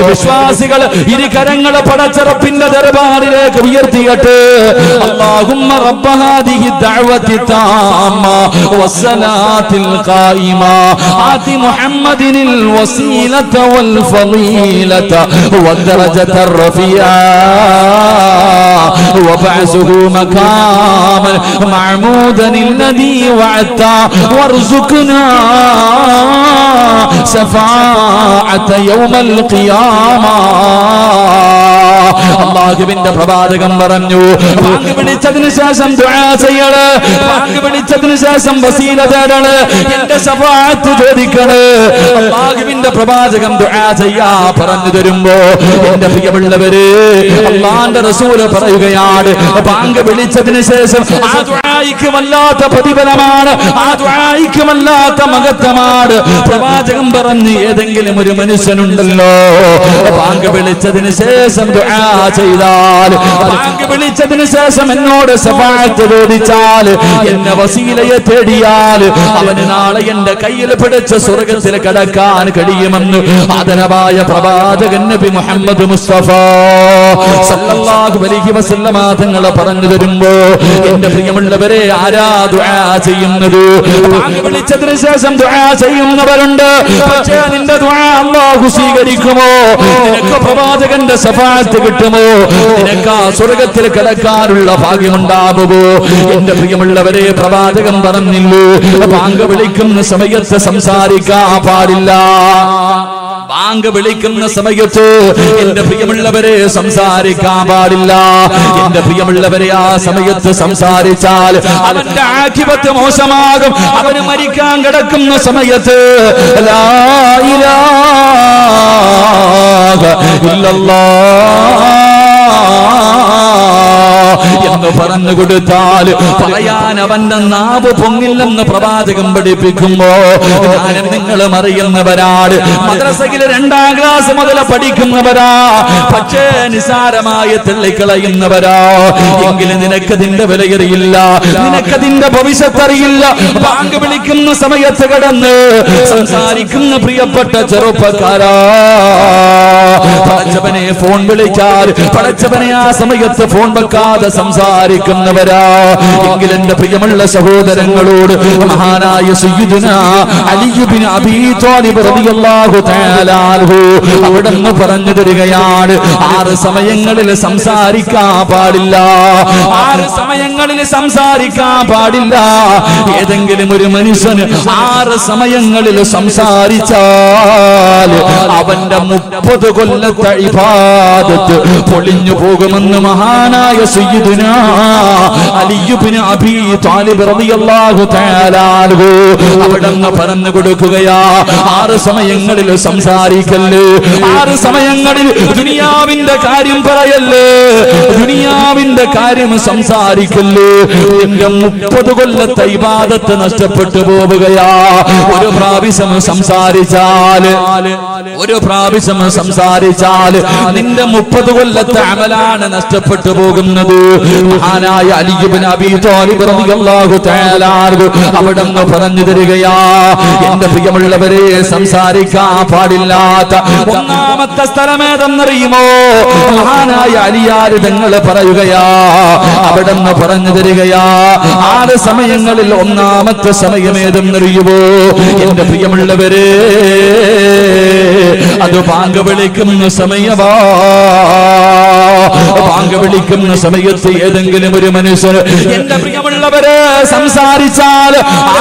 വിശ്വാസികൾ ഇരു കരങ്ങൾ പടച്ചറപ്പിന്റെ ദർബാറിലേക്ക് ഉയർത്തിയിട്ട് അല്ലാഹുമ്മ റബ്ബ ഹാദിഹി ദഅവതി താമ്മ വസ്സലാത്തിൽ ഖായിമ ആതി മുഹമ്മദിനിൽ വസീലത വൽ ഫളീലത വദ്ദറജത റഫിയ വബഅസുഹു മഖാമൻ മഅമൂദൻ الذي وعدت وارزقنا شفاعة يوم القيامة അല്ലാഹുവിന്റെ പ്രവാചകൻ പറഞ്ഞു വാങ്ങി പിടിച്ചതിനു ശേഷം ദുആ ചെയ്യണം വാങ്ങി പിടിച്ചതിനു ശേഷം വസീല തേടണം എന്റെ ശഫാഅത്ത് ചോദിക്കണം അല്ലാഹുവിന്റെ പ്രവാചകൻ ദുആ ചെയ്യാ പറഞ്ഞു തരുമ്പോ എന്റെ പ്രിയമുള്ളവരെ അല്ലാഹുവിന്റെ റസൂൽ പറയുകയാണ് വാങ്ങി പിടിച്ചതിനു ശേഷം ആ ദുആയിക്ക് വല്ലാത്ത പ്രതിഫലമാണ് ആ ദുആയിക്ക് വല്ലാത്ത മഹത്വമാണ് പ്രവാചകൻ പറഞ്ഞു ഏതെങ്കിലും ഒരു മനുഷ്യനുണ്ടല്ലോ വാങ്ങി വിളിച്ചതിനു ശേഷം ദുആ ചെയ്താൽ വാങ്ങി വിളിച്ചതിനു ശേഷം എന്നോട് ശഫാഅത്ത് ചോദിച്ചാൽ എന്നെ വസീലയെ തേടിയാൽ അവന് നാളെ എന്റെ കയ്യിൽ പിടിച്ച് സ്വർഗ്ഗത്തിൽ കടക്കാൻ കഴിയുമെന്ന് ആദരവായ പ്രവാചകൻ നബി മുഹമ്മദ് മുസ്തഫ സല്ലല്ലാഹു അലൈഹി വസല്ലമ തങ്ങൾ പറഞ്ഞു തരുമ്പോ എന്റെ പ്രിയമുള്ളവരെ ആരാ ദുആ ചെയ്യുന്നത് വാങ്ങി വിളിച്ചതിനു ശേഷം ദുആ ചെയ്യുന്നവരുണ്ട് പക്ഷേ നിന്റെ ദുആ അല്ലാഹു സ്വീകരിക്കുമോ നിനക്ക് പ്രവാചകന്റെ ശഫാഅത്ത് കിട്ടുമോ നിനക്ക് സ്വർഗ്ഗത്തിൽ കടക്കാനുള്ള ഭാഗ്യമുണ്ടാകുമോ എന്റെ പ്രിയമുള്ളവരെ പ്രവാചകൻ പറഞ്ഞില്ലേ വാങ്ങി വിളിക്കുന്ന സമയത്ത് സംസാരിക്കാൻ പാടില്ല വാങ്ങി വിളിക്കുന്ന സമയത്ത് എന്റെ പ്രിയമുള്ളവരെ സംസാരിക്കാൻ പാടില്ല എന്റെ പ്രിയമുള്ളവരെ ആ സമയത്ത് സംസാരിച്ചാൽ അവന്റെ ആഖിബത്ത് മോശമാകും അവന് മരിക്കാൻ കിടക്കുന്ന സമയത്ത് ലാ ഇലാഹ ഇല്ലല്ലാഹ് എന്ന് പറഞ്ഞു കൊടുത്താൽ പറയാൻ അവന്റെ നാവ് പൊങ്ങില്ലെന്ന് പ്രവാചകൻ പഠിപ്പിക്കുമ്പോ ഞാനും നിങ്ങളും അറിയുന്നവരാണ് മദ്രസയിലെ 2ാം ക്ലാസ് മുതൽ പഠിക്കുന്നവരാ പക്ഷേ നിസാരമായി തള്ളിക്കളയുന്നവരാ എങ്കിലും നിനക്കതിന്റെ വിലയറിയില്ല നിനക്കതിന്റെ ഭവിഷ്യത്ത് അറിയില്ല വാങ്ങി വിളിക്കുന്ന സമയത്ത് കടന്ന് സംസാരിക്കുന്ന പ്രിയപ്പെട്ട ചെറുപ്പക്കാരാ പടച്ചവനെ ഫോൺ വിളിച്ചാൽ പടച്ചവനെ ആ സമയത്ത് ഫോൺ വെക്കാതെ സംസാരിക്കുന്നവരാ എങ്കിൽ എന്റെ പ്രിയമുള്ള സഹോദരങ്ങളോട് മഹാനായ സയ്യിദുനാ അലി ഇബ്നു അബീ ത്വാലിബ് റളിയല്ലാഹു തആല അൻഹു അവിടുന്ന് പറഞ്ഞു തരികയാണ് 6 സമയങ്ങളിൽ സംസാരിക്കാൻ പാടില്ല 6 സമയങ്ങളിൽ സംസാരിക്കാൻ പാടില്ല ഏതെങ്കിലും ഒരു മനുഷ്യന് 6 സമയങ്ങളിൽ സംസാരിച്ചാൽ അവന്റെ 30 കൊല്ലത്തെ ഇബാദത്ത് പൊളിഞ്ഞു പോകുമെന്ന് മഹാനായ സയ്യിദുനാ അലി ഇബ്നു അബീ ത്വാലിബ് റളിയല്ലാഹു തആല അൻഹു അവിടുന്ന് പറഞ്ഞു കൊടുക്കുകയാ 6 സമയങ്ങളിൽ സംസാരിക്കല്ലേ 6 സമയങ്ങളിൽ ദുനിയാവിന്റെ കാര്യം പറയല്ലേ ദുനിയാവിന്റെ കാര്യം സംസാരിക്കല്ലേ എന്റെ 30 കൊല്ലത്തെ ഇബാദത്ത് നഷ്ടപ്പെട്ടു പോവുകയാ ഒരു പ്രാവശ്യം സംസാരിച്ചാൽ നിന്റെ 30 കൊല്ലത്തെ അമലാണ് നഷ്ടപ്പെട്ടു പോകുന്നത് മഹാനായ അലി ഇബ്നു അബീ ത്വാലിബ് റളിയല്ലാഹു തആല അൻഹു അവിടുന്ന് പറഞ്ഞു തരികയാ എന്റെ പ്രിയമുള്ളവരെ സംസാരിക്കാൻ പാടില്ലാത്ത 1ാമത്തെ സ്ഥലമേതെന്നറിയുമോ മഹാനായ അലിയാർ തങ്ങൾ പറയുകയാ അവിടുന്ന് പറഞ്ഞു തരികയാ 6 സമയങ്ങളിൽ 1ാമത്തെ സമയമേതെന്നറിയുമോ എന്റെ പ്രിയമുള്ളവരെ അത് ബാങ്ക് വിളിക്കുന്ന സമയമാ ബാങ്ക് വിളിക്കുന്ന സമയത്ത് ഏതെങ്കിലും ഒരു മനുഷ്യർ എന്റെ പ്രിയമുള്ളവരെ സംസാരിച്ചാൽ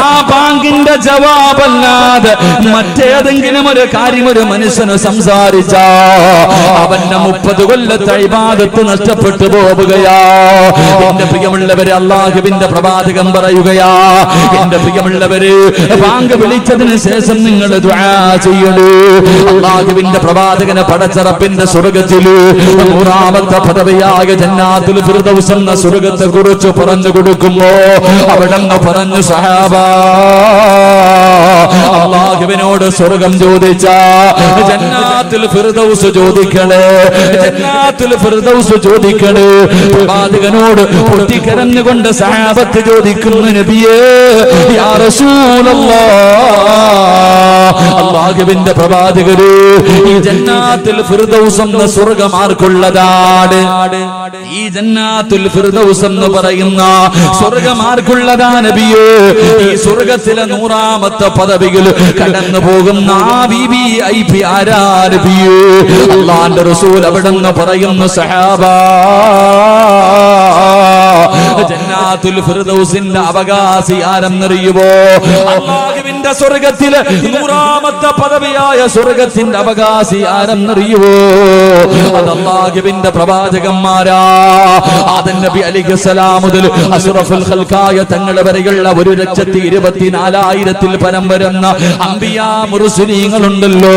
ആ ബാങ്കിന്റെ ജവാബല്ലാതെ മറ്റേതെങ്കിലും ഒരു കാര്യം ഒരു മനുഷ്യന് സംസാരിച്ചാ അവന്റെ 30 കൊല്ലത്തെ ഇബാദത്ത് നഷ്ടപ്പെട്ടു പോവുകയാ എന്റെ പ്രിയമുള്ളവരെ അല്ലാഹുവിന്റെ പ്രവാചകൻ പറയുകയാ എന്റെ പ്രിയമുള്ളവരെ ബാങ്ക് വിളിച്ചതിന് ശേഷം നിങ്ങൾ ദുആ ചെയ്യണേ അല്ലാഹുവിന്റെ പ്രവാചകനെ പടച്ചറപ്പിന്റെ സ്വർഗ്ഗത്തില് 100ാമത്തെ പദവിയായ ജന്നാത്തുൽ ഫിർദൗസ് എന്ന സ്വർഗ്ഗത്തെ കുറിച്ച് പറഞ്ഞു കൊടുക്കുമ്പോ അവിടെന്ന് പറഞ്ഞു സഹാബാ അല്ലാഹുവിനോട് സ്വർഗ്ഗം ചോദിച്ച ജന്നാത്തുൽ ഫിർദൗസ് ചോദിക്കണേ ജന്നാത്തുൽ ഫിർദൗസ് ചോദിക്കണേ പ്രവാചകനോട് പൊട്ടിക്കരഞ്ഞുകൊണ്ട് സഹാബത്ത് ചോദിക്കുന്നു നബിയേ യാ റസൂലല്ലാഹ് അല്ലാഹുവിന്റെ പ്രവാചകര് ഈ ജന്നാത്തുൽ ഫിർദൗസ് എന്ന സ്വർഗ്ഗം ആർക്കുള്ളതാണ്? ഈ ജന്നാത്തുൽ ഫിർദൗസ് എന്ന് പറയുന്ന സ്വർഗ്ഗം ആർക്കുള്ളതാ നബിയേ? ഈ സ്വർഗ്ഗത്തിലെ 100ാമത്തെ പദവിയിൽ കടന്നു പോകുന്ന ആ വിവിഐപി ആരാ നബിയേ? അല്ലാഹുവിന്റെ റസൂൽ അവിടെന്ന് പറയുന്നു സഹാബാ, ജന്നാത്തുൽ ഫിർദൗസിന്റെ അവകാശി ആരെന്നറിയുമോ? അല്ലാഹുവിന്റെ സ്വർഗ്ഗത്തിലെ 100ാമത്തെ പദവിയായ സ്വർഗ്ഗത്തിന്റെ അവകാശി ആരെന്നറിയുമോ? അത് അല്ലാഹുവിന്റെ പ്രവാചകന്മാരാ. ആദം നബി അലൈഹിസ്സലാം മുതൽ അഷ്റഫുൽ ഖൽഖായ തങ്ങൾ വരെയുള്ള 1,24,000 പരം വരുന്ന അംബിയാ മുർസലീങ്ങളുണ്ടല്ലോ,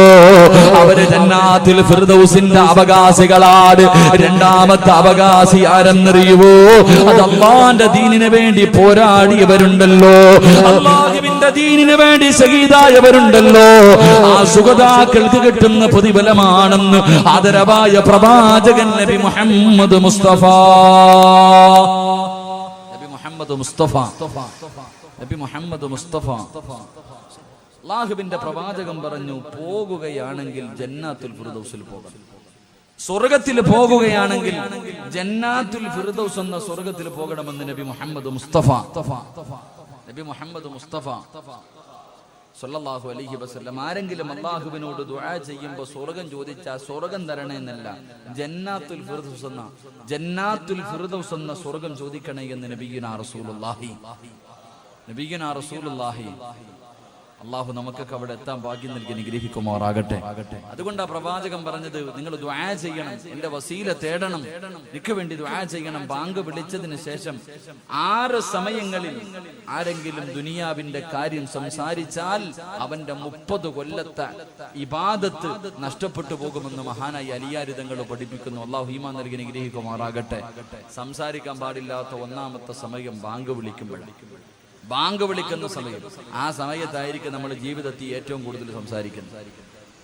അവര് ജന്നാത്തുൽ ഫിർദൗസിന്റെ അവകാശികളാണ്. രണ്ടാമത്തെ അവകാശി ആരെന്നറിയുമോ? അത് അല്ലാഹുവിന്റെ ദീനിന് വേണ്ടി പോരാടിയവരുണ്ടല്ലോ, അല്ലാഹുവിന്റെ ദീനിന് വേണ്ടി ശഹീദായവരുണ്ടല്ലോ. ആ സുഗതാക്കൾക്ക് കിട്ടുന്ന പ്രതിഫലമാണെന്ന് ആദരവായ പ്രവാചകൻ നബി മുഹമ്മദ് മുസ്തഫ. നബി മുഹമ്മദ് മുസ്തഫ, നബി മുഹമ്മദ് മുസ്തഫ. അല്ലാഹുവിന്റെ പ്രവാചകൻ പറഞ്ഞു, പോകുകയാണെങ്കിൽ ജന്നാത്തുൽ ഫിർദൗസിൽ പോകണം. സ്വർഗത്തിൽ പോകുകയാണെങ്കിൽ ജന്നാത്തുൽ ഫിർദൗസ് എന്ന സ്വർഗത്തിൽ പോകണമെന്ന് നബി മുഹമ്മദ് മുസ്തഫ. നബി മുഹമ്മദ് മുസ്തഫ സല്ലല്ലാഹു അലൈഹി വസല്ലം ആരെങ്കിലും അല്ലാഹുവിനോട് ദുആ ചെയ്യുമ്പോൾ സ്വർഗം ചോദിച്ചാൽ സ്വർഗം തരണേ എന്നല്ല, ജന്നാത്തുൽ ഫിർദൗസ് എന്ന സ്വർഗം ചോദിക്കണേ എന്ന് നബിയുനാ റസൂലുള്ളാഹി. അള്ളാഹു നമുക്കൊക്കെ അവിടെ എത്താൻ ഭാഗ്യം നൽകി അനുഗ്രഹിക്കുമാറാകട്ടെ. അതുകൊണ്ട് ആ പ്രവാചകൻ പറഞ്ഞത്, നിങ്ങൾ ദുആ ചെയ്യണം, എന്റെ വസീല തേടണം, എനിക്ക് വേണ്ടി ദുആ ചെയ്യണം. ബാങ്ക് വിളിച്ചതിന് ശേഷം 6 സമയങ്ങളിൽ ആരെങ്കിലും ദുനിയാവിന്റെ കാര്യം സംസാരിച്ചാൽ അവന്റെ 30 കൊല്ലത്തെ ഇബാദത്ത് നഷ്ടപ്പെട്ടു പോകുമെന്ന് മഹാനായി അലിയാരി തങ്ങൾ പഠിപ്പിക്കുന്നു. അള്ളാഹു ഈമാൻ നൽകി അനുഗ്രഹിക്കുമാറാകട്ടെ. സംസാരിക്കാൻ പാടില്ലാത്ത 1ാമത്തെ സമയം ബാങ്ക് വിളിക്കുമ്പോഴാണ്. ബാങ്ക് വിളിക്കുന്ന സമയം, ആ സമയത്തായിരിക്കും നമ്മൾ ജീവിതത്തിൽ ഏറ്റവും കൂടുതൽ സംസാരിക്കുന്നത്.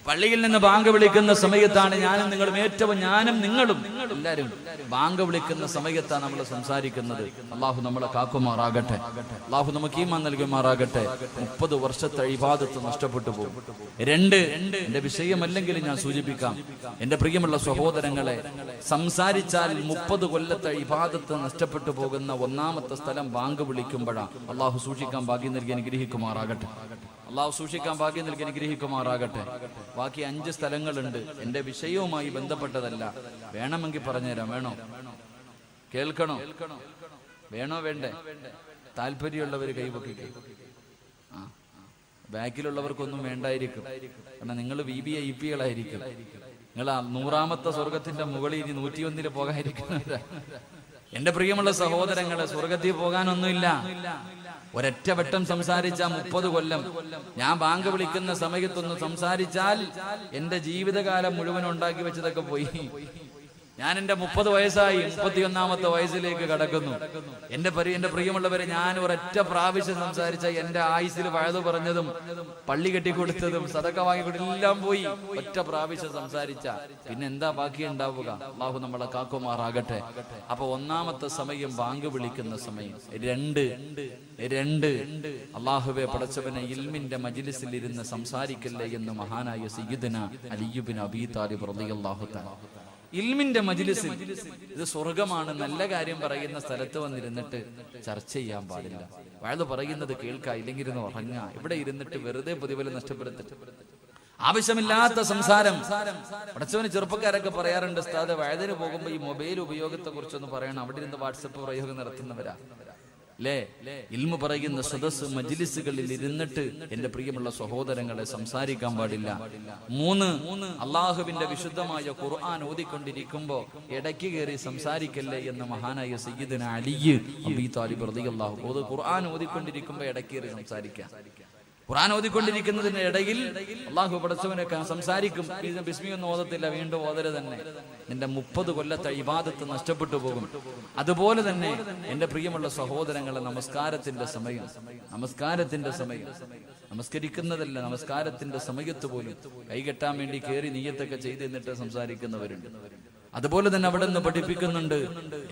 പള്ളിയിൽ നിന്ന് ബാങ്ക് വിളിക്കുന്ന സമയത്താണ് ഞാനും നിങ്ങളും എല്ലാവരും ബാങ്ക് വിളിക്കുന്ന സമയത്താണ് നമ്മൾ സംസാരിക്കുന്നത്. അള്ളാഹു നമ്മളെ കാക്കുമാറാകട്ടെ, അള്ളാഹു നമുക്ക് ഈമാൻ നൽകുമാറാകട്ടെ. 30 വർഷത്തെ ഇബാദത്ത് നഷ്ടപ്പെട്ടു പോകും. 2, എന്റെ വിഷയമല്ലെങ്കിൽ ഞാൻ സൂചിപ്പിക്കാം, എന്റെ പ്രിയമുള്ള സഹോദരങ്ങളെ, സംസാരിച്ചാൽ 30 കൊല്ലത്തെ ഇബാദത്ത് നഷ്ടപ്പെട്ടു പോകുന്ന 1ാമത്തെ സ്ഥലം ബാങ്ക് വിളിക്കുമ്പോഴാണ്. അള്ളാഹു സൂക്ഷിക്കാൻ ഭാഗ്യം നൽകി അനുഗ്രഹിക്കുമാറാകട്ടെ. അള്ളാഹു സൂക്ഷിക്കാൻ ഭാഗ്യം നൽകി അനുഗ്രഹിക്കുമാറാകട്ടെ. ബാക്കി 5 സ്ഥലങ്ങളുണ്ട്, എന്റെ വിഷയവുമായി ബന്ധപ്പെട്ടതല്ല. വേണമെങ്കിൽ പറഞ്ഞുതരാം. വേണോ? കേൾക്കണോ? വേണോ വേണ്ടേ? താല്പര്യമുള്ളവർ കൈവക്കിക്കേ. ബാക്കിലുള്ളവർക്കൊന്നും വേണ്ടായിരിക്കും, കാരണം നിങ്ങൾ വിവിഐപികളായിരിക്കും. നിങ്ങൾ 100ാമത്തെ സ്വർഗത്തിന്റെ മുകളിൽ 101 പോകാതിരിക്കുന്നവരാ. എന്റെ പ്രിയമുള്ള സഹോദരങ്ങളെ, സ്വർഗത്തിൽ പോകാനൊന്നുമില്ല. ഒരൊറ്റ വട്ടം സംസാരിച്ച 30 കൊല്ലം. ഞാൻ ബാങ്ക് വിളിക്കുന്ന സമയത്തൊന്ന് സംസാരിച്ചാൽ എന്റെ ജീവിതകാലം മുഴുവൻ ഉണ്ടാക്കി വെച്ചതൊക്കെ പോയി. ഞാൻ എന്റെ 30 വയസ്സായി, 31ാമത്തെ വയസ്സിലേക്ക് കടക്കുന്നു. എന്റെ പ്രിയമുള്ളവരെ, ഞാൻ ഒരൊറ്റ പ്രാവശ്യം സംസാരിച്ച എന്റെ ആയുസ്സിൽ വഴുതു പറഞ്ഞതും പള്ളി കെട്ടിക്കൊടുത്തതും സദക്ക വാങ്ങിക്കൊടുത്തതും എല്ലാം പോയി. ഒറ്റ പ്രാവശ്യം സംസാരിച്ച പിന്നെ എന്താ ബാക്കി ഉണ്ടാവുക? അള്ളാഹു നമ്മളെ കാക്കുമാറാകട്ടെ. അപ്പൊ 1ാമത്തെ സമയം ബാങ്ക് വിളിക്കുന്ന സമയം. 2 അള്ളാഹുവെ പടച്ചവനെ, ഇൽമിന്റെ മജ്ലിസിൽ ഇരുന്ന് സംസാരിക്കല്ലേ എന്ന് മഹാനായ സയ്യിദുന അലി ഇബ്നു അബീ താലിബ് റളിയല്ലാഹു തആല. ഇൽമിന്റെ മജ്ലിസിൽ, ഇത് സ്വർഗമാണ്, നല്ല കാര്യം പറയുന്ന സ്ഥലത്ത് വന്നിരുന്നിട്ട് ചർച്ച ചെയ്യാൻ പാടില്ല. വയത് പറയുന്നത് കേൾക്കുക, ഇല്ലെങ്കിൽ ഇരുന്ന് ഉറങ്ങുക. ഇവിടെ ഇരുന്നിട്ട് വെറുതെ പ്രതിഫലം നഷ്ടപ്പെടുത്തിട്ട് ആവശ്യമില്ലാത്ത സംസാരം. പടച്ചവന് ചെറുപ്പക്കാരൊക്കെ പറയാറുണ്ട്, ഉസ്താദേ വയതിന് പോകുമ്പോ ഈ മൊബൈൽ ഉപയോഗത്തെ കുറിച്ചൊന്ന് പറയണം. അവിടെ ഇരുന്ന് വാട്സപ്പ് പ്രയോഗം നടത്തുന്നവരാ അല്ലേ? ഇൽമു പറയുന്ന സദസ് മജ്ലിസുകളിൽ ഇരുന്നിട്ട് എന്റെ പ്രിയമുള്ള സഹോദരങ്ങളെ സംസാരിക്കാൻ പാടില്ല. 3 അള്ളാഹുവിന്റെ വിശുദ്ധമായ ഖുർആൻ ഓതിക്കൊണ്ടിരിക്കുമ്പോ ഇടയ്ക്ക് കയറി സംസാരിക്കല്ലേ എന്ന് മഹാനായ സയ്യിദുന അലി അബീ താലിബ് റളിയല്ലാഹു അൻഹു. ഖുർആൻ ഓതിക്കൊണ്ടിരിക്കുമ്പോ ഇടയ്ക്ക് കയറി സംസാരിക്കാം. ഖുർആൻ ഓതിക്കൊണ്ടിരിക്കുന്നതിന് ഇടയിൽ അള്ളാഹു പടച്ചവനൊക്കെ സംസാരിക്കും. ബിസ്മിയൊന്നും ഓതത്തില്ല, വീണ്ടും ഓതര് തന്നെ. നിന്റെ 30 കൊല്ലത്തെ ഇബാദത്ത് നഷ്ടപ്പെട്ടു പോകും. അതുപോലെ തന്നെ എന്റെ പ്രിയമുള്ള സഹോദരങ്ങളെ, നമസ്കാരത്തിന്റെ സമയം, നമസ്കരിക്കുന്നതല്ല, നമസ്കാരത്തിന്റെ സമയത്ത് പോലും കൈകെട്ടാൻ വേണ്ടി കയറി നിയ്യത്തൊക്കെ ചെയ്ത് എന്നിട്ട് സംസാരിക്കുന്നവരുണ്ട്. അതുപോലെ തന്നെ അവിടെ നിന്ന് പഠിപ്പിക്കുന്നുണ്ട്,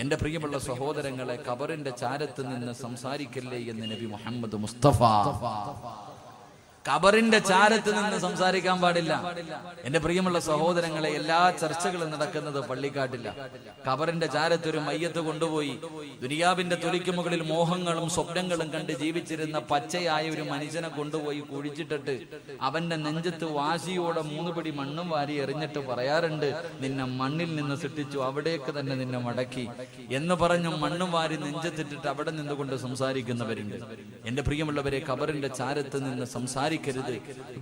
എന്റെ പ്രിയമുള്ള സഹോദരങ്ങളെ, ഖബറിന്റെ ചാരത്ത് നിന്ന് സംസാരിക്കല്ലേ എന്ന് നബി മുഹമ്മദ് മുസ്തഫ. ഖബറിന്റെ ചാരത്ത് നിന്ന് സംസാരിക്കാൻ പാടില്ല. എന്റെ പ്രിയമുള്ള സഹോദരങ്ങളെ, എല്ലാ ചർച്ചകളും നടക്കുന്നത് പള്ളിക്കാട്ടില്ല. ഖബറിന്റെ ചാരത്ത് ഒരു മയ്യത്ത് കൊണ്ടുപോയി ദുനിയാവിന്റെ തൊലിക്ക് മുകളിൽ മോഹങ്ങളും സ്വപ്നങ്ങളും കണ്ട് ജീവിച്ചിരുന്ന പച്ചയായ ഒരു മനുഷ്യനെ കൊണ്ടുപോയി കുഴിച്ചിട്ടിട്ട് അവന്റെ നെഞ്ചത്ത് വാശിയോടെ 3 പിടി മണ്ണും വാരി എറിഞ്ഞിട്ട് പറയാറുണ്ട്, നിന്നെ മണ്ണിൽ നിന്ന് സൃഷ്ടിച്ചു, അവിടേക്ക് തന്നെ നിന്നെ മടക്കി എന്ന് പറഞ്ഞു മണ്ണും വാരി നെഞ്ചത്തിട്ടിട്ട് അവിടെ നിന്നുകൊണ്ട് സംസാരിക്കുന്നവരുണ്ട്. എന്റെ പ്രിയമുള്ളവരെ, ഖബറിന്റെ ചാരത്ത് നിന്ന് സംസാരിക്കരുത്,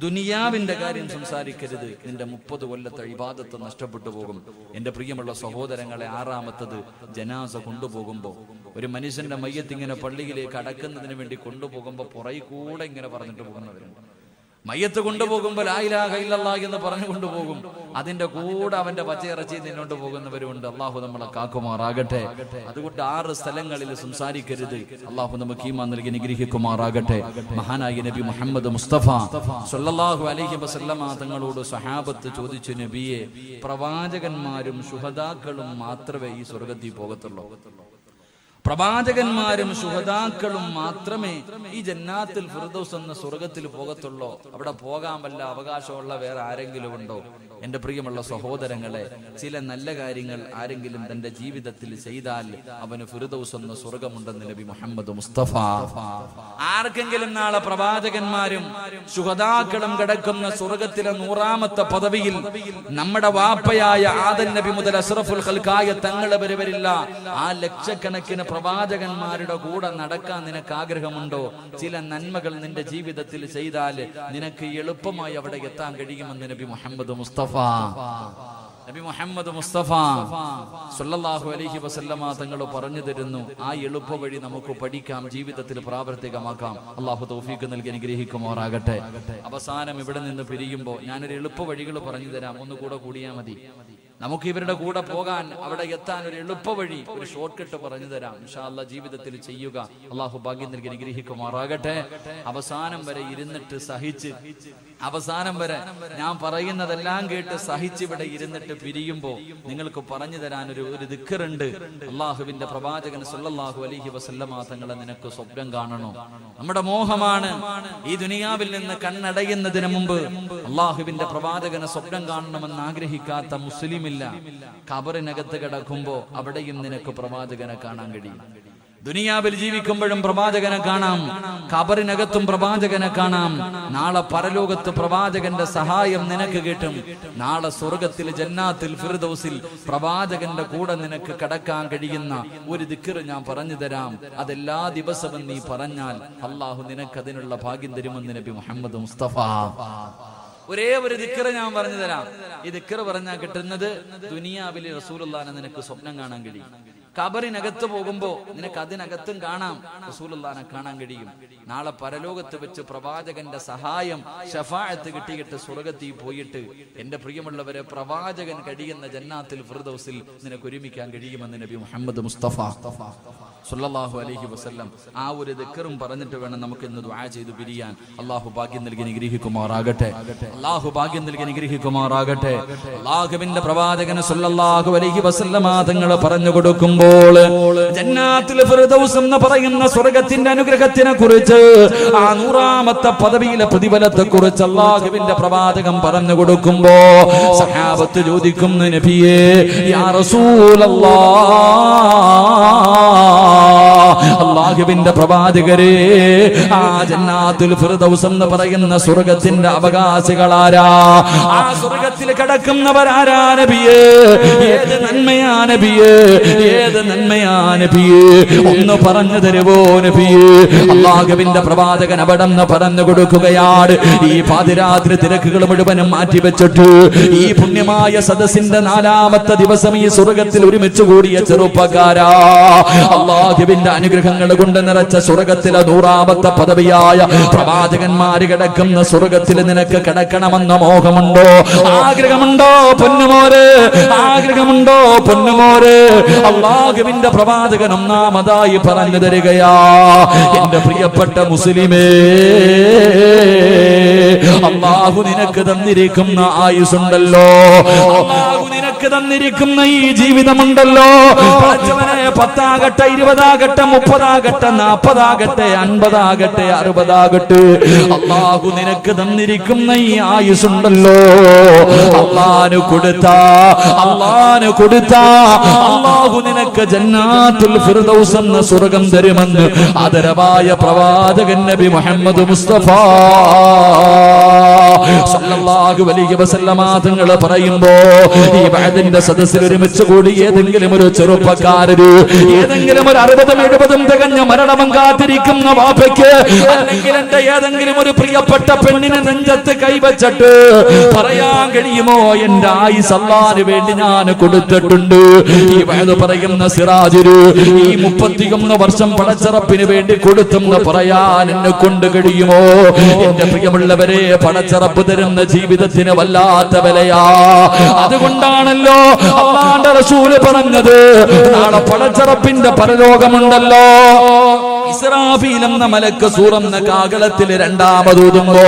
ദുനിയാവിന്റെ കാര്യം സംസാരിക്കരുത്. നിന്റെ 30 കൊല്ലത്തെ ഇബാദത്ത് നഷ്ടപ്പെട്ടു പോകും. എന്റെ പ്രിയമുള്ള സഹോദരങ്ങളെ, 6ാമത്തത് ജനാസ കൊണ്ടുപോകുമ്പോ ഒരു മനുഷ്യന്റെ മയ്യത്ത് ഇങ്ങനെ പള്ളിയിലേക്ക് അടക്കുന്നതിന് വേണ്ടി കൊണ്ടുപോകുമ്പോ പുറകെ കൂടെ ഇങ്ങനെ പറഞ്ഞിട്ട് പോകുന്നവരുണ്ട്. മയ്യത്ത് കൊണ്ടുപോകുമ്പോൾ ലാ ഇലാഹ ഇല്ലല്ലാഹ് എന്ന് പറഞ്ഞു കൊണ്ടുപോകും. അതിന്റെ കൂടെ അവന്റെ പച്ചയിറച്ചി നിന്നോണ്ട് പോകുന്നവരുണ്ട്. അള്ളാഹു നമ്മളെ കാക്കുമാറാകട്ടെ. അതുകൊണ്ട് 6 സ്ഥലങ്ങളിൽ സംസാരിക്കരുത്. അള്ളാഹു നമുക്ക് ഈമാൻ നൽകി അനുഗ്രഹിക്കുമാറാകട്ടെ. മഹാനായ നബി മുഹമ്മദ് മുസ്തഫ സ്വല്ലല്ലാഹു അലൈഹി വസല്ലമ തങ്ങളോട് സഹാബത്ത് ചോദിച്ചു, നബിയെ, പ്രവാചകന്മാരും ശുഹദാക്കളും മാത്രമേ ഈ സ്വർഗത്തിൽ പോകത്തുള്ളൂ? പ്രവാചകന്മാരും ശുഹദാക്കളും മാത്രമേ ഈ ജന്നാത്തുൽ ഫിർദൗസ് എന്ന സ്വർഗത്തിൽ പോകത്തുള്ളൂ? അവിടെ പോകാൻ വല്ല അവകാശമുള്ള വേറെ ആരെങ്കിലും ഉണ്ടോ? എന്റെ പ്രിയമുള്ള സഹോദരങ്ങളെ, ചില നല്ല കാര്യങ്ങൾ ആരെങ്കിലും തന്റെ ജീവിതത്തിൽ ചെയ്താൽ അവന് ഫിർദൗസ് എന്ന സ്വർഗമുണ്ടെന്ന് നബി മുഹമ്മദ് മുസ്തഫ. ആർക്കെങ്കിലും നാളെ പ്രവാചകന്മാരും ശുഹദാക്കളും കിടക്കുന്ന സ്വർഗത്തിലെ 100ാമത്തെ പദവിയിൽ നമ്മുടെ വാപ്പയായ ആദം നബി മുതൽ അഷ്റഫുൽ ഖൽഖായ തങ്ങളെ വരില്ല. ആ ലക്ഷക്കണക്കിന് പ്രവാചകന്മാരുടെ കൂടെ നടക്കാൻ നിനക്ക് ആഗ്രഹമുണ്ടോ? ചില നന്മകൾ നിന്റെ ജീവിതത്തിൽ ചെയ്താൽ നിനക്ക് എളുപ്പമായി അവിടെ എത്താൻ കഴിയുമെന്ന് നബി മുഹമ്മദ് മുസ്തഫ. നബി മുഹമ്മദ് മുസ്തഫ സ്വല്ലല്ലാഹു അലൈഹി വസല്ലമ തങ്ങൾ പറഞ്ഞു തരുന്നു. ആ എളുപ്പ വഴി നമുക്ക് പഠിക്കാം, ജീവിതത്തിൽ പ്രാവർത്തികമാക്കാം. അള്ളാഹു തൗഫീഖ് നൽകി അനുഗ്രഹിക്കുമാറാകട്ടെ. അവസാനം ഇവിടെ നിന്ന് പിരിയുമ്പോ ഞാനൊരു എളുപ്പ വഴികൾ പറഞ്ഞു തരാം. ഒന്നുകൂടെ കൂടിയാൽ മതി. നമുക്ക് ഇവരുടെ കൂടെ പോകാൻ, അവിടെ എത്താൻ ഒരു എളുപ്പ വഴി, ഒരു ഷോർട്ട് കട്ട് പറഞ്ഞു തരാം. ഇൻഷാ അല്ലാഹ് ജീവിതത്തിൽ ചെയ്യുക. അള്ളാഹു ഭാഗ്യം നൽകി അനുഗ്രഹിക്കുമാറാകട്ടെ. അവസാനം വരെ ഇരുന്നിട്ട് സഹിച്ച്, അവസാനം വരെ ഞാൻ പറയുന്നതെല്ലാം കേട്ട് സഹിച്ച് ഇവിടെ ഇരുന്നിട്ട് പിരിയുമ്പോ നിങ്ങൾക്ക് പറഞ്ഞു തരാൻ ഒരു ദിക്റുണ്ട്. അള്ളാഹുവിന്റെ പ്രവാചകൻ സ്വല്ലല്ലാഹു അലൈഹി വസല്ലമ തങ്ങളെ നിനക്ക് സ്വപ്നം കാണണോ? നമ്മുടെ മോഹമാണ് ഈ ദുനിയാവിൽ നിന്ന് കണ്ണടയുന്നതിന് മുമ്പ് അള്ളാഹുവിന്റെ പ്രവാചകനെ സ്വപ്നം കാണണമെന്ന് ആഗ്രഹിക്കാത്ത മുസ്ലിം ഇല്ല. ഖബറിനകത്ത് കിടക്കുമ്പോ അവിടെയും നിനക്ക് പ്രവാചകനെ കാണാൻ കഴിയും. ദുനിയാവിൽ ജീവിക്കുമ്പോഴും പ്രവാചകനെ കാണാം, ഖബറിനകത്തും പ്രവാചകനെ കാണാം. നാളെ പരലോകത്ത് പ്രവാചകന്റെ സഹായം നിനക്ക് കിട്ടും. നാളെ സ്വർഗത്തിൽ ജന്നാത്തുൽ ഫിർദൗസിൽ പ്രവാചകന്റെ കൂടെ നിനക്ക് കടക്കാൻ കഴിയുന്ന ഒരു ദിക്ർ ഞാൻ പറഞ്ഞു തരാം. അതെല്ലാ ദിവസവും നീ പറഞ്ഞാൽ അള്ളാഹു നിനക്ക് അതിനുള്ള ഭാഗ്യം തരുമെന്ന് നബി മുഹമ്മദ് മുസ്തഫ. ഒരേ ഒരു ദിക്ർ ഞാൻ പറഞ്ഞു തരാം. ഈ ദിക്ർ പറഞ്ഞാൽ കിട്ടുന്നത് ദുനിയാവിൽ റസൂലുള്ളാഹിനെ നിനക്ക് സ്വപ്നം കാണാൻ കഴിയും. ഖബറിനകത്ത് പോകുമ്പോ നിനക്ക് അതിനകത്തും കാണാം, റസൂലുള്ളാഹിനെ കാണാൻ കഴിയും. നാളെ പരലോകത്ത് വെച്ച് പ്രവാചകന്റെ സഹായം ശഫാഅത്ത് കിട്ടിയിട്ട് സ്വർഗത്തിൽ പോയിട്ട് എന്റെ പ്രിയമുള്ളവരെ പ്രവാചകൻ കഴിയുന്ന ജന്നാത്തുൽ ഫിർദൗസിൽ നിനക്ക് ഒരുമിക്കാൻ കഴിയുമെന്ന് നബി മുഹമ്മദ് മുസ്തഫ സ്വല്ലല്ലാഹു അലൈഹി വസല്ലം. ആ ഒരു ദിക്റും പറഞ്ഞിട്ട് വേണം നമുക്ക് ഇന്ന് ദുആ ചെയ്തു പിരിയാൻ. അല്ലാഹു ഭാഗ്യം നൽകി അനുഗ്രഹിക്കുമാറാകട്ടെ. അല്ലാഹു ഭാഗ്യം നൽകി അനുഗ്രഹിക്കുമാറാകട്ടെ. അല്ലാഹുവിന്റെ പ്രവാചകൻ സ്വല്ലല്ലാഹു അലൈഹി വസല്ലം തങ്ങൾ പറഞ്ഞു കൊടുക്കുമ്പോൾ ജന്നാത്തുൽ ഫിർദൗസ് എന്ന് പറയുന്ന സ്വർഗ്ഗത്തിന്റെ അനുഗ്രഹത്തിനെ കുറിച്ച്, ആ 100ാമത്തെ പദവിയിലെ പ്രതിഫലത്തെ കുറിച്ച് അല്ലാഹുവിന്റെ പ്രവാചകൻ പറഞ്ഞു കൊടുക്കുമ്പോ സഹാബത്ത് ചോദിക്കുന്നു, നബിയേ യാ റസൂലല്ലാഹ്, അല്ലാഹുവിന്റെ പ്രവാചകരെ, ആ ജന്നാത്തുൽ ഫിർദൗസ് എന്ന് പറയുന്ന സ്വർഗ്ഗത്തിന്റെ അവകാശികളാരാ? ആ സ്വർഗ്ഗത്തിൽ കിടക്കുന്നവരാരാ നബിയേ? ഏത് നന്മയാ നബിയേ? ഏത് നന്മയാ നബിയേ? ഒന്ന് പറഞ്ഞു തരുവോ നബിയേ? അല്ലാഹുവിന്റെ പ്രവാചകൻ അവിടെ നിന്ന് പറഞ്ഞു കൊടുക്കുകയാണ്. ഈ പാതിരാത്രി തിരക്കുകൾ മുഴുവനും മാറ്റിവെച്ചിട്ട് ഈ പുണ്യമായ സദസ്സിന്റെ 4ാമത്തെ ദിവസം ഈ സ്വർഗ്ഗത്തിൽ ഒരുമിച്ച് കൂടിയ ചെറുപ്പക്കാരാ, അല്ലാഹുവിന്റെ അനുഗ്രഹങ്ങൾ കൊണ്ട് നിറച്ച സ്വർഗ്ഗത്തിലെ 100ാമത്തെ പദവിയായ പ്രവാചകന്മാര് കിടക്കുന്ന സ്വർഗ്ഗത്തിൽ നിനക്ക് കിടക്കണമെന്ന മോഹമുണ്ടോ? ആഗ്രഹമുണ്ടോ പൊന്നുമോര്? ആഗ്രഹമുണ്ടോ പൊന്നുമോര്? അല്ലാഹുവിന്റെ പ്രവാചകൻ ഒന്നാമതായി പറഞ്ഞു തരികയാ, എന്റെ പ്രിയപ്പെട്ട മുസ്ലിമേ, അല്ലാഹു നിനക്ക് തന്നിരിക്കുന്ന ആയുസ്സുണ്ടല്ലോ, അല്ലാഹു നിനക്ക് തന്നിരിക്കുന്ന ഈ ജീവിതമുണ്ടല്ലോ, 10 ആകട്ടെ 20 ആകട്ടെ 30 30 40 50 60 അല്ലാഹു നിനക്ക് തന്നിരിക്കുന്ന ഈ ആയുസ്സുണ്ടല്ലോ, അല്ലാഹു കൊടുത്ത അല്ലാഹു നിനക്ക് ജന്നാത്തുൽ ഫിർദൗസ് എന്ന സ്വർഗ്ഗം തരുമെന്ന് ആദരവായ പ്രവാചകൻ നബി മുഹമ്മദ് മുസ്തഫ സല്ലല്ലാഹു അലൈഹി വസല്ലമ തങ്ങൾ പറയുമ്പോ ഈ വഅദിന്റെ സദസ്സിൽ ഒരുമിച്ച് കൂടി ഏതെങ്കിലും ഒരു ചെറുപ്പക്കാരന്, ഏതെങ്കിലും ഒരു 60-70 തികഞ്ഞ മരണം കാത്തിരിക്കുന്ന വാപ്പയ്ക്ക്, അല്ലെങ്കിൽ എന്റെ ഏതെങ്കിലും ഒരു പ്രിയപ്പെട്ട പെണ്ണിനെ നെഞ്ചത്ത് കൈവച്ചിട്ട് പറയാൻ കഴിയുമോ എന്റെ ആയുസ് അല്ലാഹുവിന് വേണ്ടി ഞാൻ കൊടുത്തിട്ടുണ്ട്? ഈ വഅദ് പറയുന്ന സിറാജുരു ഈ 31 വർഷം പടച്ചറപ്പിന് വേണ്ടി കൊടുത്തെന്ന് പറയാൻ എന്നെ കൊണ്ട് കഴിയുമോ? എന്റെ പ്രിയമുള്ളവരെ, പടച്ചറപ്പ് തരുന്ന ജീവിതത്തിന് വല്ലാത്ത വിലയാ. അതുകൊണ്ടാണല്ലോ അല്ലാഹുവിന്റെ റസൂല് പറഞ്ഞത്, നാളെ പടച്ചറപ്പിന്റെ പരലോകമുണ്ടല്ലോ. ഇസ്രാഫീൽ എന്ന മലക്ക് സൂറന്ന കാകളത്തിൽ രണ്ടാമതൂതുമ്പോ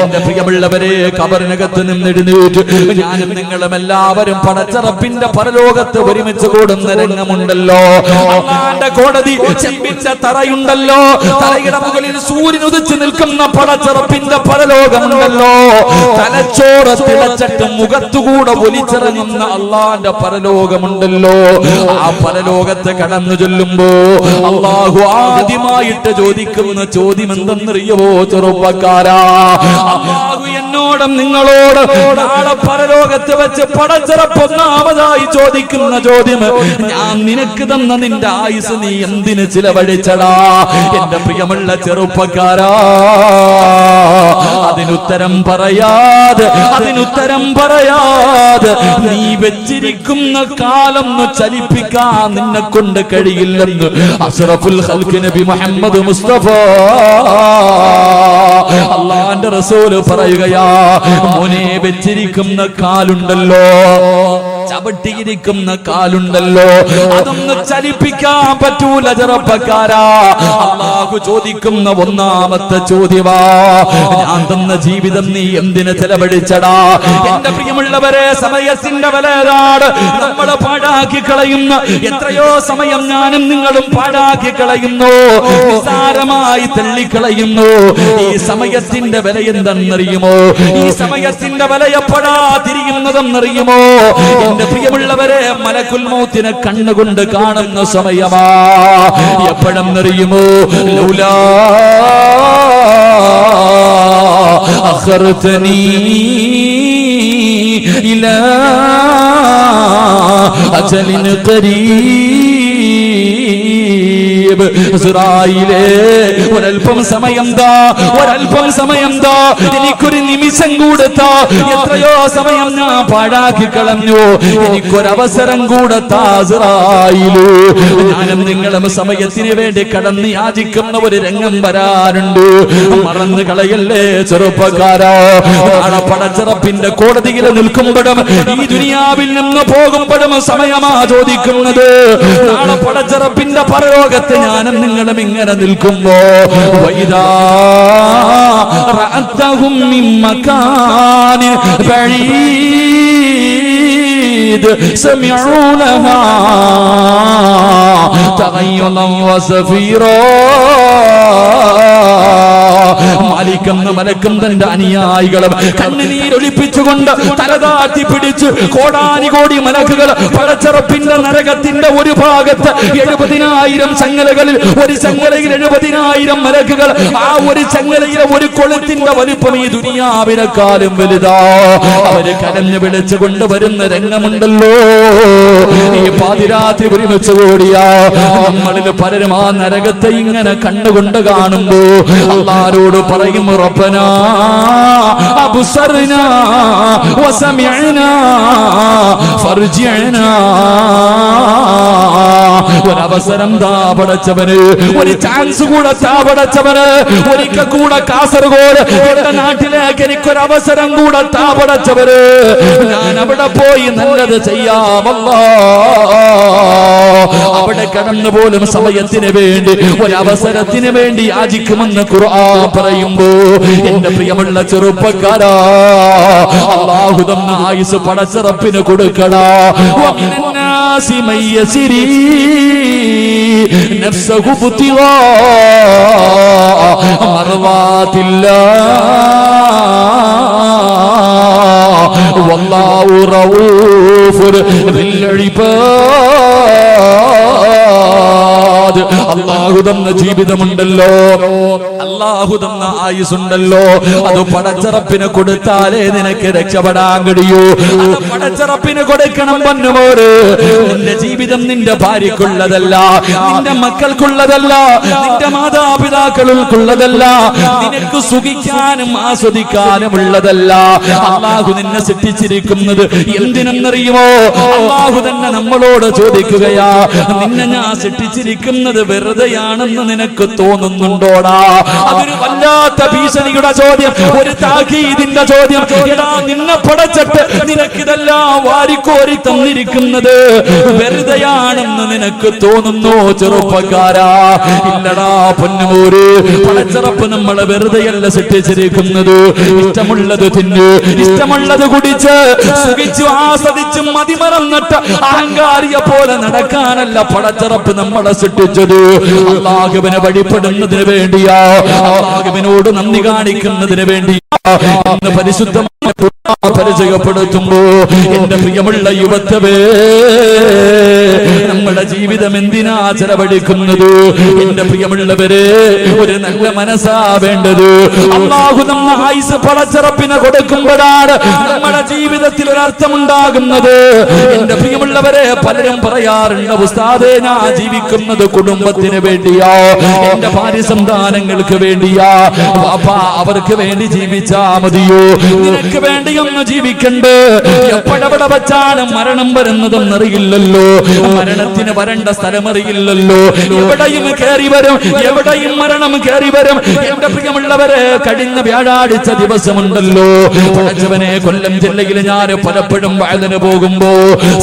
എന്റെ പ്രിയമുള്ളവരെ, കബറിനകത്ത് നിന്നെഴുന്നേറ്റ് ഞാനും നിങ്ങളും എല്ലാവരും പടച്ചറപ്പിന്റെ പരലോകത്ത് ഒരുമിച്ച് കൂടുന്ന രംഗമുണ്ടല്ലോ. അല്ലാഹുവിന്റെ കോടതി ചെമ്പിന്റെ തറയുണ്ടല്ലോ, തറയുടെ മുകളിൽ സൂര്യൻ ഉദിച്ചു നിൽക്കുന്ന പടച്ചറപ്പിന്റെ പരലോകമുണ്ടല്ലോ. തലച്ചോറ് തിളച്ചിട്ട് മുഖത്തുകൂടെ ഒലിച്ചിറങ്ങുന്ന അല്ലാഹുവിന്റെ പരലോകമുണ്ടല്ലോ. ആ പരലോകത്ത് കടന്നു ചൊല്ലുമ്പോ അല്ലാഹു ആദ്യമായിട്ട് ചോദിക്കുന്ന ചോദ്യം എന്തെന്നറിയുമോ ചെറുപ്പക്കാരാ? അല്ലാഹു എന്നോടും നിങ്ങളോട് നാളെ പരലോകത്ത് വെച്ച് പടച്ചറപ്പ് ഒന്നാമതായി ചോദിക്കുന്ന ചോദ്യം, ഞാൻ നിനക്ക് തന്ന നിന്റെ ആയുസ് നീ എന്തിന് ചിലവഴിച്ചടാ? എന്റെ പ്രിയമുള്ള ചെറുപ്പക്കാരാ, അതിനുത്തരം പറയാതെ നീ വെച്ചിരിക്കുന്ന കാലം ചലിപ്പിക്കാൻ നിന്നെ കൊണ്ട് കഴിയില്ലെന്ന് അഷ്റഫുൽ ഖൽഖ് നബി മുഹമ്മദ് മുസ്തഫ അല്ലാഹുവിന്റെ റസൂൽ പറയുകയാ, മോനെ വെച്ചിരിക്കുന്ന കാലുണ്ടല്ലോ, ചവിട്ടിയിരിക്കുന്ന കാലുണ്ടല്ലോ, അതൊന്ന് ചലിപ്പിക്കാൻ പറ്റൂല ചെറുപ്പക്കാരാ. അല്ലാഹു ചോദിക്കുന്ന ഒന്നാമത്തെ ചോദ്യമാ, ഞാൻ തന്ന ജീവിതം നീ എന്തിന് ചെലവഴിച്ചടാ? എന്റെ പ്രിയമുള്ളവരെ, സമയത്തിന്റെ വിലയാണ് നമ്മൾ പാഴാക്കി കളയുന്ന. എത്രയോ സമയം ഞാനും നിങ്ങളും പാഴാക്കി കളയുന്നു, നിസ്സാരമായി തള്ളിക്കളയുന്നു. ഈ സമയത്തിന്റെ വില എന്തെന്നറിയുമോ? ഈ സമയത്തിന്റെ വില എപ്പോഴാ തിരിയുന്നതെന്നറിയുമോ? എന്റെ പ്രിയമുള്ളവരെ, മലക്കുൽ മൗത്തിനെ കണ്ണുകൊണ്ട് കാണുന്ന സമയമാ. എപ്പോഴെന്നറിയുമോ? ലൗലാ അഖർതനീ ഇലാ അജലിൻ ഖരീബ്. ഇസ്രായേലേ, ഒരൽപ്പം സമയം താ, എനിക്കൊരു നിമിഷം കൂടത്താ. എത്രയോ സമയം ഞാൻ പാഴാക്കി കളഞ്ഞു, എനിക്കൊരവസരം കൂടത്താ ഇസ്രായേലേ. ഞാനും നിങ്ങളും സമയത്തിന് വേണ്ടി കടന്ന് യാചിക്കുന്ന ഒരു രംഗം വരാറുണ്ട്. മറന്നു കളയല്ലേ ചെറുപ്പക്കാരാ. നാളെ പടച്ചറപ്പിന്റെ കോടതിയിൽ നിൽക്കുമ്പോഴും ഈ ദുനിയാവിൽ നിന്ന് പോകുമ്പോഴും സമയമാ ചോദിക്കുന്നത്. നാളെ പടച്ചറപ്പിന്റെ പരലോകത്ത് ഞാനും നിങ്ങളും ഇങ്ങനെ നിൽക്കുമ്പോ, വൈദാ റഅതഹും മിൻ മകാനിൻ ബഈദ് സമിഉ ലഹാ തഗയ്യുദൻ വസഫീറാ. മാലിക്കെന്ന മലക്കും തന്റെ അനുയായികളും കണ്ണുനീരൊലിപ്പിച്ചുകൊണ്ട് തലതാഴ്ത്തി പിടിച്ച് കോടാനുകോടി മലക്കുകൾ പടച്ചറപ്പിന്റെ നരകത്തിന്റെ ഒരു ഭാഗത്ത് 70,000 ചങ്ങലകളിൽ ഒരു ചങ്ങലയിൽ 70,000 മലക്കുകൾ. ആ ഒരു ചങ്ങലയിലെ ഒരു കൊളുത്തിന്റെ വലിപ്പം ഈ ദുനിയാവിനെക്കാളും വലുതാ. അവര് കരഞ്ഞു വിളിച്ചുകൊണ്ട് വരുന്ന രംഗമുണ്ടല്ലോ. ഈ പാതിരാത്രി ഒരുമിച്ച് കൂടിയാ നമ്മളിൽ പലരും ആ നരകത്തെ ഇങ്ങനെ കണ്ണുകൊണ്ട് കാണുമ്പോ അല്ലാഹുവോട് പറയും, റബ്ബനാ അബ്സർനാ വസമിഅനാ ഫർജിഅനാ. ഒരവസരം താ പടച്ചവന്, ഒരു ചാൻസ് കൂടെ താ പടച്ചവന്. ഒരിക്കൽ കൂടെ കാസർഗോഡ് എന്റെ നാട്ടിലേക്ക് എനിക്കൊരവസരം കൂടെ താ പടച്ചവന്. ഞാൻ അവിടെ പോയി നല്ലത് ചെയ്യാമല്ലോ. അവിടെ കടന്നു പോലും സമയത്തിന് വേണ്ടി ഒരവസരത്തിന് വേണ്ടി യാചിക്കുമെന്ന് ഖുർആൻ പറയുമ്പോ എന്റെ പ്രിയമുള്ള ചെറുപ്പക്കാരാ, അല്ലാഹു തന്ന ആയുസ് പടച്ചറപ്പിന് കൊടുക്കടാ. വമിനന്നാസി മയ്യസിരി നഫ്സഹു ബുതിഗാ മർവാതില്ലാഹ് വല്ലാഹു റഊഫുർ ബിൽ ഇബാദ്. അല്ലാഹു തന്ന ജീവിതമുണ്ടല്ലോ, അല്ലാഹു തന്ന ആയുസുണ്ടല്ലോ, അത് പടച്ചറപ്പിന് കൊടുത്താലേ നിനക്ക് രക്ഷപ്പെടാൻ കഴിയൂ. അത് പടച്ചറപ്പിന് കൊടുക്കണം പൊന്നുമോര്. നിന്റെ ജീവിതം നിന്റെ ഭാര്യക്കുള്ളതല്ല, നിന്റെ മക്കൾക്കുള്ളതല്ല, നിന്റെ മാതാപിതാക്കൾക്കുള്ളതല്ല, നിനക്ക് സുഖിക്കാനും ആസ്വദിക്കാനും ഉള്ളതല്ല. അല്ലാഹു നിന്നെ സൃഷ്ടിച്ചിരിക്കുന്നത് എന്തിനെന്നറിയുമോ? അല്ലാഹു തന്നെ നമ്മളോട് ചോദിക്കുകയാ, നിന്നെ ഞാൻ സൃഷ്ടിച്ചിരിക്കുന്നത് വെറുതെയാണെന്ന് നിനക്ക് തോന്നുന്നുണ്ടോടാ? അതൊരു വല്ലാത്ത ഭീഷണിയുടെ ചോദ്യം, ഒരു താക്കീതിന്റെ ചോദ്യം. എടാ, നിന്നെ പടച്ചിട്ട് നിനക്കിതെല്ലാം വാരിക്കോരി തന്നിരിക്കുന്നത് വെറുതെയാണെന്ന് നിനക്ക് തോന്നുന്നോ ചെറുപ്പക്കാരാ? ഇല്ലടാ പൊന്നുമോര്, പടച്ചറപ്പ് നമ്മളെ വെറുതെയല്ല സൃഷ്ടിച്ചിരിക്കുന്നത്. ഇഷ്ടമുള്ളത് തിന്ന്, ഇഷ്ടമുള്ളത് കുടിച്ച് സുഖിച്ചു ആസ്വദിച്ചും മതിമറന്നിട്ട് അഹങ്കാരിയെ പോലെ നടക്കാനല്ല പടച്ചറപ്പ് നമ്മളെ സൃഷ്ടിച്ചത്. അല്ലാഹുവിനെ വഴിപ്പെടുന്നതിന് വേണ്ടിയാ, അല്ലാഹുവിനോട് നന്ദി കാണിക്കുന്നതിന് വേണ്ടിയാ. ഇന്ന് പരിശുദ്ധമായ പരിചയപ്പെടുത്തുമ്പോ എന്റെ പ്രിയമുള്ള യുവത്വേ, നമ്മുടെ ജീവിതം എന്തിനാ ചെലവഴിക്കുന്നത്? എന്റെ പ്രിയമുള്ളവരെ, ഒരു നല്ല മനസ്സാ വേണ്ടത്. അല്ലാഹു നമ്മ ആയുസ് പടച്ചറപ്പിനെ കൊടുക്കുമ്പോഴാണ് നമ്മുടെ ജീവിതത്തിൽ ഒരർത്ഥമുണ്ടാകുന്നത്. എന്റെ പ്രിയമുള്ളവരെ, പലരും പറയാറുണ്ട്, ഉസ്താദേ ഞാൻ ജീവിക്കുന്നത് കുടുംബത്തിന് വേണ്ടിയാ, എന്റെ ഭാര്യ സന്താനങ്ങൾക്ക് വേണ്ടിയാ. പാപ്പാ, അവർക്ക് വേണ്ടി ജീവിച്ചാ മതിയോ? നിനക്ക് വേണ്ടിയൊന്നും ജീവിക്കണ്ടേ? എപ്പോഴെവിടെ വച്ചാണ് മരണം വരുന്നതെന്നറിയില്ലല്ലോ, മരണത്തിന് വരേണ്ട സ്ഥലമറിയില്ലല്ലോ. എവിടെയും കയറി വരും, എവിടെയും മരണം കയറി വരും. എന്റെ പ്രിയമുള്ളവരെ, കഴിഞ്ഞ വ്യാഴാഴ്ച ദിവസമുണ്ടല്ലോ, പടച്ചവനെ, കൊല്ലം ജില്ലയിൽ ഞാൻ പലപ്പോഴും വയലിന് പോകുമ്പോ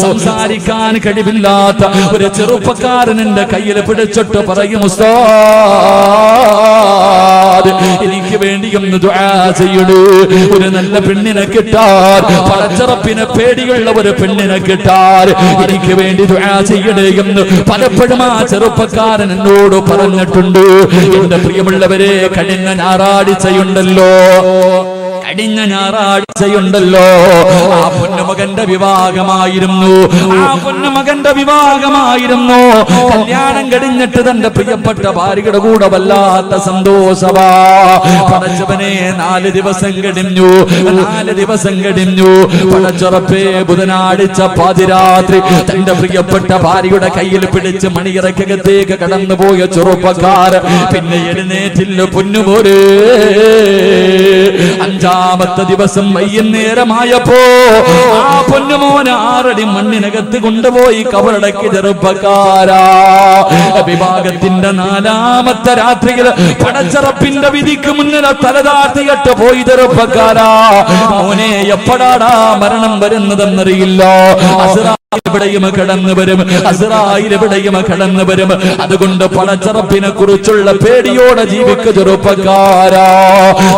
സംസാരിക്കാൻ കഴിവില്ലാത്ത ഒരു ചെറുപ്പക്കാരൻ എന്റെ കയ്യിൽ പിടിച്ചിട്ട് പറയും, ഉസ്താദ് എനിക്ക് വേണ്ടി ഒന്ന് ദുആ ചെയ്യണേ. ഒരു നല്ല പെണ്ണിനെ കിട്ടാൻ, പടച്ചറപ്പിനെ പേടിയുള്ള ഒരു പെണ്ണിനെ കിട്ടാൻ എനിക്ക് വേണ്ടി ദുആ ചെയ്യണേ എന്ന് പലപ്പോഴും ആ ചെറുപ്പക്കാരൻ എന്നോട് പറഞ്ഞിട്ടുണ്ട്. എന്റെ പ്രിയമുള്ളവരെ, കഴിഞ്ഞ ഞായറാഴ്ചയുണ്ടല്ലോ, കഴിഞ്ഞ ഞായറാഴ്ചയുണ്ടല്ലോ, ആ പൊന്നുമകന്റെ വിവാഹമായിരുന്നു. ആ പൊന്നുമകന്റെ വിവാഹമായിരുന്നു. കല്യാണം കഴിഞ്ഞിട്ട് തന്റെ പ്രിയപ്പെട്ട ഭാര്യയുടെ കൂടെ വല്ലാത്ത സന്തോഷവാ. പടച്ചവനെ, 4 ദിവസം കഴിഞ്ഞു, 4 ദിവസം കഴിഞ്ഞു. പടച്ചുറപ്പേ, ബുധനാഴ്ച പാതിരാത്രി തന്റെ പ്രിയപ്പെട്ട ഭാര്യയുടെ കയ്യിൽ പിടിച്ച് മണിയറക്കകത്തേക്ക് കടന്നുപോയ ചെറുപ്പക്കാരൻ പിന്നെ എഴുന്നേറ്റില്ല പൊന്നുമോരേ. 5ാമത്തെ ദിവസം വൈകുന്നേരമായപ്പോ ആ പൊന്നുമോനെ 6 അടി മണ്ണിനകത്ത് കൊണ്ടുപോയി കബറടക്കി. ചെറുപ്പക്കാരാ, വിവാഹത്തിന്റെ 4ാമത്തെ രാത്രിയിൽ പടച്ചറപ്പിന്റെ വിധിക്ക് മുന്നിൽ തലതാഴ്ത്തിയിട്ട് പോയി. ചെറുപ്പക്കാരാ, മോനെ, എപ്പോഴാടാ മരണം വരുന്നതെന്നറിയില്ല. എവിടെയും കടന്നു വരും, അസ്റായിൽ എവിടെയും കടന്നു വരും. അതുകൊണ്ട് പടച്ചറപ്പിനെ കുറിച്ചുള്ള പേടിയോടെ ജീവിക്കുക ചെറുപ്പക്കാരാ.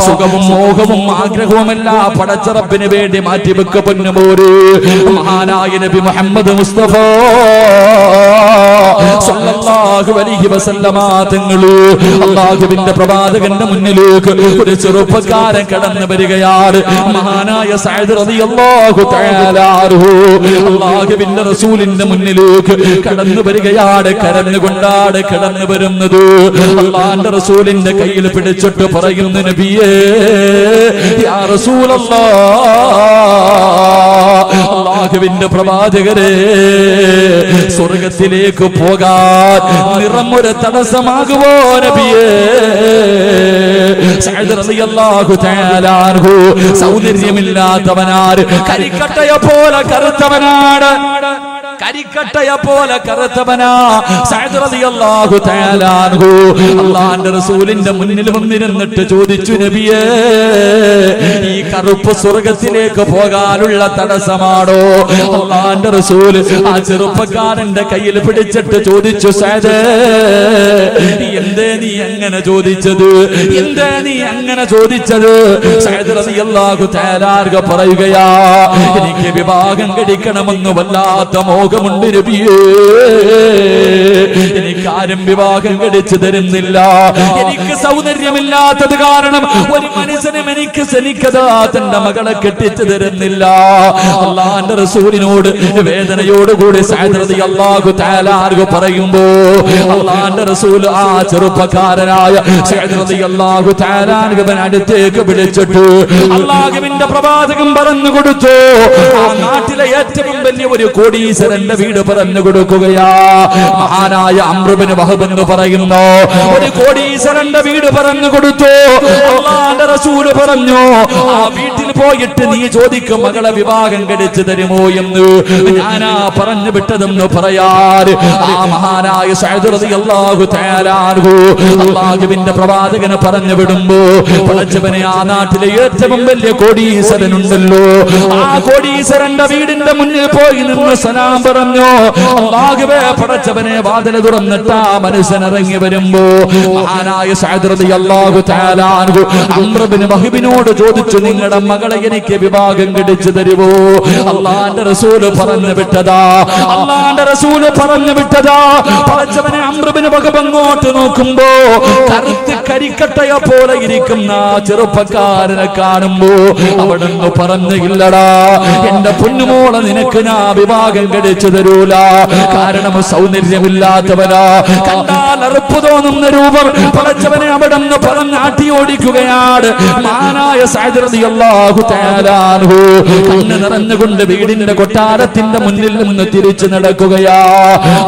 സുഖവും മോഹവും ആഗ്രഹവുമല്ല പടച്ചറപ്പിന് വേണ്ടി മാറ്റിവെക്ക പൊന്നുമോര്. മഹാനായ നബി മുഹമ്മദ് മുസ്തഫ സല്ലല്ലാഹു അലൈഹി വസല്ലമ തങ്ങള് അല്ലാഹുവിന്റെ പ്രവാചകന്റെ മുന്നിലേക്ക് ഒരു ചെറുപ്പക്കാരൻ കടന്നു വരികയാണ്. മഹാനായ സഅദ് റളിയല്ലാഹു തആല അൻഹു അല്ലാഹുവിന്റെ റസൂലിന്റെ മുന്നിലേക്ക് കടന്നു വരികയാണ്. കരഞ്ഞുകൊണ്ടാണ് കടന്നു വരുന്നത്. അല്ലാഹുവിന്റെ റസൂലിന്റെ കയ്യിൽ പിടിച്ചിട്ട് പറയുന്നു, നബിയേ, യാ റസൂലല്ലാഹ്, അല്ലാഹുവിന്റെ പ്രവാചകരെ, സ്വർഗത്തിലേക്ക് പോകാൻ നിറമൊരു തടസ്സമാകുമോ നബിയേ? സഅദ് റളിയല്ലാഹു തആല അൻഹു സൗന്ദര്യമില്ലാത്തവനാണ്, കരിക്കട്ടയെ പോലെ കറുത്തവനാണ്. കരിക്കട്ടയെ പോലെ കറുത്തവനാ സഅദ് റളിയല്ലാഹു തആല അൻഹു. അല്ലാഹുവിന്റെ റസൂലിന്റെ മുന്നിൽ വന്നിരുന്നിട്ട് ചോദിച്ചു, നബിയേ, ഈ കറുപ്പ് സ്വർഗ്ഗത്തിലേക്ക് പോകാനുള്ള തടസ്സമാണോ? അല്ലാഹുവിന്റെ റസൂൽ ആ ചെറുപ്പക്കാരന്റെ കയ്യിൽ പിടിച്ചിട്ട് ചോദിച്ചു, സഅദ്, എന്തേ നീ അങ്ങനെ ചോദിച്ചത്? എന്തേ നീ അങ്ങനെ ചോദിച്ചത്? സഅദ് റളിയല്ലാഹു തആല അൻഹു പറയുകയാ, എനിക്ക് വിവാഹം കഴിക്കണമെന്ന് വല്ലാത്ത മോഹമുണ്ട് നബിയേ. എനിക്കാരും വിവാഹം കഴിച്ചു തരുന്നില്ല. എനിക്ക് സൗന്ദര്യമില്ലാത്തത് കാരണം ഒരു മനുഷ്യനും എനിക്ക് ശനിക്കതാ തന്റെ മകളെ കെട്ടിച്ചു തരുന്നില്ല. അല്ലാഹുവിന്റെ റസൂലിനോട് വേദനയോടുകൂടി സഅദ് റളിയല്ലാഹു തആല അൻഹു പറയുമ്പോ അല്ലാഹുവിന്റെ റസൂൽ ആ ചെറുപ്പക്കാരനായ സഅദ് റളിയല്ലാഹു തആല അൻഹുവിനെ അടുത്തേക്ക് വിളിച്ചിട്ട് അല്ലാഹുവിന്റെ പ്രവാചകൻ പറഞ്ഞു കൊടുത്തു, ആ നാട്ടിലെ ഏറ്റവും വലിയ ഒരു കോടീശ്വരന്റെ വീട് പറഞ്ഞു കൊടുക്കുകയാ. മഹാനായ അംർ ഇബ്നു വഹബ് എന്ന് പറയുന്നു ഒരു കോടീശ്വരന്റെ വീട് പറഞ്ഞു കൊടുത്തു. അല്ലാഹുവിന്റെ റസൂൽ പറഞ്ഞു, ആ വീട്ടിൽ പോയിട്ട് നീ ചോദിക്കും, മകളെ വിവാഹം കഴിച്ചു തരുമോ എന്ന്. ഞാനാ പറഞ്ഞു വിട്ടതെന്ന് പറയാൻ ആ മഹാനായ സഅദ് റളിയല്ലാഹു തആല അൻഹു അല്ലാഹുവിന്റെ പ്രവാചകനെ പറഞ്ഞു വിടുമ്പോ, പടച്ചവനെ, ആ നാട്ടിലെ ഏറ്റവും വലിയ കോടീശ്വരനുണ്ടല്ലോ, ആ കോടീശ്വരന്റെ വീടിന്റെ മുന്നിൽ പോയി നിന്ന് സലാം പറഞ്ഞു. അല്ലാഹുവേ, പടച്ചവനെ, വാതിൽ തുറന്നിട്ട് ആ മനുഷ്യൻ ഇറങ്ങി വരുമ്പോ മഹാനായ സഅദ് റളിയല്ലാഹു തആല അൻഹു അംർ ഇബ്നു വഹബിനോട് ചോദിച്ചു, നിങ്ങളുടെ മകളെ എനിക്ക് വിവാഹം കഴിച്ചു തരുമോ? അല്ലാഹുവിന്റെ റസൂൽ പറഞ്ഞു വിട്ടതാ. അല്ലാഹുവിന്റെ റസൂൽ പറഞ്ഞു വിട്ടതാ. പടച്ചവനെ, അംർ ഇബ്നു വഹബ് അങ്ങോട്ട് നോക്കുമ്പോ കറുത്ത് കരിക്കട്ടയെ പോലെ ഇരിക്കുന്ന ചെറുപ്പക്കാരനെ കാണുമ്പോ അവിടുന്ന് പറഞ്ഞു, ഇല്ലടാ, എന്റെ പൊന്നുമോളെ നിനക്ക് ഞാൻ വിവാഹം കഴിച്ചു തരൂല. കാരണം സൗന്ദര്യമില്ലാത്തവനാ, കണ്ടാൽ അറുപ്പ് തോന്നുന്ന രൂപം. പടച്ചവനെ അവിടുന്ന് പറഞ്ഞ് ആട്ടി ഓടിക്കുകയാണ്. മഹാനായ സഅദ് റളിയല്ലാഹു തആല അൻഹു കണ്ണ് നിറഞ്ഞുകൊണ്ട് വീടിന്റെ കൊട്ടാരത്തിന്റെ മുന്നിൽ നിന്ന് തിരിച്ചു നടക്കുകയാ.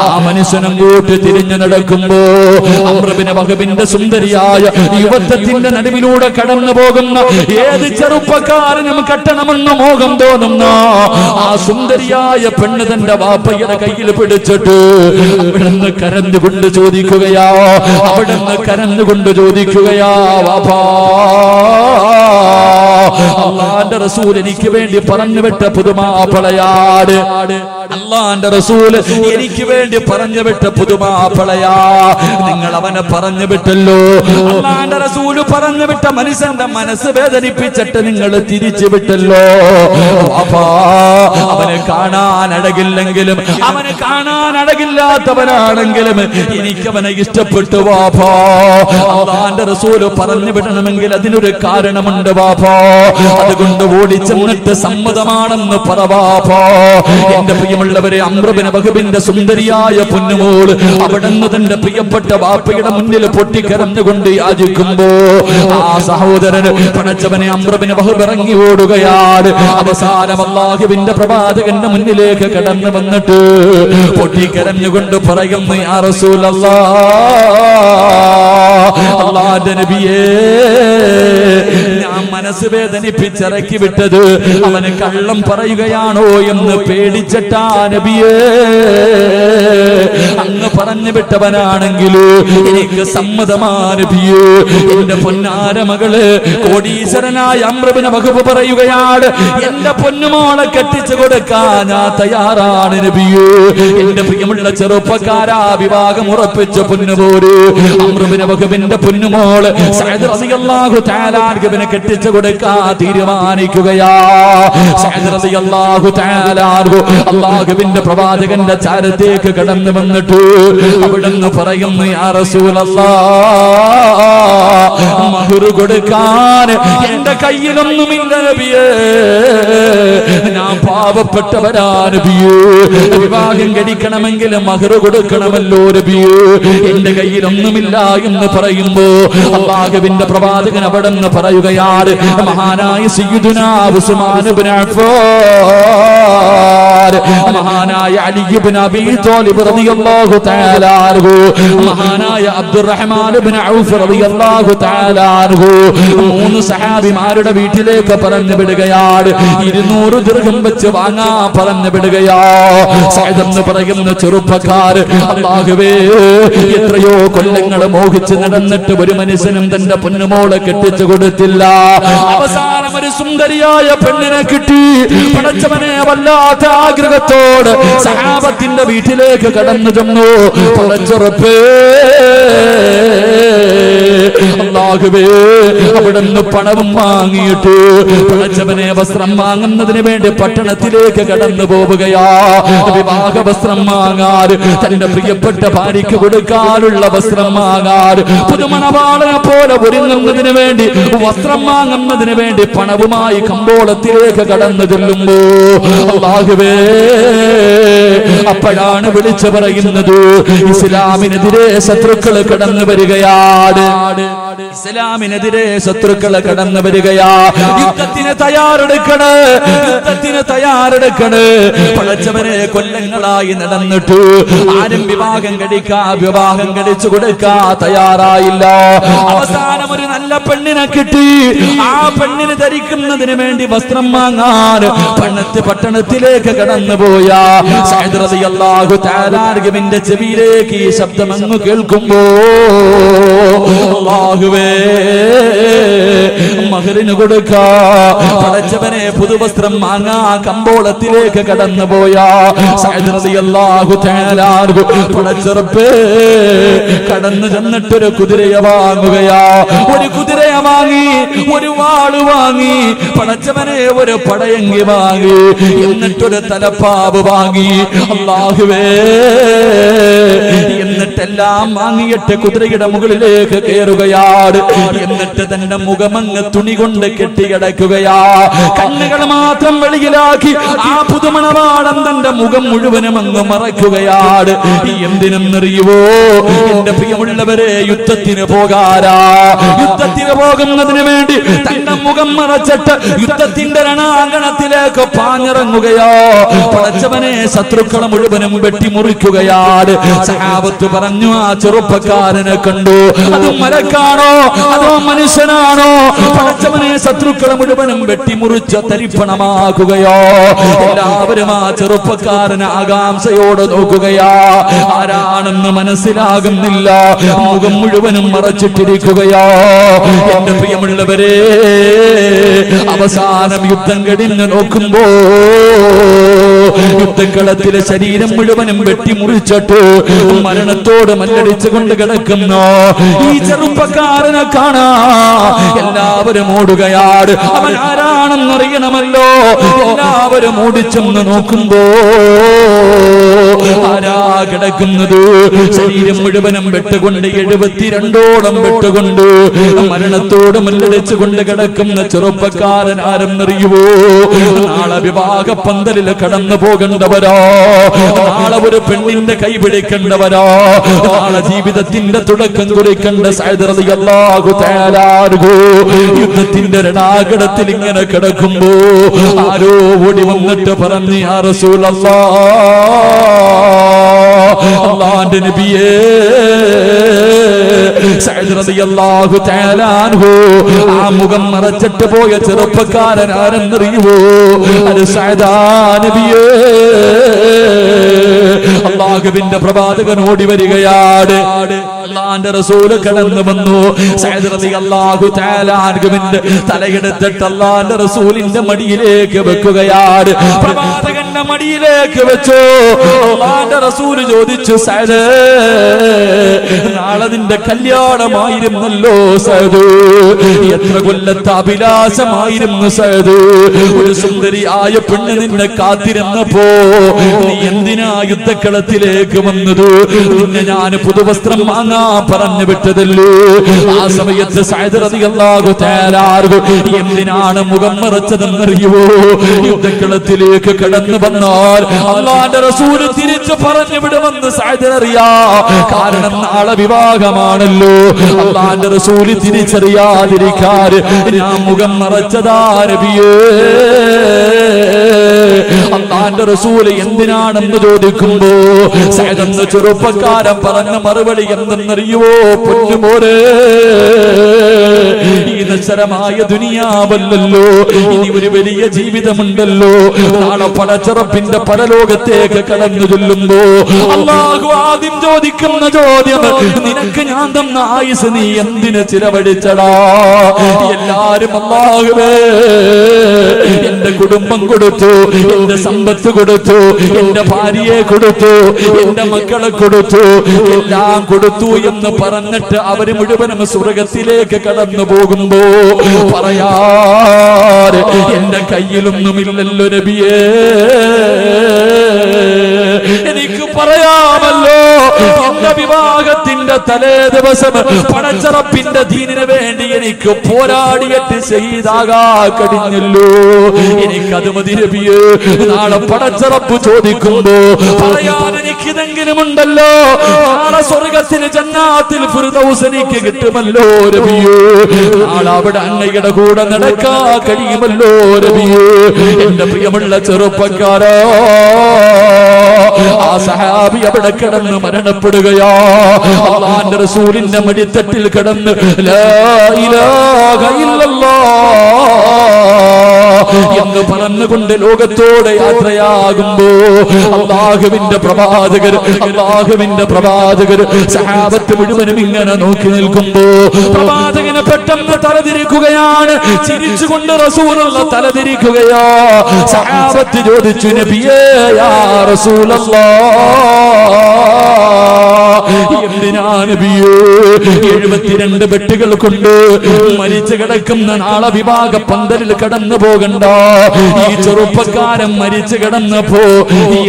ആ മനുഷ്യനും കൂട്ടി തിരിഞ്ഞു നടക്കുമ്പോ അംർ ഇബ്നു വഹബിന്റെ സുന്ദരിയായ യുവത്വത്തിന്റെ നടുവിലൂടെ കടന്നു പോകുന്ന ഏത് ചെറുപ്പക്കാരനും കെട്ടണമെന്ന് മോഹം തോന്നുന്ന ആ സുന്ദരിയായ പെണ്ണ് തന്റെ വാപ്പയുടെ കയ്യിൽ പിടിച്ചിട്ട് അവിടുന്ന് കരഞ്ഞുകൊണ്ട് ചോദിക്കുകയാ, അവിടുന്ന് കരഞ്ഞുകൊണ്ട് ചോദിക്കുകയാ, വാപ്പാ, അല്ലാഹുവിന്റെ റസൂൽ എനിക്ക് വേണ്ടി പറഞ്ഞു വിട്ട പുതുമാപ്പിളയാട്. അല്ലാഹുവിന്റെ റസൂൽ എനിക്ക് വേണ്ടി പറഞ്ഞു വിട്ട പുതുമാപ്പിളയാ. നിങ്ങൾ അവനെ പറഞ്ഞു വിട്ടല്ലോ. അല്ലാഹുവിന്റെ റസൂൽ പറഞ്ഞു വിട്ട മനുഷ്യന്റെ മനസ്സ് വേദനിപ്പിച്ചിട്ട് നിങ്ങൾ തിരിച്ചു വിട്ടല്ലോ. വാപ്പാ, അവനെ കാണാൻ അഴകില്ലെങ്കിലും, അവനെ കാണാൻ അഴകില്ലാത്തവനാണെങ്കിലും എനിക്കവനെ ഇഷ്ടപ്പെട്ടു വാപ്പാ. അല്ലാഹുവിന്റെ റസൂൽ പറഞ്ഞു വിടണമെങ്കിൽ അതിനൊരു കാരണമുണ്ട് വാപ്പാ. അതുകൊണ്ട് ഓടിച്ചെന്നിട്ട് സമ്മതമാണെന്ന് പറ വാപ്പാ. എന്റെ പ്രിയമുള്ളവരെ, അംർ ഇബ്നു വഹബിന്റെ സുന്ദരിയായ പൊന്നുമോൾ അവിടുന്ന് തന്റെ പ്രിയപ്പെട്ട വാപ്പയുടെ മുന്നിൽ പൊട്ടിക്കരഞ്ഞുകൊണ്ട് യാചിക്കുമ്പോ ആ സഹോദരൻ പടച്ചവനെ അംർ ഇബ്നു വഹബ് ഇറങ്ങി ഓടുകയാണ്. അവസാനം അല്ലാഹുവിന്റെ പ്രവാചകന്റെ മുന്നിലേക്ക് കടന്നു വന്നിട്ട് പൊട്ടിക്കരഞ്ഞുകൊണ്ട് പറയുന്നു, യാ റസൂലല്ലാഹ്, അല്ലാഹുവിന്റെ നബിയേ, ഞാൻ മനസ്സ് വേദനിപ്പിച്ചിറക്കി വിട്ടത് അവന് കള്ളം പറയുകയാണോ എന്ന് പേടിച്ചിട്ടാ നബിയേ. അങ്ങ് പറഞ്ഞു വിട്ടവനാണെങ്കിൽ എനിക്ക് സമ്മതമാ നബിയേ. എന്റെ പൊന്നാര മകള് കോടീശ്വരനായ അംർ ഇബ്നു വഹബ് പറയുകയാണ്, എന്റെ പൊന്നുമോളെ കെട്ടിച്ചു കൊടുക്കാൻ ഞാൻ തയ്യാറാണ് നബിയേ. എന്റെ പ്രിയമുള്ള ചെറുപ്പക്കാരാ, വിവാഹം ഉറപ്പിച്ച പൊന്നുപോര് അംർ ഇബ്നു വഹബിന്റെ പൊന്നുമോള് സഅദ് റളിയല്ലാഹു തആല അൻഹുവിനെ കെട്ടിച്ചു കൊടുക്കാൻ തീരുമാനിക്കുകയാ. സഅദ് റളിയല്ലാഹു തആല അൻഹു അല്ലാഹുവിന്റെ പ്രവാചകന്റെ ചാരത്തേക്ക് കടന്നു വന്നിട്ട് അവിടുന്ന് പറയുന്നു, യാ റസൂലല്ലാഹ്, മഹ്ർ കൊടുക്കാൻ എന്റെ കയ്യിലൊന്നുമില്ല നബിയേ. ഞാൻ പാവപ്പെട്ടവനാ നബിയേ. വിവാഹം കഴിക്കണമെങ്കിൽ മഹ്ർ കൊടുക്കണമല്ലോ നബിയേ. എന്റെ കയ്യിലൊന്നുമില്ല എന്ന് പറയുമ്പോ അല്ലാഹുവിന്റെ പ്രവാചകൻ അവിടുന്ന് പറയുകയാണ്, മഹാനായ സയ്യിദുനാ ഉസ്മാൻ ഇബ്നു അഫ്ഫാൻ, മഹാനായ അലി ഇബ്നു അബീ ത്വാലിബ് റളിയല്ലാഹു തആല അൻഹു, മഹാനായ അബ്ദുറഹ്മാൻ ഇബ്നു ഔഫ് റളിയല്ലാഹു തആല അൻഹു 3 സഹാബിമാരുടെ വീട്ടിലേക്ക് പറഞ്ഞു വിടുകയാണ്. 200 ദിർഹം വെച്ച് വാങ്ങാ പറഞ്ഞു വിടുകയാ. സഅദ് എന്ന് പറയുന്ന ചെറുപ്പക്കാർ, അല്ലാഹുവേ, എത്രയോ കൊല്ലങ്ങൾ മോഹിച്ച് നടന്നിട്ട് ഒരു മനുഷ്യനും തന്റെ പൊന്നുമോളെ കെട്ടിച്ചു കൊടുത്തില്ല. അവസാനം ഒരു സുന്ദരിയായ പെണ്ണിനെ കിട്ടി. പടച്ചവനെ, വല്ലാത്ത ആഗ്രഹത്തോട് സഹാബത്തിന്റെ വീട്ടിലേക്ക് കടന്നു ചെന്നു. പടച്ചുറപ്പേ, അല്ലാഹുവേ, അവിടുന്ന് പണവും വാങ്ങിയിട്ട് പടച്ചവനെ വസ്ത്രം വാങ്ങുന്നതിന് വേണ്ടി പട്ടണത്തിലേക്ക് കടന്നു പോവുകയാ. വിവാഹ വസ്ത്രം വാങ്ങാൻ, തന്റെ പ്രിയപ്പെട്ട ഭാര്യയ്ക്ക് കൊടുക്കാനുള്ള വസ്ത്രം വാങ്ങാൻ, പുതുമണവാളനെ പോലെ ഒരുങ്ങുന്നതിന് വേണ്ടി വസ്ത്രം വാങ്ങുന്നതിന് വേണ്ടി പണവുമായി കമ്പോളത്തിലേക്ക് കടന്നു ചെല്ലുമ്പോ അല്ലാഹുവേ, അപ്പോഴാണ് വിളിച്ചു പറയുന്നത്, ഇസ്ലാമിനെതിരെ ശത്രുക്കൾ കടന്നു വരികയാണ്. ഇസ്ലാമിനെതിരെ ശത്രുക്കൾ കടന്നു വരികയാ. യുദ്ധത്തിന് തയ്യാറെടുക്കണ്, യുദ്ധത്തിന് തയ്യാറെടുക്കണ്. പടച്ചവനെ, കൊല്ലങ്ങളായി നടന്നിട്ട് ആരും വിവാഹം കഴിച്ചു കൊടുക്കാ തയ്യാറായില്ല. അവസാനം ഒരു നല്ല പെണ്ണിനെ കിട്ടി. ആ പെണ്ണിന് ധരിക്കുന്നതിന് വേണ്ടി വസ്ത്രം വാങ്ങാൻ പട്ടണത്തിലേക്ക് കടന്നുപോയ സഅദ് റളിയല്ലാഹു തആല അൻഹുവിന്റെ ചെവിയിലേക്ക് ഈ ശബ്ദം അങ്ങ് കേൾക്കുമ്പോ, അല്ലാഹുവേ, മഹറിന് കൊടുക്കാ പടച്ചവനെ പുതുവസ്ത്രം വാങ്ങാ കമ്പോളത്തിലേക്ക് കടന്നുപോയ സഅദ് റളിയല്ലാഹു തആല അൻഹു പടച്ചറപ്പേ കടന്നു ചെന്നിട്ടൊരു കുതിരയെ വാങ്ങുകയാ. ഒരു കുതിരയെ വാങ്ങി, ഒരു വാള് വാങ്ങി, പടച്ചവനെ ഒരു പടയങ്കി വാങ്ങി, എന്നിട്ടൊരു തലപ്പാവ് വാങ്ങി. അല്ലാഹുവേ, എന്നിട്ടെല്ലാം വാങ്ങിയിട്ട് കുതിരയുടെ മുകളിലേക്ക് കയറുകയാണ്. എന്നിട്ട് തന്റെ മുഖമങ്ങ് തുണി കൊണ്ട് കെട്ടിക്കിടക്കുകയാ. കണ്ണുകൾ മാത്രം വെളിയിലാക്കി ആ പുതുമണവാളൻ തന്റെ മുഖം മുഴുവനും അങ്ങ് മറയ്ക്കുകയാണ്. എന്തിനെന്നറിയുവോ എന്റെ പ്രിയമുള്ളവരെ, യുദ്ധത്തിന് പോകാരാ. യുദ്ധത്തിന് പോകുന്നതിന് വേണ്ടി തന്റെ മുഖം മറച്ചിട്ട് യുദ്ധത്തിന്റെ രണാങ്കണത്തിലേക്ക് പാഞ്ഞിറങ്ങുകയോ. പടച്ചവനെ, ശത്രുക്കളെ മുഴുവനും വെട്ടിമുറിക്കുകയാണ്. സഹാബത്ത് പറഞ്ഞു, ആ ചെറുപ്പക്കാരനെ കണ്ടു, അത് മലക്കാണോ അതോ മനുഷ്യനാണോ? പടച്ചവനെ, ശത്രുക്കളെ മുഴുവനും വെട്ടിമുറിച്ച് തരിപ്പണമാക്കുകയോ. എല്ലാവരും ആ ചെറുപ്പക്കാരനെ ആകാംക്ഷയോടെ നോക്കുകയാ. ആരാണെന്ന് മനസ്സിലാകുന്നില്ല, മുഖം മുഴുവനും മറച്ചിട്ടിരിക്കുകയോ. എന്റെ പ്രിയമുള്ളവരെ, അവസാനം യുദ്ധം കഴിഞ്ഞ് നോക്കുമ്പോ യുദ്ധക്കളത്തിലെ ശരീരം മുഴുവനും വെട്ടിമുറിച്ചിട്ട് മരണത്തോട് മല്ലടിച്ചുകൊണ്ട് കിടക്കുന്നു ഈ ചെറുപ്പക്കാരനെ കാണാ. എല്ലാവരും ഓടുകയാണ്. അവൻ ആരാണെന്നറിയണമല്ലോ. എല്ലാവരും ഓടിച്ചെന്ന് നോക്കുമ്പോ ആരാ കിടക്കുന്നത്? ശരീരം മുഴുവനം വെട്ടുകൊണ്ട് 72ഓളം വെട്ടുകൊണ്ട് മരണത്തോട് മല്ലടിച്ചുകൊണ്ട് കിടക്കുന്ന ചെറുപ്പക്കാരൻ ആരെന്നറിയുവോ? നാളെ വിവാഹ പന്തലിൽ കടന്നു പോകേണ്ടവരോ, നാളെ ഒരു പെണ്ണിന്റെ കൈ പിടിക്കേണ്ടവരോ, നാളെ ജീവിതത്തിന്റെ തുടക്കം കുറിക്കേണ്ട സഅദ് റളിയല്ലാഹു തആല അൻഹു യുദ്ധത്തിന്റെ രണാങ്കണത്തിൽ ഇങ്ങനെ കിടക്കുമ്പോ ആരോ ഓടി വന്നിട്ട് പറഞ്ഞു, യാ റസൂലല്ലാഹ്, അല്ലാഹുവിന്റെ നബിയേ, സഅദ് റളിയല്ലാഹു തആല അൻഹു ആ മുഖം മറച്ചിട്ട് പോയ ചെറുപ്പക്കാരൻ ആരെന്നറിയുമോ? അത് സഅദാ നബിയേ. അല്ലാഹുവിന്റെ പ്രവാചകൻ ഓടി വരികയാണ്. അല്ലാഹുവിന്റെ റസൂൽ കടന്നു വന്നു. സഅദ് റളിയല്ലാഹു തആല അൻഹുവിന്റെ തലയെടുത്തിട്ട് അല്ലാഹുവിന്റെ റസൂലിന്റെ മടിയിലേക്ക് വെക്കുകയാണ്. പ്രവാചകന്റെ മടിയിലേക്ക് വെച്ചു. അല്ലാഹുവിന്റെ റസൂൽ ചോദിച്ചു, സഅദ്, നാളെ നിന്റെ കല്യാണമായിരുന്നല്ലോ സഅദ്, എത്ര കൊല്ലത്തെ അഭിലാഷമായിരുന്നു സഅദ്. ഒരു സുന്ദരിയായ പെണ്ണ് നിന്നെ കാത്തിരുന്നപ്പോ നീ എന്തിനാ യുദ്ധക്കളത്തിലേക്ക് വന്നത്? നിന്നെ ഞാൻ പുതുവസ്ത്രം വാങ്ങാൻ പറഞ്ഞു വിട്ടതല്ലോ. ആ സമയത്ത് സഅദ് റളിയല്ലാഹു തആല അൻഹു എന്തിനാണ് മുഖം മറച്ചതെന്നറിയുമോ? യുദ്ധക്കളത്തിലേക്ക് കടന്നു വന്നാൽ അല്ലാഹുവിന്റെ റസൂൽ തിരിച്ചു പറഞ്ഞു വിടുമെന്ന് സഅദിന് അറിയാം. കാരണം നാളെ വിവാഹമാണല്ലോ. അല്ലാഹുവിന്റെ റസൂൽ തിരിച്ചറിയാതിരിക്കാൻ ഞാൻ മുഖം മറച്ചതാ നബിയേ. അള്ളാന്റെ റസൂൽ എന്തിനാണെന്ന് ചോദിക്കുമ്പോ സഅദ് എന്ന ചെറുപ്പക്കാരൻ പറഞ്ഞ മറുപടി എന്തെന്നറിയുവോ? പൊന്നുമോരെ, ഈ നശ്വരമായ ദുനിയാവല്ലല്ലോ, ഇനി ഒരു വലിയ ജീവിതമുണ്ടല്ലോ. നാളെ പടച്ചറപ്പിന്റെ പരലോകത്തേക്ക് കടന്നു ചൊല്ലുമ്പോ അല്ലാഹു ആദ്യം ചോദിക്കുന്ന ചോദ്യം, നിനക്ക് ഞാൻ തന്ന ആയുസ് നീ എന്തിന് ചിലവഴിച്ചടാ? എല്ലാരും അല്ലാഹുവേ എന്റെ കുടുംബം കൊടുത്തു, എന്റെ സമ്പത്ത് കൊടുത്തു, എന്റെ ഭാര്യയെ കൊടുത്തു, എന്റെ മക്കളെ കൊടുത്തു, എല്ലാം കൊടുത്തു എന്ന് പറഞ്ഞിട്ട് അവര് മുഴുവനും സ്വർഗത്തിലേക്ക് കടന്നു പോകുമ്പോ പറയാറ് എന്റെ കയ്യിലൊന്നുമില്ലല്ലോ നബിയേ. എനിക്ക് പറയാമല്ലോ, എന്റെ വിവാഹത്തിന്റെ തലേ ദിവസം പടച്ചറപ്പിന്റെ ദീനിന് വേണ്ടി എനിക്ക് പോരാടിയിട്ട് ശഹീദാകാ കഴിഞ്ഞല്ലോ. എനിക്കത് മതി നബിയേ. നാളെ പടച്ചറപ്പ് ചോദിക്കുമ്പോ പറയാൻ എനിക്കിതെങ്കിലും ഉണ്ടല്ലോ. നാളെ സ്വർഗത്തിന് ജന്നാത്തിൽ ഫിർദൗസ് എനിക്ക് കിട്ടുമല്ലോ നബിയേ. നാളെ അവിടെ അങ്ങയുടെ കൂടെ നടക്കാ കഴിയുമല്ലോ നബിയേ. എന്റെ പ്രിയമുള്ള ചെറുപ്പക്കാരാ, ആ സഹാബി അവിടെ കിടന്ന് മരണപ്പെടുകയാ. അല്ലാഹുവിന്റെ റസൂലിന്റെ മടിത്തട്ടിൽ കിടന്ന് ലാ ഇലാഹ ഇല്ലല്ലാഹ് എന്ന് പറഞ്ഞുകൊണ്ട് ലോകത്തോടെ യാത്രയാകുമ്പോ അല്ലാഹുവിന്റെ പ്രവാചകർ സഹാബത്ത് മുഴുവനും ഇങ്ങനെ നോക്കി നിൽക്കുമ്പോ പ്രവാചകന് പെട്ടെന്ന് തലതിരിക്കുകയാണ്. ചിരിച്ചുകൊണ്ട് റസൂലുള്ള തലതിരിക്കുകയാ. സഹാബത്ത് ചോദിച്ചു, നബിയേ യാ റസൂലല്ലാഹ്, എന്തിനാ നബിയേ 72 ബെട്ടുകൾ കൊണ്ട് മരിച്ചു കിടക്കുന്ന നാളെ വിഭാഗ പന്തലിൽ കടന്നു പോകണ്ട? ഈ ചെറുപ്പക്കാരൻ മരിച്ചു കിടന്നപ്പോ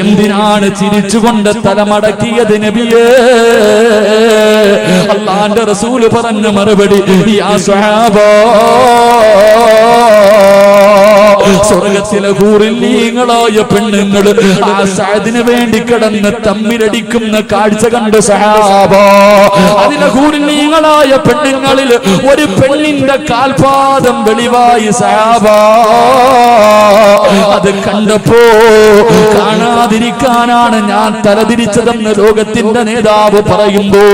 എന്തിനാണ് ചിരിച്ചുകൊണ്ട് തലമടക്കിയത് നബിയേ? അല്ലാഹുവിന്റെ റസൂല് പറഞ്ഞ മറുപടി, യാ സ്വഹാബാ, സ്വർഗത്തിലെ ഹൂറില്ലീങ്ങളായ പെണ്ണുങ്ങൾ ആ സഅദിന് വേണ്ടി കിടന്ന് തമ്മിലടിക്കുന്ന കാഴ്ച കണ്ട് സഹാബ. അതിലെ ഹൂറില്ലീങ്ങളായ പെണ്ണുങ്ങളിൽ ഒരു പെണ്ണിന്റെ കാൽപാദം വെളിവായി സഹാബ. അത് കണ്ടപ്പോ കാണാതിരിക്കാനാണ് ഞാൻ തലതിരിച്ചതെന്ന് ലോകത്തിന്റെ നേതാവ് പറയുമ്പോ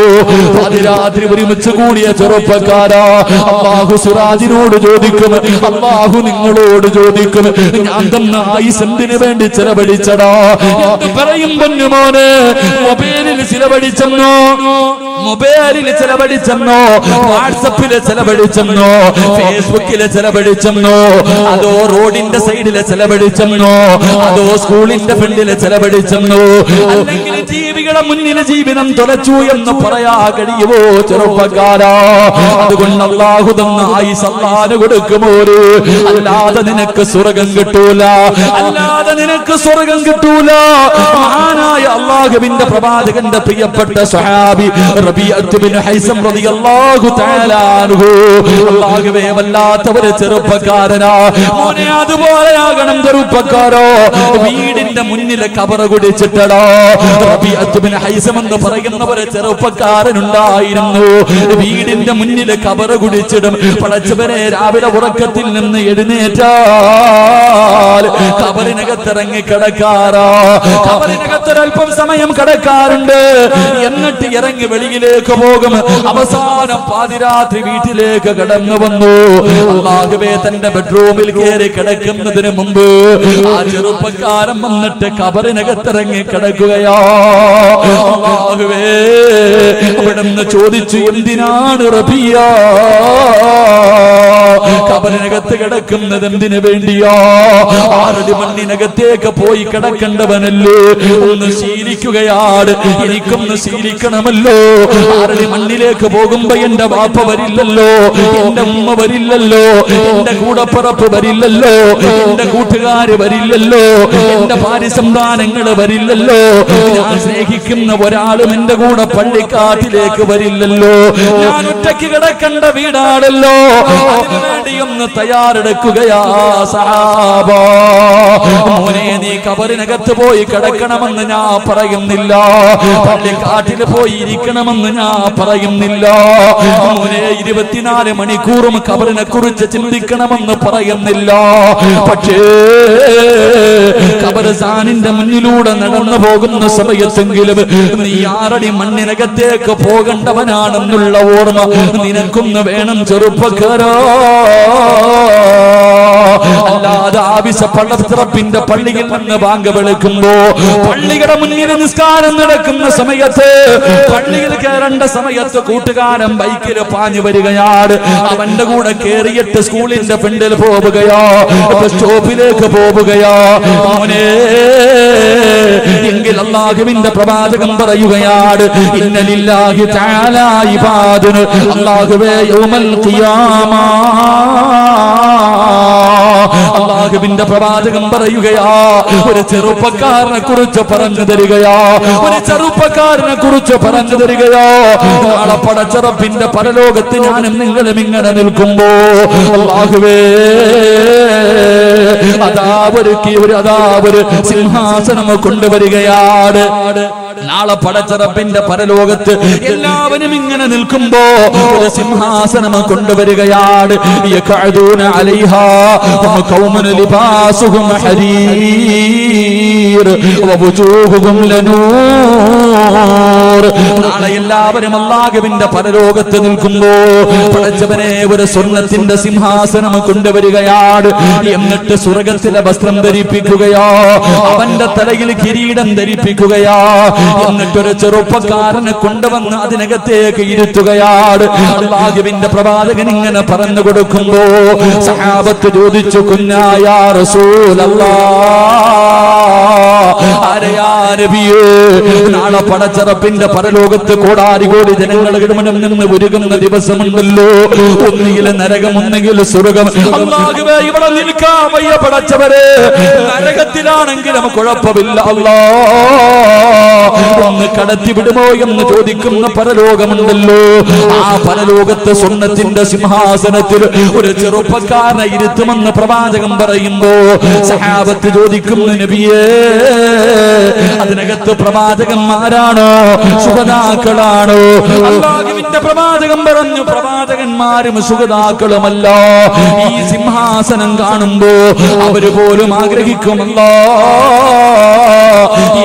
അതിരാത്രി ഒരുമിച്ച് കൂടിയ ചെറുപ്പക്കാരാ, അല്ലാഹു സിറാജിനോട് ചോദിക്കും, അല്ലാഹു നിങ്ങളോട് ചോദിക്കും, ഞാൻ തന്ന ആയുസ് എന്തിനു വേണ്ടി ചിലവഴിച്ചടാ എന്ന് പറയും. പൊന്നുമോനെ, മൊബൈലിൽ ചിലവഴിച്ചെന്നോ, വാട്സപ്പില് ചിലവഴിച്ചെന്നോ, ഫേസ്ബുക്കില് ചിലവഴിച്ചെന്നോ, അതോ റോഡിന്റെ സൈഡില് ചിലവഴിച്ചെന്നോ, അതോ സ്കൂളിന്റെ ഫ്രണ്ടില് ചിലവഴിച്ചെന്നോ, അല്ലെങ്കിൽ ജീവികളുടെ മുന്നിൽ ജീവിതം തുലച്ചു എന്ന് പറയാ കഴിയുമോ ചെറുപ്പക്കാരാ? അതുകൊണ്ട് അല്ലാഹു തന്ന ആയുസ് അല്ലാഹുവിന് കൊടുക്കുമോ? അല്ലാതെ നിനക്ക് സ്വർഗം കിട്ടൂല, അല്ലാതെ നിനക്ക് സ്വർഗം കിട്ടൂല. മഹാനായ അല്ലാഹുവിന്റെ പ്രവാചകന്റെ പ്രിയപ്പെട്ട സ്വഹാബി റബീഅത്ത് ബിൻ ഹൈസം റളിയല്ലാഹു തആല അൻഹു, അല്ലാഹുവേ വല്ലാത്ത ഒരു ചെറുപ്പക്കാരനാ. മോനെ, അതുപോലെയാകണം ചെറുപ്പക്കാരോ. വീടിന്റെ മുന്നിലെ കബർ കുടിച്ചിട്ടടാ. റബീഅത്ത് ബിൻ ഹൈസം എന്ന് പറയുന്ന ഒരു ചെറുപ്പക്കാരനുണ്ടായിരുന്നു. വീടിന്റെ മുന്നിലെ കബർ കുടിച്ചിടും. പടച്ചവനെ, രാവിലെ ഉറക്കത്തിൽ നിന്ന് എഴുന്നേറ്റാൽ കബറിനകത്തിറങ്ങി കിടക്കാറാ. കബറിനകത്തൊരൽപ്പം സമയം കിടക്കാറുണ്ട്. എന്നിട്ട് ഇറങ്ങി വെളിയിലേക്ക് പോകും. അവസാനം പാതിരാത്രി വീട്ടിലേക്ക് കടന്നു വന്നു. അല്ലാഹുവേ, തന്റെ ബെഡ്റൂമിൽ കയറി കിടക്കുന്നതിന് മുമ്പ് ആ ചെറുപ്പക്കാരൻ വന്നിട്ട് കബറിനകത്തിറങ്ങി കിടക്കുകയാ. അല്ലാഹുവേ, അവിടുന്ന് ചോദിച്ചു, എന്തിനാണ് റബിയ കബറിനകത്ത് കിടക്കുന്നത്? എന്തിനു വേണ്ടിയാ? 6 മണ്ണിനകത്തേക്ക് പോയി കിടക്കേണ്ടവനല്ലേ? ഒന്ന് ശീലിക്കുകയാണ്. എനിക്കൊന്ന് ശീലിക്കണമല്ലോ. 6 മണ്ണിലേക്ക് പോകുമ്പോ എന്റെ ബാപ്പ വരില്ലല്ലോ, എന്റെ ഉമ്മ വരില്ലല്ലോ, എന്റെ കൂടപ്പുറപ്പ് വരില്ലല്ലോ, എന്റെ കൂട്ടുകാര് വരില്ലല്ലോ, എന്റെ ഭാര്യസന്താനങ്ങള് വരില്ലല്ലോ, ഞാൻ സ്നേഹിക്കുന്ന ഒരാളും എന്റെ കൂടെ പള്ളിക്കാട്ടിലേക്ക് വരില്ലല്ലോ. ഞാൻ ഒറ്റയ്ക്ക് കിടക്കേണ്ട വീടാണല്ലോ. അതിന് അതിനുവേണ്ടി ഒന്ന് തയ്യാറെടുക്കുകയാ സഹാബ. മോനെ നീ കബറിനകത്ത് പോയി കിടക്കണമെന്ന് ഞാൻ പറയുന്നില്ല, പള്ളിക്കാട്ടിൽ പോയി ഇരിക്കണമെന്ന് ഞാൻ പറയുന്നില്ല. മോനെ 24 മണിക്കൂറും കബറിനെ കുറിച്ച് ചിന്തിക്കണമെന്ന് പറയുന്നില്ല. പക്ഷേ ഖബർസ്ഥാനിന്റെ മുന്നിലൂടെ നടന്നു പോകുന്ന സമയത്തെങ്കിലും നീ 6 അടി മണ്ണിനകത്തേക്ക് പോകേണ്ടവനാണെന്നുള്ള ഓർമ്മ നിനക്കൊന്ന് വേണം ചെറുപ്പക്കാരാ. അല്ലാതെ ആവശ്യ പള്ളത്തിറപ്പിന്റെ പള്ളിയിൽ നിന്ന് ബാങ്ക് വിളിക്കുമ്പോ പള്ളിയുടെ മുന്നിൽ നിസ്കാരം നടക്കുന്ന സമയത്ത് പള്ളിയിൽ കയറേണ്ട സമയത്ത് കൂട്ടുകാരൻ ബൈക്കിൽ പാഞ്ഞു വരികയാണ്. അവന്റെ കൂടെ കേറിയിട്ട് സ്കൂളിന്റെ ഫ്രണ്ടിൽ പോവുകയോ ബസ് സ്റ്റോപ്പിലേക്ക് പോവുകയോ മോനെ എങ്കിൽ അല്ലാഹുവിന്റെ പ്രവാചകൻ പറയുകയാണ് ഇന്ന ലില്ലാഹി തആല ഇബാദുൻ അല്ലാഹുവേ യൗമൽ ഖിയാമ. അല്ലാഹുവിന്റെ പ്രവാചകൻ പറയുകയാ ഒരു ചെറുപ്പക്കാരനെ കുറിച്ച് പറഞ്ഞു തരികയാ, ഒരു ചെറുപ്പക്കാരനെ കുറിച്ച് പറഞ്ഞു തരികയോ. നാളെ പടച്ചറപ്പിന്റെ പരലോകത്ത് ഞാനും നിങ്ങളും ഇങ്ങനെ നിൽക്കുമ്പോ അല്ലാഹുവേ അതാ ഒരു സിംഹാസനം കൊണ്ടുവരികയാണ്. നാളെ പടച്ചറപ്പിന്റെ പരലോകത്ത് എല്ലാവരും ഇങ്ങനെ നിൽക്കുമ്പോ ഒരു സിംഹാസനം കൊണ്ടുവരികയാണ്. യഖഅദൂന അലൈഹാ ഖൗമുൻ ലിബാസുഹും ഹരീർ വവുജൂഹുഹും ലനൂർ. നാളെ എല്ലാവരും അല്ലാഹുവിന്റെ പരലോകത്ത് നിൽക്കുമ്പോ പടച്ചവനെ ഒരു സ്വർണ്ണത്തിന്റെ സിംഹാസനം കൊണ്ടുവരികയാണ്. എന്നിട്ട് സ്വർഗ്ഗത്തിലെ വസ്ത്രം ധരിപ്പിക്കുകയോ അവന്റെ തലയിൽ കിരീടം ധരിപ്പിക്കുകയോ എന്നിട്ടൊരു ചെറുപ്പക്കാരനെ കൊണ്ടുവന്ന് അതിനകത്തേക്ക് ഇരുത്തുകയാണ്. അല്ലാഹുവിന്റെ പ്രവാചകൻ ഇങ്ങനെ പറഞ്ഞു കൊടുക്കുമ്പോ സഹാബത്ത് ചോദിച്ചു കുഞ്ഞായ റസൂലല്ലാഹ് നാളെ പടച്ചറപ്പിന്റെ പരലോകത്ത് കോടാനുകോടി ജനങ്ങളുടെ മുന്നിൽ നിന്ന് ഒരുങ്ങുന്ന ദിവസമുണ്ടല്ലോ. ഒന്നുകിൽ നരകം ഒന്നുകിൽ സ്വർഗം. അല്ലാഹുവേ ഇവിടെ നിൽക്കാൻ വയ്യ പടച്ചവരെ, നരകത്തിലാണെങ്കിലും കുഴപ്പമില്ല അല്ലാഹ് ഒന്ന് കടത്തി വിടുമോ എന്ന് ചോദിക്കുന്ന പരലോകമുണ്ടല്ലോ. ആ പരലോകത്ത് സ്വർണ്ണത്തിന്റെ സിംഹാസനത്തിൽ ഒരു ചെറുപ്പക്കാരനെ ഇരുത്തുമെന്ന് പ്രവാചകൻ പറയുമ്പോ സഹാബത്ത് ചോദിക്കുന്നു നബിയേ അതിനകത്ത് പ്രവാചകന്മാരാണോ ശുഹദാക്കളാണോ? അല്ലാഹുവിന്റെ പ്രവാചകൻ പറഞ്ഞു പ്രവാചകന്മാരും ശുഹദാക്കളുമല്ല. ഈ സിംഹാസനം കാണുമ്പോ അവര് പോലും ആഗ്രഹിക്കുമല്ലോ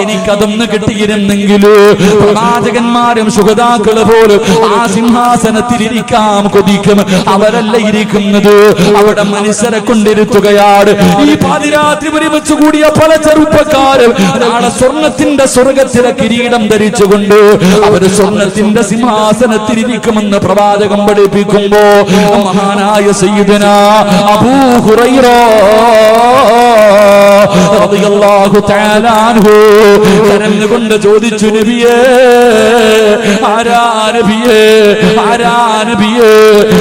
എനിക്കതൊന്ന് കിട്ടിയിരുന്നെങ്കില്. പ്രവാചകന്മാരും ശുഹദാക്കള് പോലും ആ സിംഹാസനത്തിൽ ഇരിക്കാൻ കൊതിക്കും. അവരല്ല ഇരിക്കുന്നത്, അവിടെ മനുഷ്യരെ കൊണ്ടിരുത്തുകയാണ്. ഈ പാതിരാത്രി ഒരുമിച്ച് കൂടിയ പല ചെറുപ്പക്കാരും നാളെ സ്വർണത്തിന്റെ സ്വർഗത്തിലെ കിരീടം ധരിച്ചുകൊണ്ട് അവര് സ്വർണത്തിന്റെ സിംഹാസനത്തിൽ ഇരിക്കുമെന്ന് പ്രവാചകൻ പഠിപ്പിക്കുമ്പോ മഹാനായ സയ്യിദുനാ അബൂ ഹുറൈറ റളിയല്ലാഹു തആല അൻഹു കരഞ്ഞുകൊണ്ട് ചോദിച്ചു നബിയേ ആരാ നബിയേ ആരാ നബിയേ?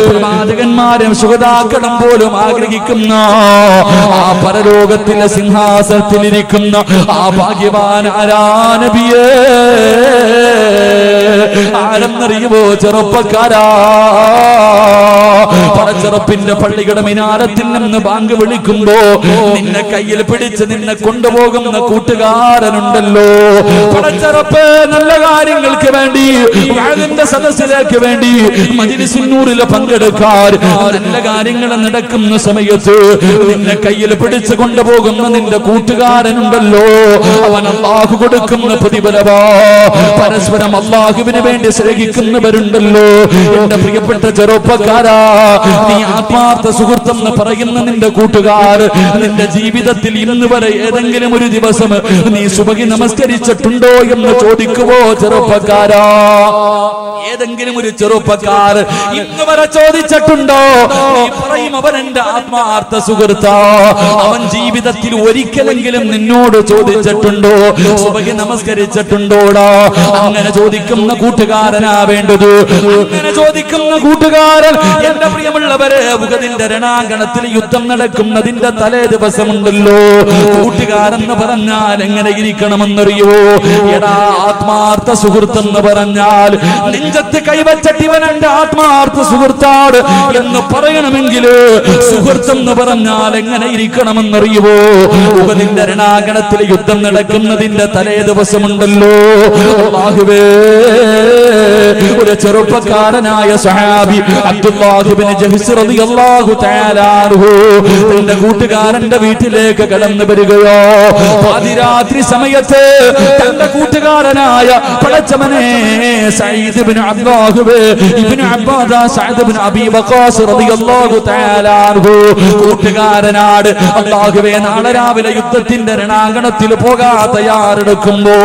പ്രവാചകന്മാരും ശുഹദാക്കളും പോലും ആഗ്രഹിക്കുന്ന ആ പരലോകത്തിലെ സിംഹാസനത്തിലിരിക്കുന്ന ആ ഭാഗ്യവാൻ ആരാ നബിയേ? ആരെന്നറിയുമോ ചെറുപ്പക്കാരാ? പടച്ചറപ്പിന്റെ പള്ളിയുടെ മിനാരത്തിൽ നിന്ന് ബാങ്ക് വിളിക്കുമ്പോ നിന്നെ കയ്യിൽ പിടിച്ച് നിന്നെ കൊണ്ടുപോകുന്ന കൂട്ടുകാരനുണ്ടല്ലോ. പടച്ചറപ്പ് നല്ല കാര്യങ്ങൾക്ക് വേണ്ടി അതിന്റെ സദസ്സിലേക്ക് വേണ്ടി മജ്‌ലിസുന്നൂറില് പങ്കെടുക്കാൻ നല്ല കാര്യങ്ങൾ നടക്കുന്ന സമയത്ത് നിന്നെ കയ്യിൽ പിടിച്ച് കൊണ്ടുപോകുന്ന നിന്റെ കൂട്ടുകാരനുണ്ടല്ലോ. അവൻ അല്ലാഹു കൊടുക്കുന്ന പ്രതിഫലമാ. പരസ്പരം അല്ലാഹുവിന് വേണ്ടി സ്നേഹിക്കുന്നവരുണ്ടല്ലോ. എന്റെ പ്രിയപ്പെട്ട ചെറുപ്പക്കാരാ, നീ ആത്മാർത്ഥ സുഹൃത്തെന്ന് പറയുന്ന നിന്റെ കൂട്ടുകാർ നിന്റെ ജീവിതത്തിൽ ഇന്ന് വരെ ഏതെങ്കിലും ഒരു ദിവസം നീ സുബഹി നമസ്കരിച്ചിട്ടുണ്ടോ എന്ന് ചോദിക്കുവോ ചെറുപ്പക്കാരാ? ഏതെങ്കിലും ഒരു ചെറുപ്പക്കാർ ഇന്ന് വരെ ചോദിച്ചിട്ടുണ്ടോ? നീ പറയും അവൻ എന്റെ ആത്മാർത്ഥ സുഹൃത്താ. അവൻ ജീവിതത്തിൽ ഒരിക്കലെങ്കിലും നിന്നോട് ചോദിച്ചിട്ടുണ്ടോ സുബഹി നമസ്കരിച്ചിട്ടുണ്ടോടാ? അങ്ങനെ ചോദിക്കുന്ന കൂട്ടുകാരനാ വേണ്ടത്. അങ്ങനെ ചോദിക്കുന്ന കൂട്ടുകാരൻ എന്റെ പ്രിയമുള്ളവരെ ഉഹദിന്റെ രണാങ്കണത്തിൽ യുദ്ധം നടക്കുന്നതിന്റെ തലേ ദിവസമുണ്ടല്ലോ. കൂട്ടുകാരെന്ന് പറഞ്ഞാൽ എങ്ങനെ ഇരിക്കണമെന്നറിയോ? എടാ, ആത്മാർത്ഥ സുഹൃത്തെന്ന് പറഞ്ഞാൽ നെഞ്ചത്ത് കൈവച്ചിട്ട് ഇവൻ എന്റെ ആത്മാർത്ഥ സുഹൃത്താണ് എന്ന് പറയണമെങ്കിൽ സുഹൃത്തെന്ന് പറഞ്ഞാൽ എങ്ങനെ ഇരിക്കണമെന്നറിയുവോ? ഉഹദിന്റെ രണാങ്കണത്തിൽ യുദ്ധം നടക്കുന്നതിന്റെ തലേ ദിവസമുണ്ടല്ലോ, അല്ലാഹുവേ, ഒരു ചെറുപ്പക്കാരനായ സഹാബി അബ്ദുല്ലാഹ് ഇബ്നു ജഹ്ശ് റളിയല്ലാഹു തആല അൻഹു തന്റെ കൂട്ടുകാരന്റെ വീട്ടിലേക്ക് കടന്നു വരികയോ, പാതിരാത്രി സമയത്ത് തന്റെ കൂട്ടുകാരനായ പടച്ചവനെ സഈദ് ഇബ്നു അബ്ദുല്ലാഹ് ഇബ്നു അബ്ബാദ സഅദ് ഇബ്നു അബീ വഖാസ് റളിയല്ലാഹു തആല അൻഹു കൂട്ടുകാരനാട് അല്ലാഹുവേ നാളെ രാവിലെ യുദ്ധത്തിന്റെ രണാങ്കണത്തിൽ പോകാൻ തയ്യാറെടുക്കുമ്പോ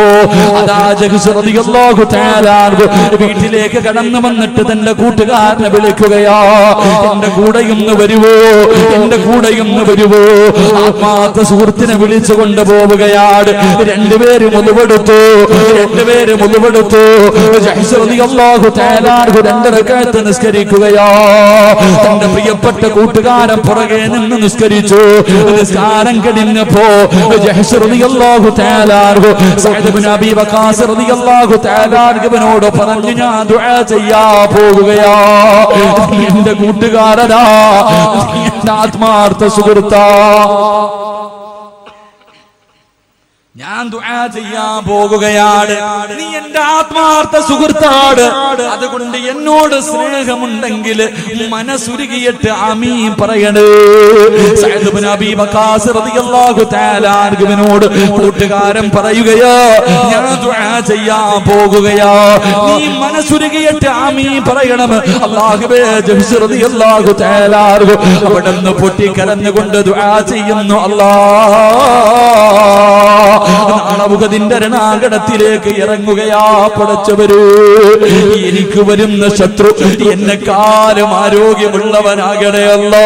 അതാ ജഹ്ശ് റളിയല്ലാഹു തആല അൻഹു വീട്ടിലേക്ക് കടന്നു വന്നിട്ട് തന്റെ കൂട്ടുകാരനെ വിളിക്കുകയാ, എന്റെ കൂടെയൊന്ന് വരുവോ, എന്റെ കൂടെയൊന്ന് വരുവോ? ആത്മാർത്ഥ സുഹൃത്തിനെ വിളിച്ചു കൊണ്ടുപോവുകയാണ്. രണ്ടുപേരും ഒന്നുപെടുത്തു. രണ്ട് റക്അത്ത് നിസ്കരിക്കുകയാ. തന്റെ പ്രിയപ്പെട്ട കൂട്ടുകാരൻ പുറകെ നിന്ന് നിസ്കരിച്ചു. നിസ്കാരം കഴിഞ്ഞപ്പോ സഅദ് ഇബ്നു അബീ വഖാസ് റളിയല്ലാഹു തആല അൻഹുവിനോട് പറഞ്ഞു, ഞാൻ ദുആ ചെയ്യാ പോകുകയാ. എന്റെ കൂട്ടുകാരനാ, എന്റെ ആത്മാർത്ഥ സുഹൃത്താ, ഞാൻ ദുആ ചെയ്യാൻ പോകുകയാണ്. നീ എന്റെ ആത്മാർത്ഥ സുഹൃത്താണ്. അതുകൊണ്ട് എന്നോട് സ്നേഹമുണ്ടെങ്കിൽ മനസ്സുരുകിയിട്ട് ആമീൻ പറയണേ. സഅദ് ഇബ്നു അബീ വഖാസ് റളിയല്ലാഹു തആല അൻഹുവിനോട് കൂട്ടുകാരൻ പറയുകയാ, ഞാൻ ദുആ ചെയ്യാൻ പോകുകയാ, നീ മനസ്സുരുകിയിട്ട് ആമീൻ പറയണം. അല്ലാഹുവേ, ജഹ്ശ് റളിയല്ലാഹു തആല അൻഹു അവിടുന്ന് പൊട്ടിക്കരഞ്ഞുകൊണ്ട് ദുആ ചെയ്യുന്നു. അല്ലാഹ്, നാളെ ഉഹദിന്റെ രണാങ്കണത്തിലേക്ക് ഇറങ്ങുകയാ. പടച്ചവര്, എനിക്ക് വരുന്ന ശത്രു എന്നെക്കാളും ആരോഗ്യമുള്ളവനാകണേ അല്ലാ,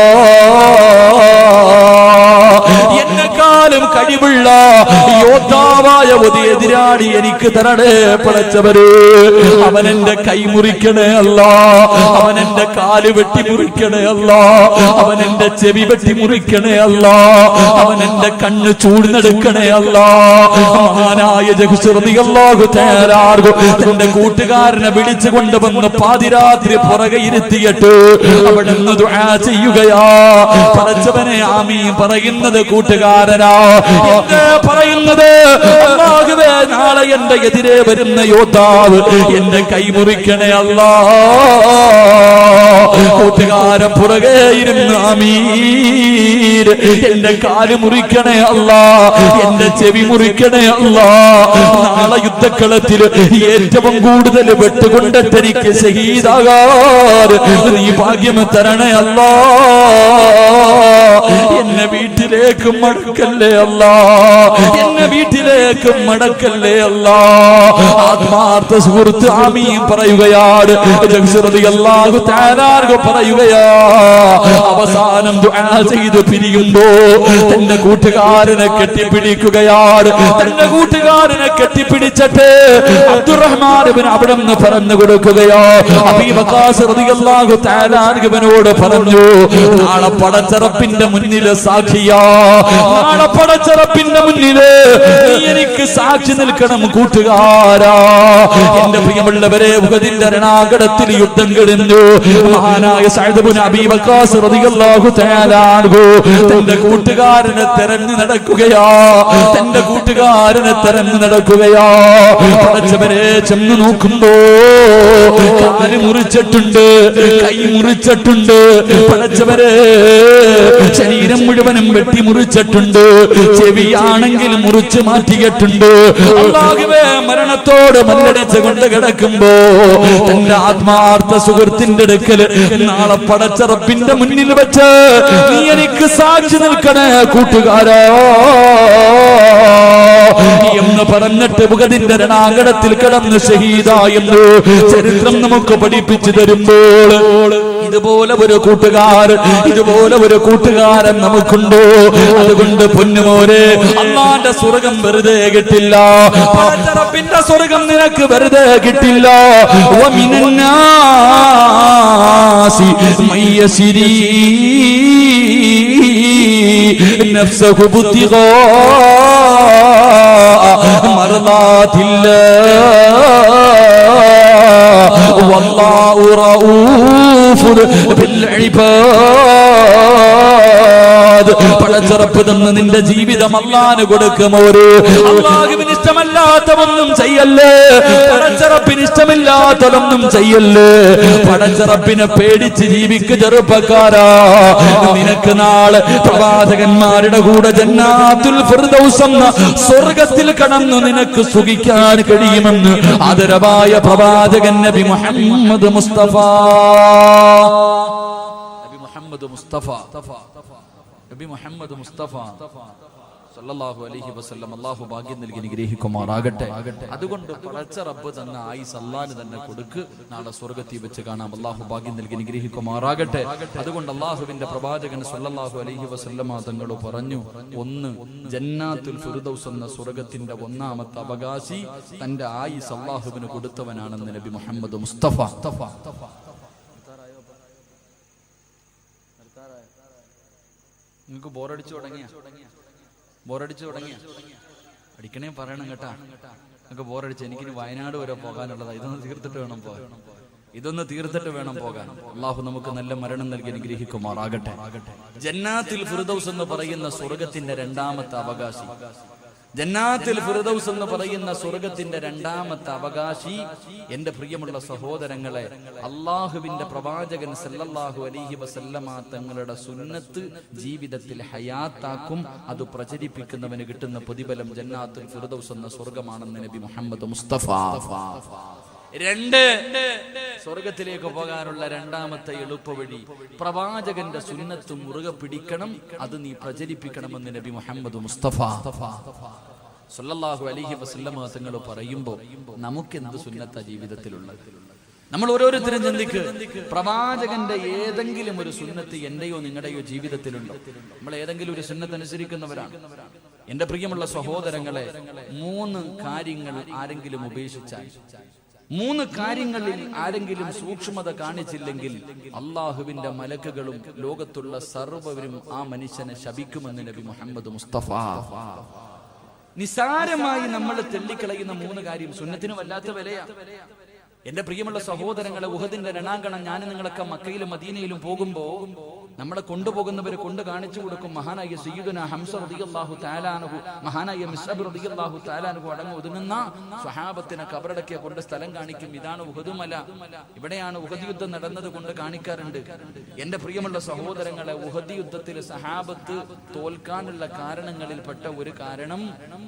എന്നെക്കാളും കഴിവുള്ള യോദ്ധാവായ ഒരു എതിരാളി എനിക്ക് തരണേ പടച്ചവര്. അവനെന്റെ കൈ മുറിക്കണേ അല്ലാ, അവനെന്റെ കാല് വെട്ടി മുറിക്കണേ അല്ലാ, അവനെന്റെ ചെവി വെട്ടി മുറിക്കണേ അല്ലാ, അവനെന്റെ കണ്ണ് ചൂടുന്നെടുക്കണേ അല്ലാ. മഹാനായ ജഹ്ശ് റളിയല്ലാഹു തആല അൻഹു തന്റെ കൂട്ടുകാരനെ വിളിച്ചു കൊണ്ടുവന്ന് പാതിരാത്രി പുറകെ ഇരുത്തിയിട്ട് അവിടുന്ന് ദുആ ചെയ്യുകയാ. പടച്ചവനെ, ആമീൻ പറയുന്നത് കൂട്ടുകാരനാ, പറയുന്നത് അല്ലാഹുവേ, നാളെ എന്റെ എതിരെ വരുന്ന യോദ്ധാവ് എന്റെ കൈ മുറിക്കണേ അല്ലാ. കൂട്ടുകാരൻ പുറകെ ഇരുന്ന് ആമീൻ, എന്റെ കാല് മുറിക്കണേ അല്ലാ, എന്റെ ചെവി മുറിക്കണേ അല്ലാ. നാളെ യുദ്ധക്കളത്തിൽ ഏറ്റവും കൂടുതൽ വെട്ടുകൊണ്ടിട്ട് എനിക്ക് ശഹീദാകാൻ നീ ഭാഗ്യം തരണേ അല്ലാ. എന്നെ വീട്ടിലേക്ക് മടക്കല്ലേ അല്ലാ, എന്നെ വീട്ടിലേക്ക് മടക്കല്ലേ അല്ലാ. ആത്മാർത്ഥ സുഹൃത്ത് ആമീൻ പറയുകയാണ്. ജഹ്ശ് റളിയല്ലാഹു തആല അൻഹു പറയുകയാ, അവസാനം ദുആ ചെയ്ത് പിരിയുമ്പോ തന്റെ കൂട്ടുകാരനെ കെട്ടിപ്പിടിക്കുകയാണ്. തന്റെ കൂട്ടുകാരനെ കെട്ടിപ്പിടിച്ചിട്ട് അബ്ദുറഹ്മാൻ ഇബ്നു അവിടുന്ന് പറഞ്ഞു കൊടുക്കുകയോ, അബീ വഖാസ് റളിയല്ലാഹു തആല അൻഹുവിനോട് പറഞ്ഞു, നാളെ പടച്ചറപ്പിന്റെ മുന്നിൽ സാക്ഷിയാ, നാളെ പടച്ചറപ്പിന്റെ മുന്നിൽ നീ എനിക്ക് സാക്ഷി നിൽക്കണം കൂട്ടുകാരാ. എന്റെ പ്രിയമുള്ളവരെ, ഉഹദിന്റെ രണാങ്കണത്തിൽ യുദ്ധം കഴിഞ്ഞു. മഹാനായ സഅദ് ഇബ്നു അബീ വഖാസ് റളിയല്ലാഹു തആല അൻഹു തന്റെ കൂട്ടുകാരനെ തെരഞ്ഞു നടക്കുകയാ, തന്റെ കൂട്ടുകാരനെ തെരഞ്ഞു നടക്കുകയാ. പടച്ചവനെ, ചെന്ന് നോക്കുമ്പോ കാല് മുറിച്ചിട്ടുണ്ട്, കൈ മുറിച്ചിട്ടുണ്ട്. പടച്ചവരെ, ശരീരം മുഴുവനും വെട്ടി മുറിച്ചിട്ടുണ്ട്, ചെവിയാണെങ്കിൽ മുറിച്ച് മാറ്റിയിട്ടുണ്ട്. അല്ലാഹുവേ, മരണത്തോട് മല്ലടിച്ച് കൊണ്ട് കിടക്കുമ്പോ തന്റെ ആത്മാർത്ഥ സുഹൃത്തിന്റെ അടുക്കൽ നാളെ പടച്ചറപ്പിന്റെ മുന്നിൽ വെച്ച് നീ എനിക്ക് സാക്ഷി നിൽക്കണേ കൂട്ടുകാരാ എന്ന് പറഞ്ഞിട്ട് ഉഹദിന്റെ രണാങ്കണത്തിൽ കിടന്ന് ഷഹീദായെന്ന് ചരിത്രം നമുക്ക് പഠിപ്പിച്ചു തരുമ്പോൾ ഇതുപോലെ ഒരു കൂട്ടുകാരൻ, ഇതുപോലെ ഒരു കൂട്ടുകാരൻ നമുക്കുണ്ടോ? അതുകൊണ്ട് പൊന്നുമോനെ, അല്ലാഹുവിന്റെ സ്വർഗം വെറുതെ കിട്ടില്ല, പടച്ചറപ്പിന്റെ സ്വർഗം നിനക്ക് വെറുതെ കിട്ടില്ല. വമിനന്നാസി മയ്യസിരീ നഫ്സഹു ബുത്തിഗാ മർളാതില്ലാഹ് വല്ലാഹു റഊഫുൻ ബിൽ ഇബാദ്. പടച്ചറപ്പ് തന്ന് നിന്റെ ജീവിതം അല്ലാഹുവിന് കൊടുക്കുമോര്. അല്ലാഹുവിന് ഇഷ്ടമല്ലാത്തതൊന്നും ചെയ്യല്ലേ, പടച്ചറപ്പിന് ഇഷ്ടമില്ലാത്തതൊന്നും ചെയ്യല്ലേ. പടച്ചറപ്പിനെ പേടിച്ച് ജീവിക്ക് ചെറുപ്പക്കാരാ. നിനക്ക് നാളെ പ്രവാചകന്മാരുടെ കൂടെ ജന്നാത്തുൽ ഫിർദൗസ് എന്ന സ്വർഗ്ഗത്തിൽ കടന്നു നിനക്ക് സുഖിക്കാൻ കഴിയുമെന്ന് ആദരവായ പ്രവാചകൻ നബി മുഹമ്മദ് മുസ്തഫ സല്ലല്ലാഹു അലൈഹി വസല്ലം അല്ലാഹു ഭാഗ്യം നൽകി അനുഗ്രഹിക്കുമാറാകട്ടെ. അതുകൊണ്ട് പടച്ച റബ്ബ് തന്ന ആയുസ് അല്ലാഹുവിന് തന്നെ കൊടുക്ക്, നാളെ സ്വർഗ്ഗത്തിൽ വെച്ച് കാണാം. അല്ലാഹു ഭാഗ്യം നൽകി അനുഗ്രഹിക്കുമാറാകട്ടെ. അതുകൊണ്ട് അല്ലാഹുവിന്റെ പ്രവാചകൻ സല്ലല്ലാഹു അലൈഹി വസല്ലം തങ്ങൾ പറഞ്ഞു, ഒന്ന് ജന്നാത്തുൽ ഫിർദൗസ് എന്ന സ്വർഗ്ഗത്തിന്റെ ഒന്നാമത്തെ അവകാശി തന്റെ ആയുസ് അല്ലാഹുവിന് കൊടുത്തവനാണെന്ന് നബി മുഹമ്മദ് മുസ്തഫ. നിങ്ങൾക്ക് ബോറടിച്ചു തുടങ്ങിയ അടിക്കണേ പറയണം കേട്ടാ. നിങ്ങൾക്ക് ബോറടിച്ച് എനിക്കിനി വയനാട് വരെ പോകാനുള്ളതാ. ഇതൊന്ന് തീർത്തിട്ട് വേണം പോകാൻ. അള്ളാഹു നമുക്ക് നല്ല മരണം നൽകി അനുഗ്രഹിക്കുമാറാകട്ടെ. ജന്നാത്തുൽ ഫിർദൗസ് എന്ന് പറയുന്ന സ്വർഗത്തിന്റെ രണ്ടാമത്തെ അവകാശി, ജന്നാത്തുൽ ഫിർദൗസ് എന്ന് പറയുന്ന സ്വർഗത്തിന്റെ രണ്ടാമത്തെ അവകാശി എന്റെ പ്രിയമുള്ള സഹോദരങ്ങളെ, അള്ളാഹുവിന്റെ പ്രവാചകൻ സല്ലല്ലാഹു അലൈഹി വസല്ലമ തങ്ങളുടെ സുന്നത്ത് ജീവിതത്തിൽ ഹയാത്താക്കും. അത് പ്രചരിപ്പിക്കുന്നവന് കിട്ടുന്ന പ്രതിഫലം ജന്നാത്തുൽ ഫിർദൗസ് എന്ന സ്വർഗമാണെന്ന് നബി മുഹമ്മദ് മുസ്തഫ. രണ്ട്, സ്വർഗത്തിലേക്ക് പോകാനുള്ള രണ്ടാമത്തെ എളുപ്പവഴി പ്രവാചകന്റെ സുന്നത്ത് മുറുകെ പിടിക്കണം, അത് നീ പ്രചരിപ്പിക്കണമെന്ന് നബി മുഹമ്മദ് മുസ്തഫ സല്ലല്ലാഹു അലൈഹി വസല്ലമ തങ്ങൾ പറയുമ്പോൾ നമുക്ക് എന്ത് സുന്നത്ത ജീവിതത്തിലുള്ളത്? നമ്മൾ ഓരോരുത്തരും ചിന്തിക്ക്, പ്രവാചകന്റെ ഏതെങ്കിലും ഒരു സുന്നത്ത് എന്റെയോ നിങ്ങളുടെയോ ജീവിതത്തിലുണ്ടോ? നമ്മൾ ഏതെങ്കിലും ഒരു സുന്നത്ത് അനുസരിക്കുന്നവരാണ്. എന്റെ പ്രിയമുള്ള സഹോദരങ്ങളെ, 3 കാര്യങ്ങൾ ആരെങ്കിലും ഉപേക്ഷിച്ചാൽ, 3 കാര്യങ്ങളിൽ ആരെങ്കിലും സൂക്ഷ്മത കാണിച്ചില്ലെങ്കിൽ അള്ളാഹുവിന്റെ മലക്കുകളും ലോകത്തുള്ള സർവ്വവരും ആ മനുഷ്യനെ ശപിക്കുമെന്ന് നബി മുഹമ്മദ് മുസ്തഫ. നിസാരമായി നമ്മൾ തെള്ളിക്കളയുന്ന 3 കാര്യം സുന്നത്തിന് വല്ലാത്ത വിലയാ. എന്റെ പ്രിയമുള്ള സഹോദരങ്ങളെ, ഉഹദിന്റെ രണാങ്കണം ഞാൻ നിങ്ങളൊക്കെ മക്കയിലും മദീനയിലും പോകുമ്പോ നമ്മളെ കൊണ്ടുപോകുന്നവരെ കൊണ്ട് കാണിച്ചു കൊടുക്കും. മഹാനായ സയ്യിദുനാ ഹംസ റളിയല്ലാഹു തആല അൻഹു, മഹാനായ മിസ്അബ് റളിയല്ലാഹു തആല അൻഹു അടങ്ങി ഒതുങ്ങുന്ന സ്വഹാബത്തിനെ കബറടക്കിയ കൊണ്ട് സ്ഥലം കാണിക്കും. ഇതാണ് ഉഹദ് മല, ഇവിടെയാണ് ഉഹദ് യുദ്ധം നടന്നത് കൊണ്ട് കാണിക്കാറുണ്ട്. എന്റെ പ്രിയമുള്ള സഹോദരങ്ങളെ, ഉഹദ് യുദ്ധത്തിൽ സഹാബത്ത് തോൽക്കാനുള്ള കാരണങ്ങളിൽപ്പെട്ട ഒരു കാരണം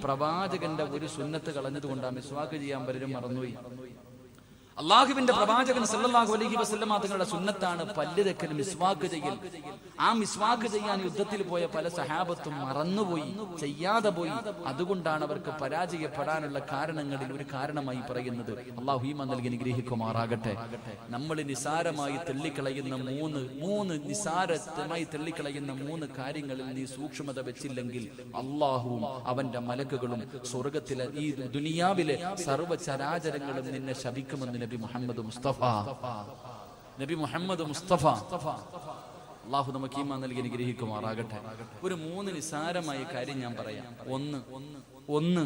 പ്രവാചകന്റെ ഒരു സുന്നത്ത് കളഞ്ഞതുകൊണ്ടാണ്. മിസ്വാക്ക് ചെയ്യാൻ പലരും മറന്നുപോയി. അള്ളാഹുവിന്റെ പ്രവാചകൻ സല്ലല്ലാഹു അലൈഹി വസല്ലമ തങ്ങളുടെ സുന്നത്താണ് പല്ല് തേക്കൽ, മിസ്വാക്ക് ചെയ്യൽ. ആ മിസ്വാക്ക് ചെയ്യാൻ യുദ്ധത്തിൽ പോയ പല സഹാബത്തും മറന്നുപോയി, ചെയ്യാതെ പോയി. അതുകൊണ്ടാണ് അവർക്ക് പരാജയപ്പെടാനുള്ള കാരണങ്ങളിൽ ഒരു കാരണമായി പറയുന്നത്. അള്ളാഹു ഈമാൻ നൽകി അനുഗ്രഹിക്കുമാറാകട്ടെ. നമ്മൾ നിസാരമായി തെള്ളിക്കളയുന്ന നിസാരമായി തെള്ളിക്കളയുന്ന 3 കാര്യങ്ങളിൽ നീ സൂക്ഷ്മത വെച്ചില്ലെങ്കിൽ അള്ളാഹുവും അവന്റെ മലക്കുകളും സ്വർഗത്തിലെ ഈ ദുനിയാവിലെ സർവ്വചരാചരങ്ങളും നിന്നെ ശപിക്കുമെന്ന് നബി മുഹമ്മദ് മുസ്തഫ. അള്ളാഹു നമുക്ക് ഈമാൻ നൽകി അനുഗ്രഹിക്കുമാറാകട്ടെ. ഒരു 3 നിസാരമായ കാര്യം ഞാൻ പറയാം. ഒന്ന്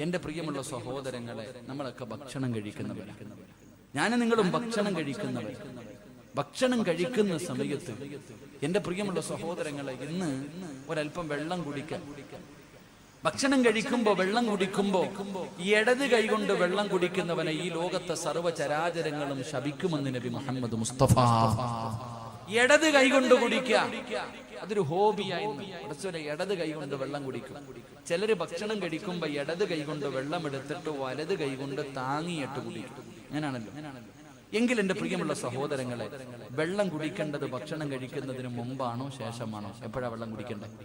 എന്റെ പ്രിയമുള്ള സഹോദരങ്ങളെ, നമ്മളൊക്കെ ഭക്ഷണം കഴിക്കുന്നവരാണ്. ഞാനും നിങ്ങളും ഭക്ഷണം കഴിക്കുന്നവർ. ഭക്ഷണം കഴിക്കുന്ന സമയത്ത് എന്റെ പ്രിയമുള്ള സഹോദരങ്ങളെ, ഇന്ന് ഒരല്പം വെള്ളം കുടിക്കാൻ. ഭക്ഷണം കഴിക്കുമ്പോ വെള്ളം കുടിക്കുമ്പോ ഇടത് കൈകൊണ്ട് വെള്ളം കുടിക്കുന്നവനെ ഈ ലോകത്തെ സർവ്വചരാചരങ്ങളും ശപിക്കുമെന്ന് നബി മുഹമ്മദ് മുസ്തഫ. ഇടത് കൈകൊണ്ട് കുടിക്കുക, അതൊരു ഹോബിയായി. ഇടത് കൈകൊണ്ട് വെള്ളം കുടിക്കും. ചിലര് ഭക്ഷണം കഴിക്കുമ്പോ ഇടത് കൈകൊണ്ട് വെള്ളം എടുത്തിട്ട് വലത് കൈകൊണ്ട് താങ്ങിയിട്ട് കുടിക്കും. അങ്ങനാണല്ലോ. എങ്കിൽ എന്റെ പ്രിയമുള്ള സഹോദരങ്ങളെ, വെള്ളം കുടിക്കേണ്ടത് ഭക്ഷണം കഴിക്കുന്നതിന് മുമ്പാണോ ശേഷമാണോ? എപ്പോഴാ വെള്ളം കുടിക്കേണ്ടത്?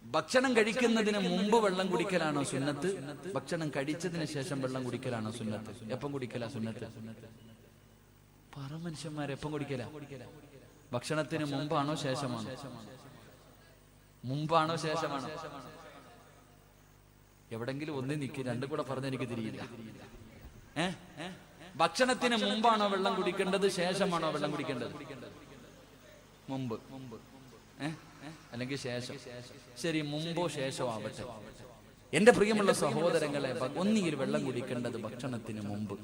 ഭക്ഷണം കഴിക്കുന്നതിന് മുമ്പ് വെള്ളം കുടിക്കലാണോ സുന്നത്ത്? ഭക്ഷണം കഴിച്ചതിന് ശേഷം വെള്ളം കുടിക്കലാണോ സുന്നത്ത്? എപ്പം കുടിക്കലാ സുന്നത്ത്? പറ മനുഷ്യന്മാരെ, എപ്പം കുടിക്കല? ഭക്ഷണത്തിന് മുമ്പാണോ ശേഷമാണോ? മുമ്പാണോ ശേഷമാണോ? എവിടെങ്കിലും ഒന്നി നിൽക്കി, രണ്ടും കൂടെ പറഞ്ഞെനിക്ക് തിരിയില്ല. ഭക്ഷണത്തിന് മുമ്പാണോ വെള്ളം കുടിക്കേണ്ടത്, ശേഷമാണോ വെള്ളം കുടിക്കേണ്ടത്? മുമ്പ്. അല്ലെങ്കിൽ ശേഷം? ശരി, മുമ്പോ ശേഷമോ ആവട്ടെ. എന്റെ പ്രിയമുള്ള സഹോദരങ്ങളെ, ഒന്നുകിൽ വെള്ളം കുടിക്കേണ്ടത് ഭക്ഷണത്തിന് മുമ്പ്,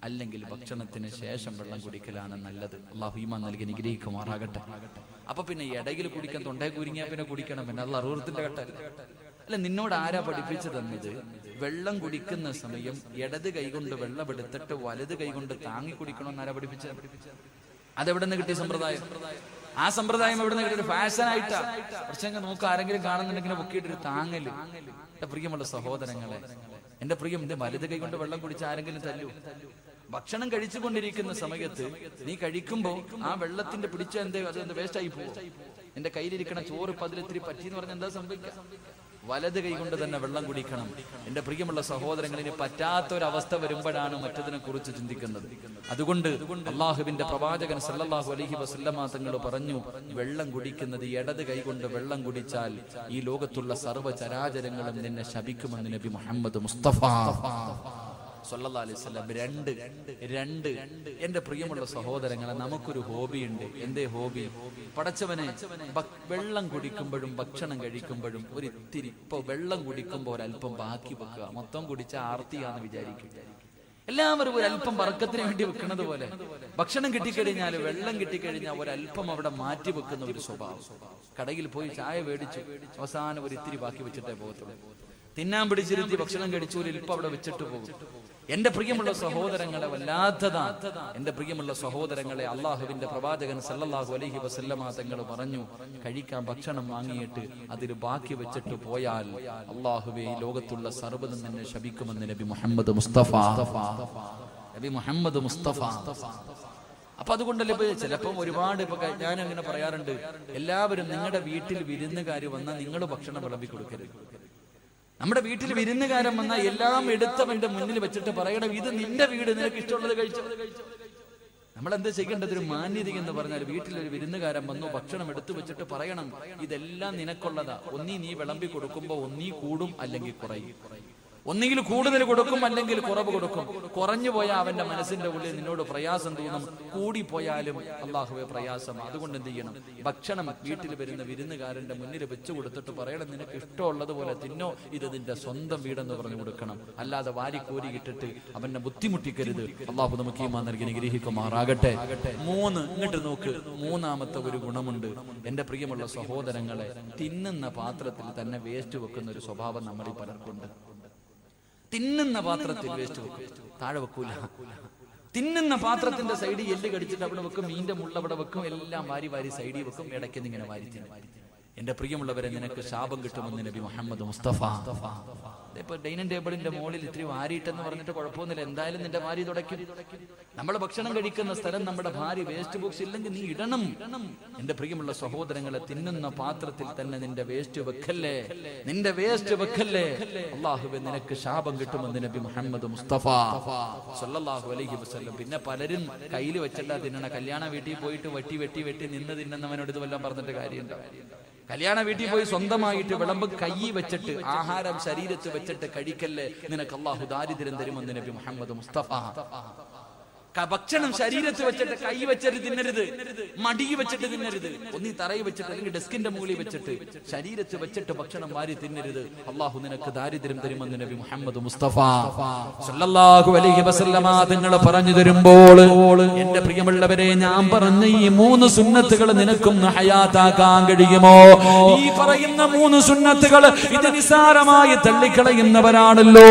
അല്ലെങ്കിൽ ഭക്ഷണത്തിന് ശേഷം വെള്ളം കുടിക്കലാണ് നല്ലത്. അല്ലാഹു ഈമാൻ നൽകി അനുഗ്രഹിക്കുമാറാകട്ടെ. അപ്പൊ പിന്നെ ഇടയിൽ കുടിക്കാൻ തൊണ്ടേ കുരുങ്ങിയാ പിന്നെ കുടിക്കണം, പിന്നെ അത് അറുപത്തിന്റെ ഘട്ടം അല്ല. നിന്നോട് ആരാ പഠിപ്പിച്ചു തന്നത്? വെള്ളം കുടിക്കുന്ന സമയം ഇടത് കൈകൊണ്ട് വെള്ളം എടുത്തിട്ട് വലത് കൈകൊണ്ട് താങ്ങി കുടിക്കണമെന്ന് ആരാ പഠിപ്പിച്ചത്? അതെവിടെ നിന്ന് കിട്ടിയ സമ്പ്രദായം? ആ സമ്പ്രദായം എവിടെ നിന്ന് കിട്ടിയ? ഫാഷൻ ആയിട്ടാ. പക്ഷെ നോക്ക്, ആരെങ്കിലും കാണുന്നുണ്ടെങ്കിൽ പൊക്കിയിട്ടൊരു താങ്ങല്. എന്റെ പ്രിയമുള്ള സഹോദരങ്ങളെ, എന്റെ പ്രിയം, എന്റെ വലത് കൈ കൊണ്ട് വെള്ളം കുടിച്ച് ആരെങ്കിലും തല്ലൂ? ഭക്ഷണം കഴിച്ചുകൊണ്ടിരിക്കുന്ന സമയത്ത് നീ കഴിക്കുമ്പോ ആ വെള്ളത്തിന്റെ പിടിച്ച അത് വേസ്റ്റ് ആയി പോകും. എന്റെ കയ്യിലിരിക്കണ ചോറ് ഇപ്പൊ അതിലിത്തിരി പറ്റിയെന്ന് പറഞ്ഞാൽ എന്താ സംഭവിക്കുക? വലത് കൈ കൊണ്ട് തന്നെ വെള്ളം കുടിക്കണം. എന്റെ പ്രിയമുള്ള സഹോദരങ്ങളിന് പറ്റാത്തൊരവസ്ഥ വരുമ്പോഴാണ് മറ്റതിനെ കുറിച്ച് ചിന്തിക്കുന്നത്. അതുകൊണ്ട് അള്ളാഹുവിന്റെ പ്രവാചകൻ സല്ലല്ലാഹു അലൈഹി വസല്ലമ തങ്ങൾ പറഞ്ഞു, വെള്ളം കുടിക്കുന്നത് ഇടത് കൈ കൊണ്ട് വെള്ളം കുടിച്ചാൽ ഈ ലോകത്തുള്ള സർവ്വ ചരാചരങ്ങളും നിന്നെ ശപിക്കുമെന്ന് നബി മുഹമ്മദ് മുസ്തഫ സല്ലല്ലാഹു അലൈഹി വസല്ലം. രണ്ട് എന്റെ പ്രിയമുള്ള സഹോദരങ്ങളെ, നമുക്കൊരു ഹോബിയുണ്ട്. എന്തേ ഹോബി? പടച്ചവനെ, വെള്ളം കുടിക്കുമ്പോഴും ഭക്ഷണം കഴിക്കുമ്പോഴും ഒരിത്തിരി, ഇപ്പൊ വെള്ളം കുടിക്കുമ്പോൾ ഒരല്പം ബാക്കി വെക്കുക. മൊത്തം കുടിച്ച ആർത്തിയാന്ന് വിചാരിക്കും എല്ലാവരും. ഒരല്പം ബർക്കത്തിന് വേണ്ടി വെക്കുന്നത് പോലെ ഭക്ഷണം കിട്ടിക്കഴിഞ്ഞാൽ, വെള്ളം കിട്ടിക്കഴിഞ്ഞാൽ ഒരല്പം അവിടെ മാറ്റി വെക്കുന്ന ഒരു സ്വഭാവം. കടയിൽ പോയി ചായ മേടിച്ചു, അവസാനം ഒരിത്തിരി ബാക്കി വെച്ചിട്ടേ പോകത്തുള്ളൂ. തിന്നാൻ പിടിച്ചിരുത്തി ഭക്ഷണം കഴിച്ചു, ഒരു ഇപ്പം അവിടെ വെച്ചിട്ട് പോകും. എന്റെ പ്രിയമുള്ള സഹോദരങ്ങളെ, വല്ലാത്തതാ. എന്റെ പ്രിയമുള്ള സഹോദരങ്ങളെ, അള്ളാഹുവിന്റെ പ്രവാചകൻ സല്ലല്ലാഹു അലൈഹി വസല്ലമ തങ്ങൾ പറഞ്ഞു, കഴിക്കാൻ ഭക്ഷണം വാങ്ങിയിട്ട് അതിൽ ബാക്കി വെച്ചിട്ട് പോയാൽ അള്ളാഹുവേ ഈ ലോകത്തുള്ള സർവ്വതും നിന്നെ ശപിക്കുമെന്ന് നബി മുഹമ്മദ് മുസ്തഫ. നബി മുഹമ്മദ് മുസ്തഫ. അപ്പൊ അതുകൊണ്ടല്ലേ ഇപ്പൊ ചിലപ്പം ഒരുപാട്, ഇപ്പൊ ഞാൻ അങ്ങനെ പറയാറുണ്ട്, എല്ലാവരും നിങ്ങളുടെ വീട്ടിൽ വിരുന്നുകാർ വന്നാൽ നിങ്ങൾ ഭക്ഷണം വിളമ്പി കൊടുക്കരുത്. നമ്മുടെ വീട്ടിൽ വിരുന്നുകാരൻ വന്നാൽ എല്ലാം എടുത്തവന്റെ മുന്നിൽ വെച്ചിട്ട് പറയണം, ഇത് നിന്റെ വീട്, നിനക്ക് ഇഷ്ടമുള്ളത് കഴിച്ചു. നമ്മളെന്താ ചെയ്യേണ്ടത്? ഒരു മാന്യത എന്ന് പറഞ്ഞാൽ, വീട്ടിലൊരു വിരുന്നുകാരൻ വന്നു, ഭക്ഷണം എടുത്തു വെച്ചിട്ട് പറയണം, ഇതെല്ലാം നിനക്കുള്ളതാ. ഒന്നീ നീ വിളമ്പി കൊടുക്കുമ്പോ ഒന്നീ കൂടും, അല്ലെങ്കിൽ കുറയും. ഒന്നുകിൽ കൂടുതൽ കൊടുക്കും, അല്ലെങ്കിൽ കുറവ് കൊടുക്കും. കുറഞ്ഞു പോയാൽ അവന്റെ മനസ്സിന്റെ ഉള്ളിൽ നിന്നോട് പ്രയാസം തോന്നും, കൂടിപ്പോയാലും അള്ളാഹുവെ പ്രയാസം. അതുകൊണ്ട് എന്ത് ചെയ്യണം? ഭക്ഷണം വീട്ടിൽ വരുന്ന വിരുന്നുകാരന്റെ മുന്നിൽ വെച്ചു കൊടുത്തിട്ട് പറയണം, നിനക്ക് ഇഷ്ടമുള്ളതുപോലെ തിന്നോ, ഇത് നിന്റെ സ്വന്തം വീടെന്ന് പറഞ്ഞു കൊടുക്കണം. അല്ലാതെ വാരിക്കോരി ഇട്ടിട്ട് അവനെ ബുദ്ധിമുട്ടിക്കരുത്. അള്ളാഹു നമുക്ക് ഈമാൻ നൽകി അനുഗ്രഹിക്കുമാറാകട്ടെ. ഇങ്ങോട്ട് നോക്ക്, മൂന്നാമത്തെ ഒരു ഗുണമുണ്ട് എന്റെ പ്രിയമുള്ള സഹോദരങ്ങളെ. തിന്നുന്ന പാത്രത്തിൽ തന്നെ വേസ്റ്റ് വെക്കുന്ന ഒരു സ്വഭാവം നമ്മളിൽ പലർക്കുണ്ട്. തിന്നുന്ന പാത്രത്തിൽ വേസ്റ്റ് വെക്കും, താഴെ വെക്കൂല. തിന്നുന്ന പാത്രത്തിന്റെ സൈഡിൽ എല്ല് കടിച്ചിട്ട് അവിടെ വെക്കും, മീന്റെ മുള്ള അവിടെ വെക്കും, എല്ലാം വാരി വാരി സൈഡിൽ വെക്കും, ഇടയ്ക്ക് ഇങ്ങനെ വാരി തിന്നും. എന്റെ പ്രിയമുള്ളവരെ, നിനക്ക് ശാപം കിട്ടുമെന്ന് നബി മുഹമ്മദ് മുസ്തഫ. ഇപ്പൊ ഡൈനിങ് ടേബിളിന്റെ മുകളിൽ ഇത്തിരി വാരിയിട്ടെന്ന് പറഞ്ഞിട്ട് കുഴപ്പമൊന്നുമില്ല, എന്തായാലും നിന്റെ വാരി തുടയ്ക്കും. നമ്മൾ ഭക്ഷണം കഴിക്കുന്ന സ്ഥലം നമ്മുടെ ഭാര്യ വേസ്റ്റ് ബോക്സ് ഇല്ലെങ്കിൽ നീ ഇടണം. എന്റെ പ്രിയമുള്ള സഹോദരങ്ങളെ, തിന്നുന്ന പാത്രത്തിൽ തന്നെ നിന്റെ വേസ്റ്റ് വെക്കല്ലേ, നിന്റെ വേസ്റ്റ് വെക്കല്ലേ. അല്ലാഹുവേ, നിനക്ക് ശാപം കിട്ടുമെന്ന് നബി മുഹമ്മദ് മുസ്തഫ സല്ലല്ലാഹു അലൈഹി വസല്ലം. പിന്നെ പലരും കയ്യിൽ വെച്ചിട്ടാ തിന്നണ. കല്യാണ വീട്ടിൽ പോയിട്ട് വെട്ടി വെട്ടി വെട്ടി നിന്ന് തിന്നുന്നവനോട് ഇത് വല്ലതും പറഞ്ഞിട്ട് കാര്യമുണ്ടോ? കല്യാണ വീട്ടിൽ പോയി സ്വന്തമായിട്ട് വിളമ്പ് കൈ വെച്ചിട്ട്, ആഹാരം ശരീരത്ത് വെച്ചിട്ട് കഴിക്കല്ലേ, നിനക്ക് അല്ലാഹു ദാരിദ്ര്യം തരുമെന്ന് നബി മുഹമ്മദ് മുസ്തഫ. ഭക്ഷണം ശരീരത്ത് വെച്ചിട്ട് കൈ വെച്ചിട്ട് തിന്നരുത്, മടി വെച്ചിട്ട് തിന്നരുത്. ഒന്നീ തറയിൽ വെച്ചിട്ട് അല്ലെങ്കിൽ ഡെസ്കിന്റെ മുകളിൽ വെച്ചിട്ട് ശരീരത്ത് വെച്ചിട്ട് ഭക്ഷണം വാരി തിന്നരുത്. അള്ളാഹു നിനക്ക് ദാരിദ്ര്യം തരുമെന്ന് നബി മുഹമ്മദ് മുസ്തഫ സല്ലല്ലാഹു അലൈഹി വസല്ലമ തങ്ങൾ പറഞ്ഞു തരുമ്പോൾ, എന്റെ പ്രിയമുള്ളവരെ, ഞാൻ പറഞ്ഞ ഈ 3 സുന്നത്തുകൾ നിനക്കൊന്ന് ഹയാത്താക്കാൻ കഴിയുമോ? ഈ പറയുന്ന 3 സുന്നത്തുകൾ ഇത് നിസാരമായി തള്ളിക്കളയുന്നവരാണല്ലോ.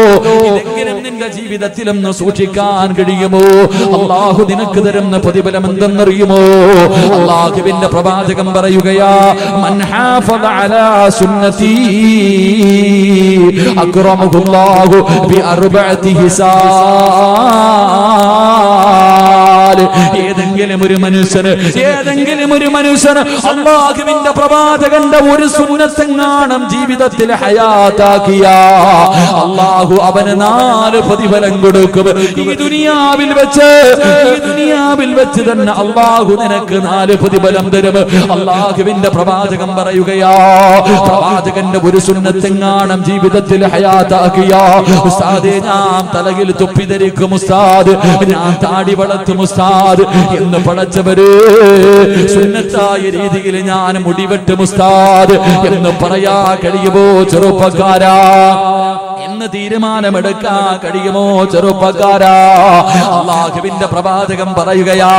ഇതെങ്കിലും നിന്റെ ജീവിതത്തിലൊന്ന് സൂക്ഷിക്കാൻ കഴിയുമോ? അല്ലാഹു നിനക്ക് തരുന്ന പ്രതിഫലം എന്തെന്നറിയുമോ? അല്ലാഹുവിന്റെ പ്രവാചകൻ പറയുകയാ, മൻ ഹാഫദ അലാ സുന്നതി അക്റമഹുല്ലാഹു ബി അർബഅതി ഹിസാൽ. ഏതെങ്കിലും ഒരു മനുഷ്യന് അല്ലാഹുവിന്റെ പ്രവാചകന്റെ ഒരു സുന്നത്തെങ്ങാനും ജീവിതത്തിൽ ഹയാത്താക്കിയ അല്ലാഹു അവന് 4 പ്രതിഫലം കൊടുക്കും. ഈ ദുനിയാവിൽ വെച്ച് തന്നെ അല്ലാഹു നിനക്ക് 4 പ്രതിഫലം തരും. അല്ലാഹുവിന്റെ പ്രവാചകൻ പറയുകയാ, പ്രവാചകന്റെ ഒരു സുന്നത്തെങ്ങാനും ജീവിതത്തിൽ ഹയാത്താക്കിയ, ഉസ്താദേ ഞാൻ തലയിൽ തൊപ്പി ധരിക്കും ഉസ്താദ്, ഞാൻ താടി വളർത്തും ഉസ്താദ്, ഉസ്താദ് എന്ന് പടച്ചവര് സുന്നത്തായ രീതിയിൽ ഞാൻ മുടിവെട്ടും ഉസ്താദ് എന്ന് പറയാ കഴിയുമോ ചെറുപ്പക്കാരാ? എന്ന് തീരുമാനമെടുക്കാൻ കഴിയുമോ ചെറുപ്പക്കാരാ? അല്ലാഹുവിന്റെ പ്രവാചകൻ പറയുകയാ,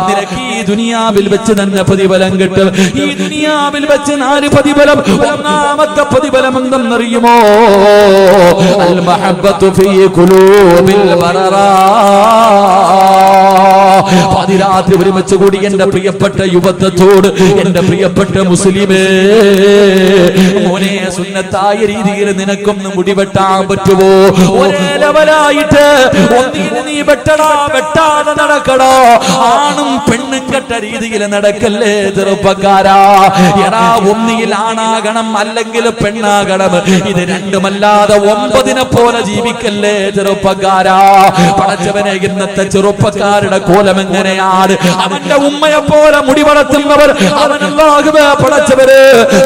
നിനക്ക് ഈ ദുനിയാവിൽ വെച്ച് തന്നെ പ്രതിഫലം കിട്ടും. ഈ ദുനിയാവിൽ വെച്ച് 4 പ്രതിഫലം. ഒന്നാമത്തെ പ്രതിഫലം എന്തെന്നറിയുമോ? അൽ മഹബ്ബത്തു ഫീ ഖുലൂബിൽ ബററാ. പാതിരാത്രി ഒരുമിച്ച് കൂടി എന്റെ പ്രിയപ്പെട്ട യുവത്വത്തോട്, എന്റെ പ്രിയപ്പെട്ട മുസ്ലിമേ, മോനെ, സുന്നത്തായ രീതിയിൽ നിനക്കൊന്ന് മുടിവെട്ടാൻ പറ്റുമോ? ഒരേ ലെവലായിട്ട് ഒന്നിന് നീ വെട്ടടാ, വെട്ടാതെ നടക്കടാ. ആണും പെണ്ണും കെട്ട രീതിയിൽ നടക്കല്ലേ ചെറുപ്പക്കാരാ. എടാ, ഒന്നിയിൽ ആണാകണം, അല്ലെങ്കിൽ പെണ്ണാകണം. ഇത് രണ്ടുമല്ലാതെ 9 പോലെ ജീവിക്കല്ലേ ചെറുപ്പക്കാരാ. പടച്ചവനെ, ഇന്നത്തെ ചെറുപ്പക്കാരുടെ കോലം എങ്ങനെയാണ്? അവന്റെ ഉമ്മയെ പോലെ മുടി വളർത്തുന്നവർ, അവനല്ലാഹുവേ പടച്ചവര്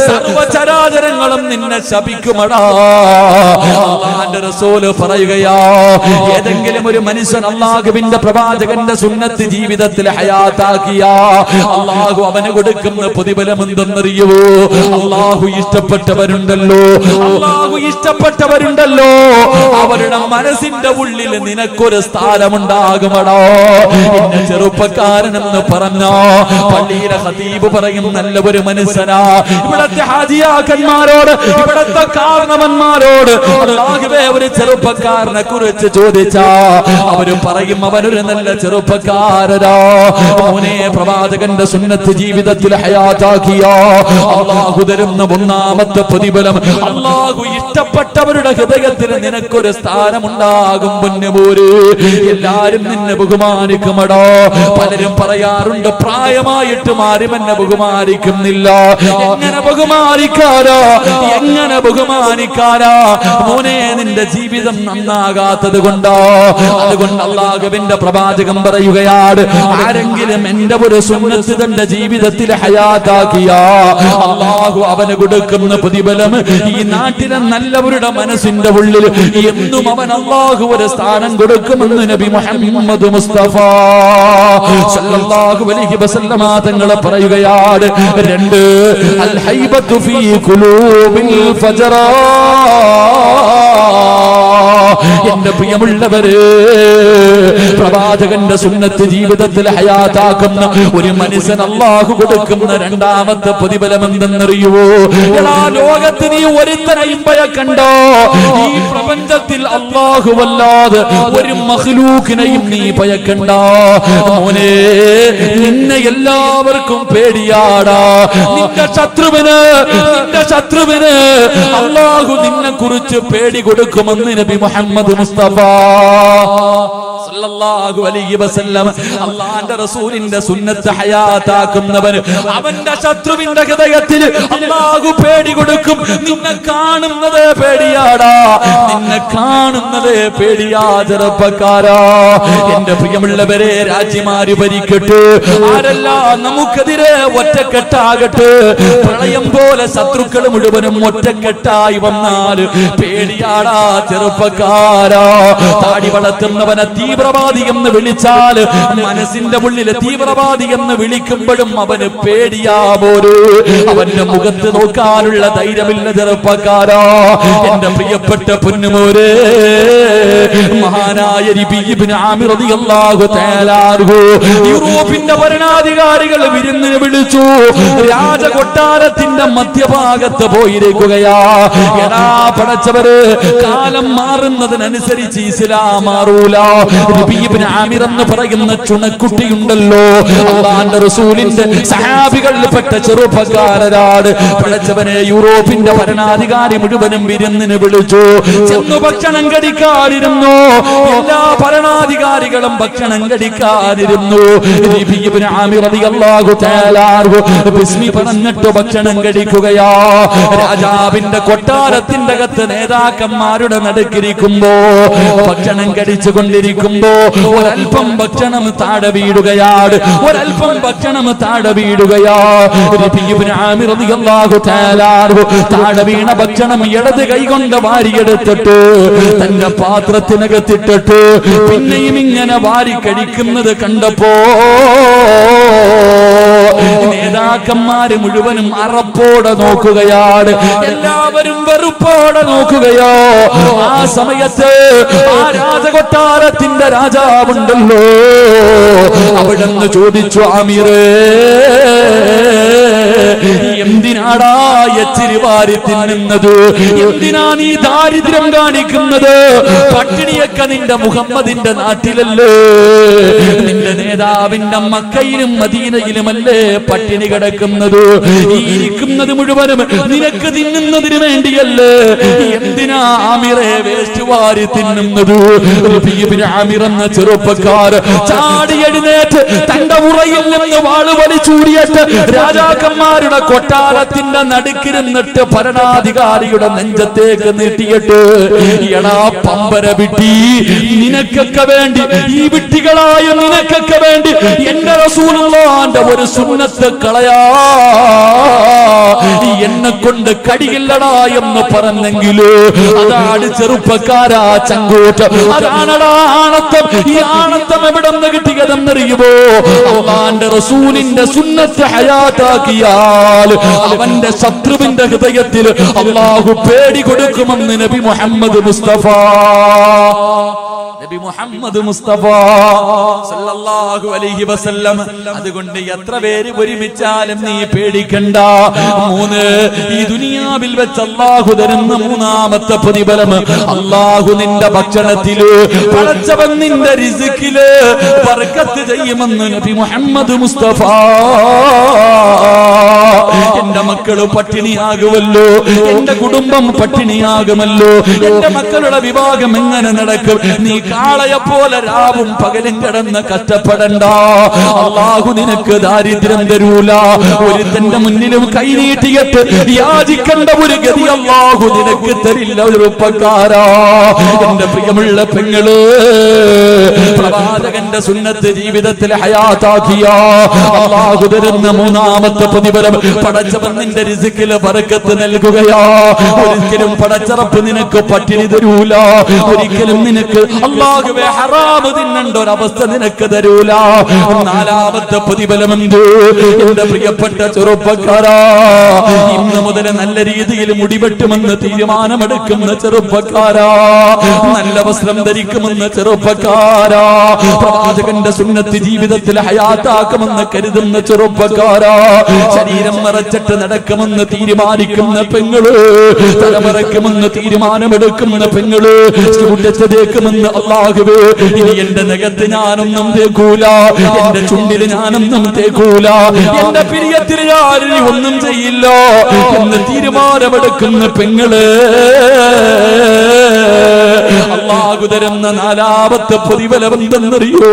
സർവചരാചരങ്ങളും നിന്നെ ശപിക്കുമടാ. അല്ലാഹുവിന്റെ റസൂല് പറയുകയാ, ഏതെങ്കിലും ഒരു മനുഷ്യൻ അല്ലാഹുവിന്റെ പ്രവാചകന്റെ സുന്നത്ത് ജീവിതത്തിൽ ഹയാത്താക്കിയാ അല്ലാഹു അവന് കൊടുക്കുന്ന പ്രതിഫലം എന്തെന്നറിയുവോ? അല്ലാഹു ഇഷ്ടപ്പെട്ടവരുണ്ടല്ലോ, അല്ലാഹു ഇഷ്ടപ്പെട്ടവരുണ്ടല്ലോ, അവരുടെ മനസ്സിന്റെ ഉള്ളിൽ നിനക്കൊരു സ്ഥാനമുണ്ടാകുമടോ. എന്നെ ചെറുപ്പക്കാരനെന്ന് പറഞ്ഞോ, പള്ളിയിലെ ഖതീബ് പറയും നല്ല ഒരു മനുഷ്യനാ. ഇവിടത്തെ ഹാജിയാക്കന്മാരോട്, ഇവിടത്തെ കാരണവന്മാരോട് അല്ലാഹുവേ ഒരു ചെറുപ്പക്കാരനെ കുറിച്ച് ചോദിച്ചാ അവര് പറയും അവനൊരു നല്ല ചെറുപ്പക്കാരനാ. മോനെ, പ്രവാചകന്റെ സുന്നത്ത് ജീവിതത്തിൽ ഹയാത്താക്കിയ അല്ലാഹു തരുന്ന ഒന്നാമത്തെ പ്രതിഫലം, അല്ലാഹു ഇഷ്ടപ്പെട്ടവരുടെ ഹൃദയത്തിൽ നിനക്കൊരു സ്ഥാനമുണ്ടാകും. പൊന്നുപോര്, എല്ലാരും നിന്നെ ബഹുമാനിക്കുമടോ. പലരും പറയാറുണ്ട്, പ്രായമായിട്ടും ആരും എന്നെ ബഹുമാനിക്കുന്നില്ല. എങ്ങനെ ബഹുമാനിക്കാരാ? എങ്ങനെ ബഹുമാനിക്കാരാ? മോനെ, നിന്റെ ജീവിതം നന്നാകാത്തത് കൊണ്ടോ? അതുകൊണ്ട് അല്ലാഹുവിന്റെ പ്രവാചകൻ പറയുകയാണ്, ആരെങ്കിലും എന്റെ ഒരു സുന്നത്ത് തന്റെ ജീവിതത്തിൽ ഹയാത്താക്കിയ അല്ലാഹു അവന് കൊടുക്കുന്ന പ്രതിഫലം ഈ നാട്ടിലെ നല്ലവരുടെ മനസ്സിന്റെ ഉള്ളിൽ എന്നും അവൻ അല്ലാഹു ഒരു സ്ഥാനം കൊടുക്കുമെന്ന് നബി മുഹമ്മദ് മുസ്തഫ സല്ലല്ലാഹു അലൈഹി വസല്ലമ തങ്ങൾ പറയുകയാണ്. 2, അൽ ഹൈബത്തു ഫീ ഖുലൂബിൽ ഫജറാ. എന്റെ പ്രിയമുള്ളവര്, പ്രവാചകന്റെ സുന്നത്ത് ജീവിതത്തിൽ ഹയാത്താക്കുന്ന ഒരു മനുഷ്യൻ അല്ലാഹു കൊടുക്കുന്ന രണ്ടാമത്തെ പ്രതിഫലം എന്തെന്നറിയുവോ? എല്ലാ ലോകത്ത് നീ ഒരുത്തനെയും ഭയക്കണ്ടോ. ഈ പ്രപഞ്ചത്തിൽ അല്ലാഹുവല്ലാതെ ഒരു മഖ്ലൂഖിനെയും നീ ഭയക്കണ്ട. മോനെ, നിന്നെ എല്ലാവർക്കും പേടിയാടാ. നിന്റെ ശത്രുവിന് അല്ലാഹു നിന്നെ കുറിച്ച് പേടി കൊടുക്കുമെന്ന് നബി മുഹമ്മദ് മുസ്തഫ സല്ലല്ലാഹു അലൈഹി വസല്ലം. അല്ലാഹുവിന്റെ റസൂലിന്റെ സുന്നത്ത് ഹയാത്താക്കുന്നവൻ അവന്റെ ശത്രുവിന്റെ ഹൃദയത്തിൽ അല്ലാഹു പേടി കൊടുക്കും. നിന്നെ കാണുന്നത് പേടിയാടാ, നിന്നെ കാണുന്നത് പേടിയാ ചെറുപ്പക്കാരാ. എന്റെ പ്രിയമുള്ളവരെ, രാജ്യമാര് ഭരിക്കട്ടെ, ആരെല്ലാം നമുക്കെതിരെ ഒറ്റക്കെട്ടാകട്ടെ, പ്രളയം പോലെ ശത്രുക്കൾ മുഴുവനും ഒറ്റക്കെട്ടായി വന്നാൽ പേടിയാടാ ചെറുപ്പക്കാരാ. താടി വളർത്തുന്നവനെ തീവ്രവാദി എന്ന് വിളിച്ചാൽ മനസ്സിന്റെ ഉള്ളിലെ തീവ്രവാദി എന്ന് വിളിക്കുമ്പോഴും അവന് പേടിയാ പോര്. അവന്റെ മുഖത്ത് നോക്കാനുള്ള ധൈര്യമില്ല ചെറുപ്പക്കാരാ. എന്റെ പ്രിയപ്പെട്ട പൊന്നുമോരെ, മഹാനായ റബീ ഇബ്നു ആമിർ റളിയല്ലാഹു തആല അൻഹു യൂറോപ്പിന്റെ ഭരണാധികാരികൾ വിരുന്നിന് വിളിച്ചു. രാജകൊട്ടാരത്തിന്റെ മധ്യഭാഗത്ത് പോയിരിക്കുകയാ. എടാ പടച്ചവര്, കാലം മാറുന്നതിനനുസരിച്ച് ഇസ്ലാം മാറൂല. റബീ ഇബ്നു ആമിർ എന്ന് പറയുന്ന ചുണക്കുട്ടിയുണ്ടല്ലോ, അല്ലാഹുവിന്റെ റസൂലിന്റെ സഹാബികളിൽപ്പെട്ട ചെറുപ്പക്കാരനാണ്. പടച്ചവനെ, യൂറോപ്പിന്റെ ഭരണാധികാരി മുഴുവനും വിരുന്നിന് വിളിച്ചു. ചെന്നു ഭക്ഷണം കഴിക്കാനിരുന്നു. എല്ലാ ഭരണാധികാരികളും ഭക്ഷണം കഴിക്കാനിരുന്നു. റബീ ഇബ്നു ആമിർ റളിയല്ലാഹു തആല അൻഹു ബിസ്മി പറഞ്ഞിട്ട് ഭക്ഷണം കഴിക്കുകയാ. രാജാവിന്റെ കൊട്ടാരത്തിന്റെ അകത്ത് നേതാക്കന്മാരുടെ നടുക്കിരിക്കുമ്പോ, ഭക്ഷണം കഴിച്ചു കൊണ്ടിരിക്കുമ്പോ ഒരൽപ്പം ഭക്ഷണം താഴെ വീഴുകയാണ്. ഒരൽപ്പം ഭക്ഷണം താഴെ വീഴുകയാ. റബീ ഇബ്നു ആമിർ റളിയല്ലാഹു തആല അൻഹു താഴെ വീണ ഭക്ഷണം ഇടത് കൈകൊണ്ട് വാരിയെടുത്തിട്ട് തന്റെ പാത്രത്തിനകത്തിട്ടിട്ട് പിന്നെയും ഇങ്ങനെ വാരി കഴിക്കുന്നത് കണ്ടപ്പോ നേതാക്കന്മാര് മുഴുവനും അറപ്പോടെ നോക്കുകയാണ്, എല്ലാവരും വെറുപ്പോടെ നോക്കുകയോ. ആ സമയത്ത് ആ രാജകൊട്ടാരത്തിന്റെ രാജാവുണ്ടല്ലോ, അവിടെന്ന് ചോദിച്ചു, ആമിറേ, എന്തിനാടാ എച്ചിരി വാരി തിന്നുന്നത്? എന്തിനാ നീ ദാരിദ്ര്യം കാണിക്കുന്നത്? പട്ടിണിയൊക്കെ നിന്റെ മുഹമ്മദിന്റെ നാട്ടിലല്ലേ? നിന്റെ നേതാവിന്റെ മക്കയിലും മദീനയിലുമല്ലേ പട്ടിണി കിടക്കുന്നത്? ഈ ഇരിക്കുന്നത് മുഴുവനും നിനക്ക് തിന്നുന്നതിന് വേണ്ടിയല്ലേ? എന്തിനാ ആമിറെ വേസ്റ്റ് വാരി തിന്നുന്നത്? ആമിർ എന്ന ചെറുപ്പക്കാർ ചാടി എഴുന്നേറ്റ് തന്റെ ഉറയിൽ നിന്ന് വാള് വലിച്ചൂടിയിട്ട് രാജാക്കന്മാരുടെ കൊട്ടാരത്തിന്റെ നടുക്കിരുന്നിട്ട് ഭരണാധികാരിയുടെ നെഞ്ചത്തേക്ക് നീട്ടിയിട്ട്, എടാ പമ്പര വിട്ടി, നിനക്കൊക്കെ വേണ്ടി, ഈ വിട്ടികളായ നിനക്കൊക്കെ വേണ്ടി എന്റെ റസൂലുള്ളാഹിന്റെ ഒരു സുന്നത്ത് കളയാ എന്നെ കൊണ്ട് കടിയില്ലടാ എന്ന് പറഞ്ഞെങ്കിലോ, അതാണ് ചെറുപ്പക്കാരാ ചങ്കൂറ്റ്, അതാണടാ ആണത്തം. ഈ ആണത്തം എവിടെ നിന്ന് കിട്ടിയതെന്നറിയുമോ? അല്ലാഹുവിന്റെ റസൂലിന്റെ സുന്നത്ത് ഹയാത്താക്കിയാൽ അവന്റെ ശത്രുവിന്റെ ഹൃദയത്തിൽ അല്ലാഹു പേടി കൊടുക്കുമെന്ന് നബി മുഹമ്മദ് മുസ്തഫ. നബി മുഹമ്മദ് മുസ്തഫ സല്ലല്ലാഹു അലൈഹി വസല്ലം. അതുകൊണ്ട് എത്ര പേര് ഒരുമിച്ചാലും നീ പേടിക്കണ്ട. 3, ഈ ദുനിയാവിൽ വെച്ച് അല്ലാഹു തരുന്ന മൂന്നാമത്തെ പ്രതിഫലം, അല്ലാഹു നിന്റെ ഭക്ഷണത്തില്, പടച്ചവൻ നിന്റെ റിസ്കില് ബർക്കത്ത് ചെയ്യുമെന്ന് നബി മുഹമ്മദ് മുസ്തഫ. എന്റെ മക്കള് പട്ടിണിയാകുമല്ലോ, എന്റെ കുടുംബം പട്ടിണിയാകുമല്ലോ, എന്റെ മക്കളുടെ വിവാഹം എങ്ങനെ നടക്കും? നീ കാളയെ പോലെ രാവും പകലും കിടന്ന് കഷ്ടപ്പെടണ്ട. അല്ലാഹു നിനക്ക് ദാരിദ്ര്യം തരൂല. ഒരുത്തന്റെ മുന്നിലും കൈനീട്ടിയിട്ട് യാചിക്കേണ്ട ഒരു ഗതി അല്ലാഹു നിനക്ക് തരില്ല. ചെറുപ്പക്കാരാ, എന്റെ പ്രിയമുള്ള പെങ്ങള്, പ്രവാചകന്റെ സുന്നത്ത് ജീവിതത്തിൽ ഹയാത്താക്കിയ അല്ലാഹു തരുന്ന മൂന്നാമത്തെ പ്രതിഫലം, പടച്ചവൻ നിന്റെ റിസ്കില് ബർക്കത്ത് നൽകുകയാ. ഒരിക്കലും പടച്ചറപ്പ് നിനക്ക് പട്ടിണി തരൂല. ഒരിക്കലും നിനക്ക് അല്ലാഹുവേ ഹറാമ് തിന്നേണ്ട ഒരവസ്ഥ നിനക്ക് തരൂല. 4ാമത്തെ പ്രതിഫലം എന്ത്? എന്റെ പ്രിയപ്പെട്ട ചെറുപ്പക്കാരാ, ഇന്ന് മുതൽ നല്ല രീതിയിൽ മുടിവെട്ടുമെന്ന് തീരുമാനമെടുക്കുന്ന ചെറുപ്പക്കാരാ, നല്ല വസ്ത്രം ധരിക്കുമെന്ന് ചെറുപ്പക്കാരാ, പ്രവാചകന്റെ സുന്നത്ത് ജീവിതത്തിൽ ഹയാത്താക്കുമെന്ന് കരുതുന്ന ചെറുപ്പക്കാരാ, ശരീരം മറച്ചിട്ട് നടക്കുമെന്ന് തീരുമാനിക്കുന്ന പെങ്ങള്, തലമറക്കുമെന്ന് തീരുമാനമെടുക്കുന്ന പെങ്ങള്, തേക്കുമെന്ന് അല്ലാഹുവേ, ഇനി എന്റെ നഖത്ത് ഞാനൊന്നും തേക്കൂല, എന്റെ ചുണ്ടിൽ ഞാനൊന്നും തേക്കൂല, എന്റെ പിരിയത്തിൽ ഞാൻ ഒന്നും ചെയ്യില്ല എന്ന് തീരുമാനമെടുക്കുന്ന പെങ്ങള്, അല്ലാഹു തരുന്ന 4ാമത്തെ പ്രതിഫലം എന്തെന്നറിയോ?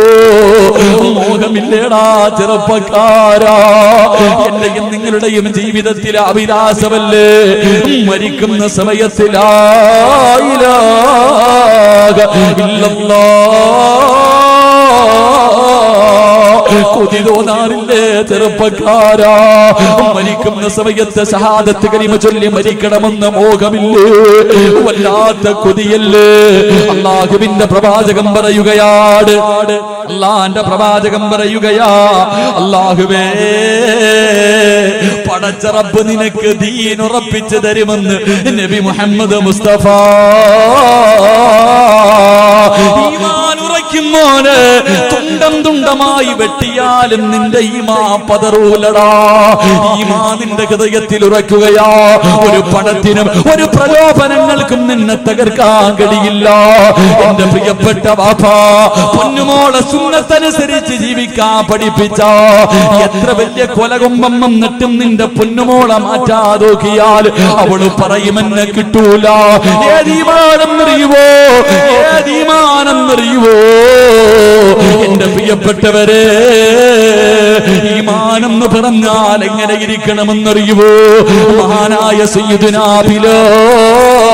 മോഹമില്ലേടാ ചെറുപ്പക്കാരാ, എന്റെയും നിങ്ങളുടെയും ജീവിതത്തിലെ അഭിലാഷമല്ലേ മരിക്കുന്ന സമയത്ത് ലാ ഇലാഹ ഇല്ലല്ലാഹ് കൊതി തോന്നാറില്ലേ ചെറുപ്പക്കാരാ? മരിക്കുന്ന സമയത്ത് ഷഹാദത്ത് കലിമ ചൊല്ലി മരിക്കണമെന്ന് മോഹമില്ലേ? വല്ലാത്ത കൊതിയല്ലേ? അല്ലാഹുവിന്റെ പ്രവാചകൻ പറയുകയാണ്, അല്ലാഹുവിന്റെ പ്രവാചകൻ പറയുകയാ, അല്ലാഹുവേ, പടച്ച റബ്ബ് നിനക്ക് ദീൻ ഉറപ്പിച്ചു തരുമെന്ന് നബി മുഹമ്മദ് മുസ്തഫ. ഈമാൻ ഉറയ്ക്കുന്നോന് തുണ്ടം തുണ്ടമായി വെട്ടിയാലും നിന്റെ ഈമാൻ പതറൂലടാ. ഈമാൻ നിന്റെ ഹൃദയത്തിൽ ഉറയ്ക്കുകയാ. ഒരു പണത്തിനും ഒരു പ്രലോഭനങ്ങൾക്കും നിന്നെ തകർക്കാൻ കഴിയില്ല. എന്റെ പ്രിയപ്പെട്ട ബാപ്പാ, പൊന്നുമോളെ സുന്നത്തനുസരിച്ച് ജീവിക്കാൻ പഠിപ്പിച്ച, എത്ര വലിയ കൊലകൊമ്പം വന്നിട്ടും നിന്റെ പൊന്നുമോളെ മാറ്റാതോക്കിയാൽ അവള് പറയുമെന്നെ കിട്ടൂല. ഏതീമാനെന്നറിയുവോ? ഏതീമാനെന്നറിയുവോ? എന്റെ പ്രിയപ്പെട്ടവരെ, ഈമാനെന്ന് പറഞ്ഞാൽ എങ്ങനെ ഇരിക്കണമെന്നറിയുവോ? മഹാനായ സയ്യിദുനാ ബിലാൽ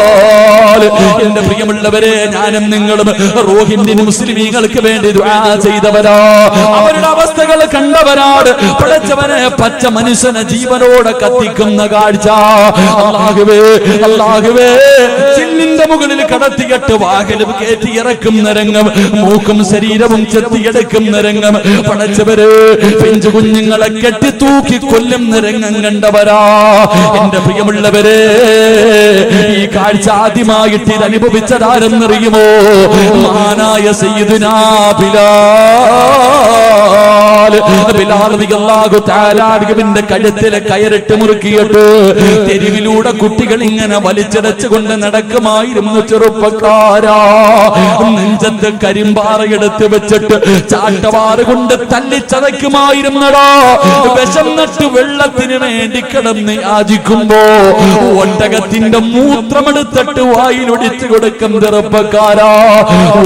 എന്റെ പ്രിയമുള്ളവരെ, ഞാനും നിങ്ങളും റോഹിംഗ്യൻ മുസ്ലിമീങ്ങൾക്ക് വേണ്ടി ദുആ ചെയ്തവരാ, അവരുടെ അവസ്ഥകൾ കണ്ടവരാണ്. പടച്ചവനെ, പച്ച മനുഷ്യനെ ജീവനോടെ കത്തിക്കുന്ന കാഴ്ച. അല്ലാഹുവേ, അല്ലാഹുവേ, ചില്ലിന്റെ മുകളിൽ കടത്തിയിട്ട് വാഹനം കയറ്റി ഇറക്കുന്ന രംഗം, മൂക്കും ശരീരവും ചെത്തിയെടുക്കുന്ന രംഗം. പടച്ചവര് പിഞ്ചു കുഞ്ഞുങ്ങളെ കെട്ടി തൂക്കി കൊല്ലുന്ന രംഗം കണ്ടവരാ. എന്റെ പ്രിയമുള്ളവരെ, ഈ കാഴ്ച ആദ്യമായിട്ട് ഇത് അനുഭവിച്ചതാരെന്നറിയുമോ? മഹാനായ സയ്യിദുനാ ബിലാൽ റളിയല്ലാഹു തആല അൻഹുവിന്റെ കഴുത്തിലെ കയറിട്ട് മുറുക്കിയിട്ട് തെരുവിലൂടെ കുട്ടികൾ ഇങ്ങനെ വലിച്ചടച്ചുകൊണ്ട് നടക്കുമായിരുന്നു. ചെറുപ്പക്കാരാ, നെഞ്ചത്ത് കരിമ്പാറയെടുത്ത് വെച്ചിട്ട് ചാട്ടവാറ് കൊണ്ട് തല്ലിച്ചതയ്ക്കുമായിരുന്നടാ. വിശന്നിട്ട് വെള്ളത്തിന് വേണ്ടി കിടന്ന് യാചിക്കുമ്പോ ഒട്ടകത്തിന്റെ മൂത്രമെടുത്തിട്ട് വായിലൊടിച്ചു കൊടുക്കും. ചെറുപ്പക്കാരാ,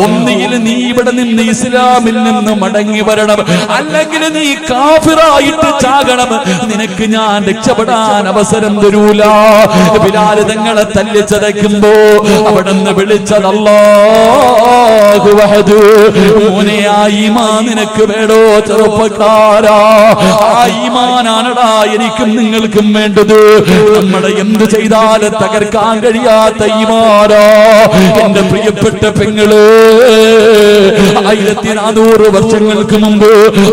ഒന്നുകിൽ നീ ഇവിടെ നിന്ന് ഇസ്ലാമിൽ നിന്ന് മടങ്ങി വരണം, അല്ലെങ്കിൽ നീ കാഫിറായിട്ട് ചാകണം. നിനക്ക് ഞാൻ രക്ഷപ്പെടാൻ അവസരം തരൂല. ബിലാൽ തങ്ങളെ തല്ലിച്ചതയ്ക്കുമ്പോ അവിടുന്ന് വിളിച്ചത് അല്ലാഹു വഹദ്. മോനെ, ആ ഈമാൻ നിനക്ക് വേണോ? ചെറുപ്പക്കാരാ, ആ ഈമാനാണടാ എനിക്കും നിങ്ങൾക്കും വേണ്ടത്. നമ്മുടെ എന്ത് ചെയ്താലും തകർക്കാൻ കഴിയാത്ത ഈമാനാ. എന്റെ പ്രിയപ്പെട്ട പെങ്ങള്, 1400 വർഷങ്ങൾക്ക് മുമ്പ്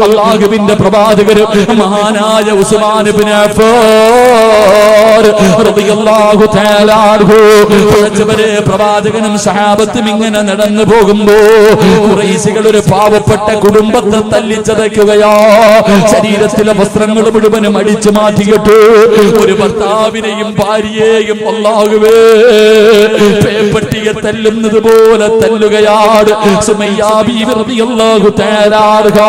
അല്ലാഹുവിന്റെ പ്രവാചകര് മഹാനായ ഉസ്മാൻ ഇബ്നു അഫ്ഫാൻ റളിയല്ലാഹു തആല അൻഹു പ്രവാചകനും സഹാബത്തും ഇങ്ങനെ നടന്നു പോകുമ്പോ ഖുറൈശികൾ ഒരു പാവപ്പെട്ട കുടുംബത്തെ തല്ലിച്ചതയ്ക്കുകയാ. ശരീരത്തിലെ വസ്ത്രങ്ങൾ മുഴുവനും അടിച്ചു മാറ്റിയിട്ട് ഒരു ഭർത്താവിനെയും ഭാര്യയെയും അല്ലാഹുവേ പേപ്പട്ടിയെ തല്ലുന്നത് പോലെ തല്ലുകയാണ്. സുമയ്യ ബീവി റളിയല്ലാഹു തആല അൻഹ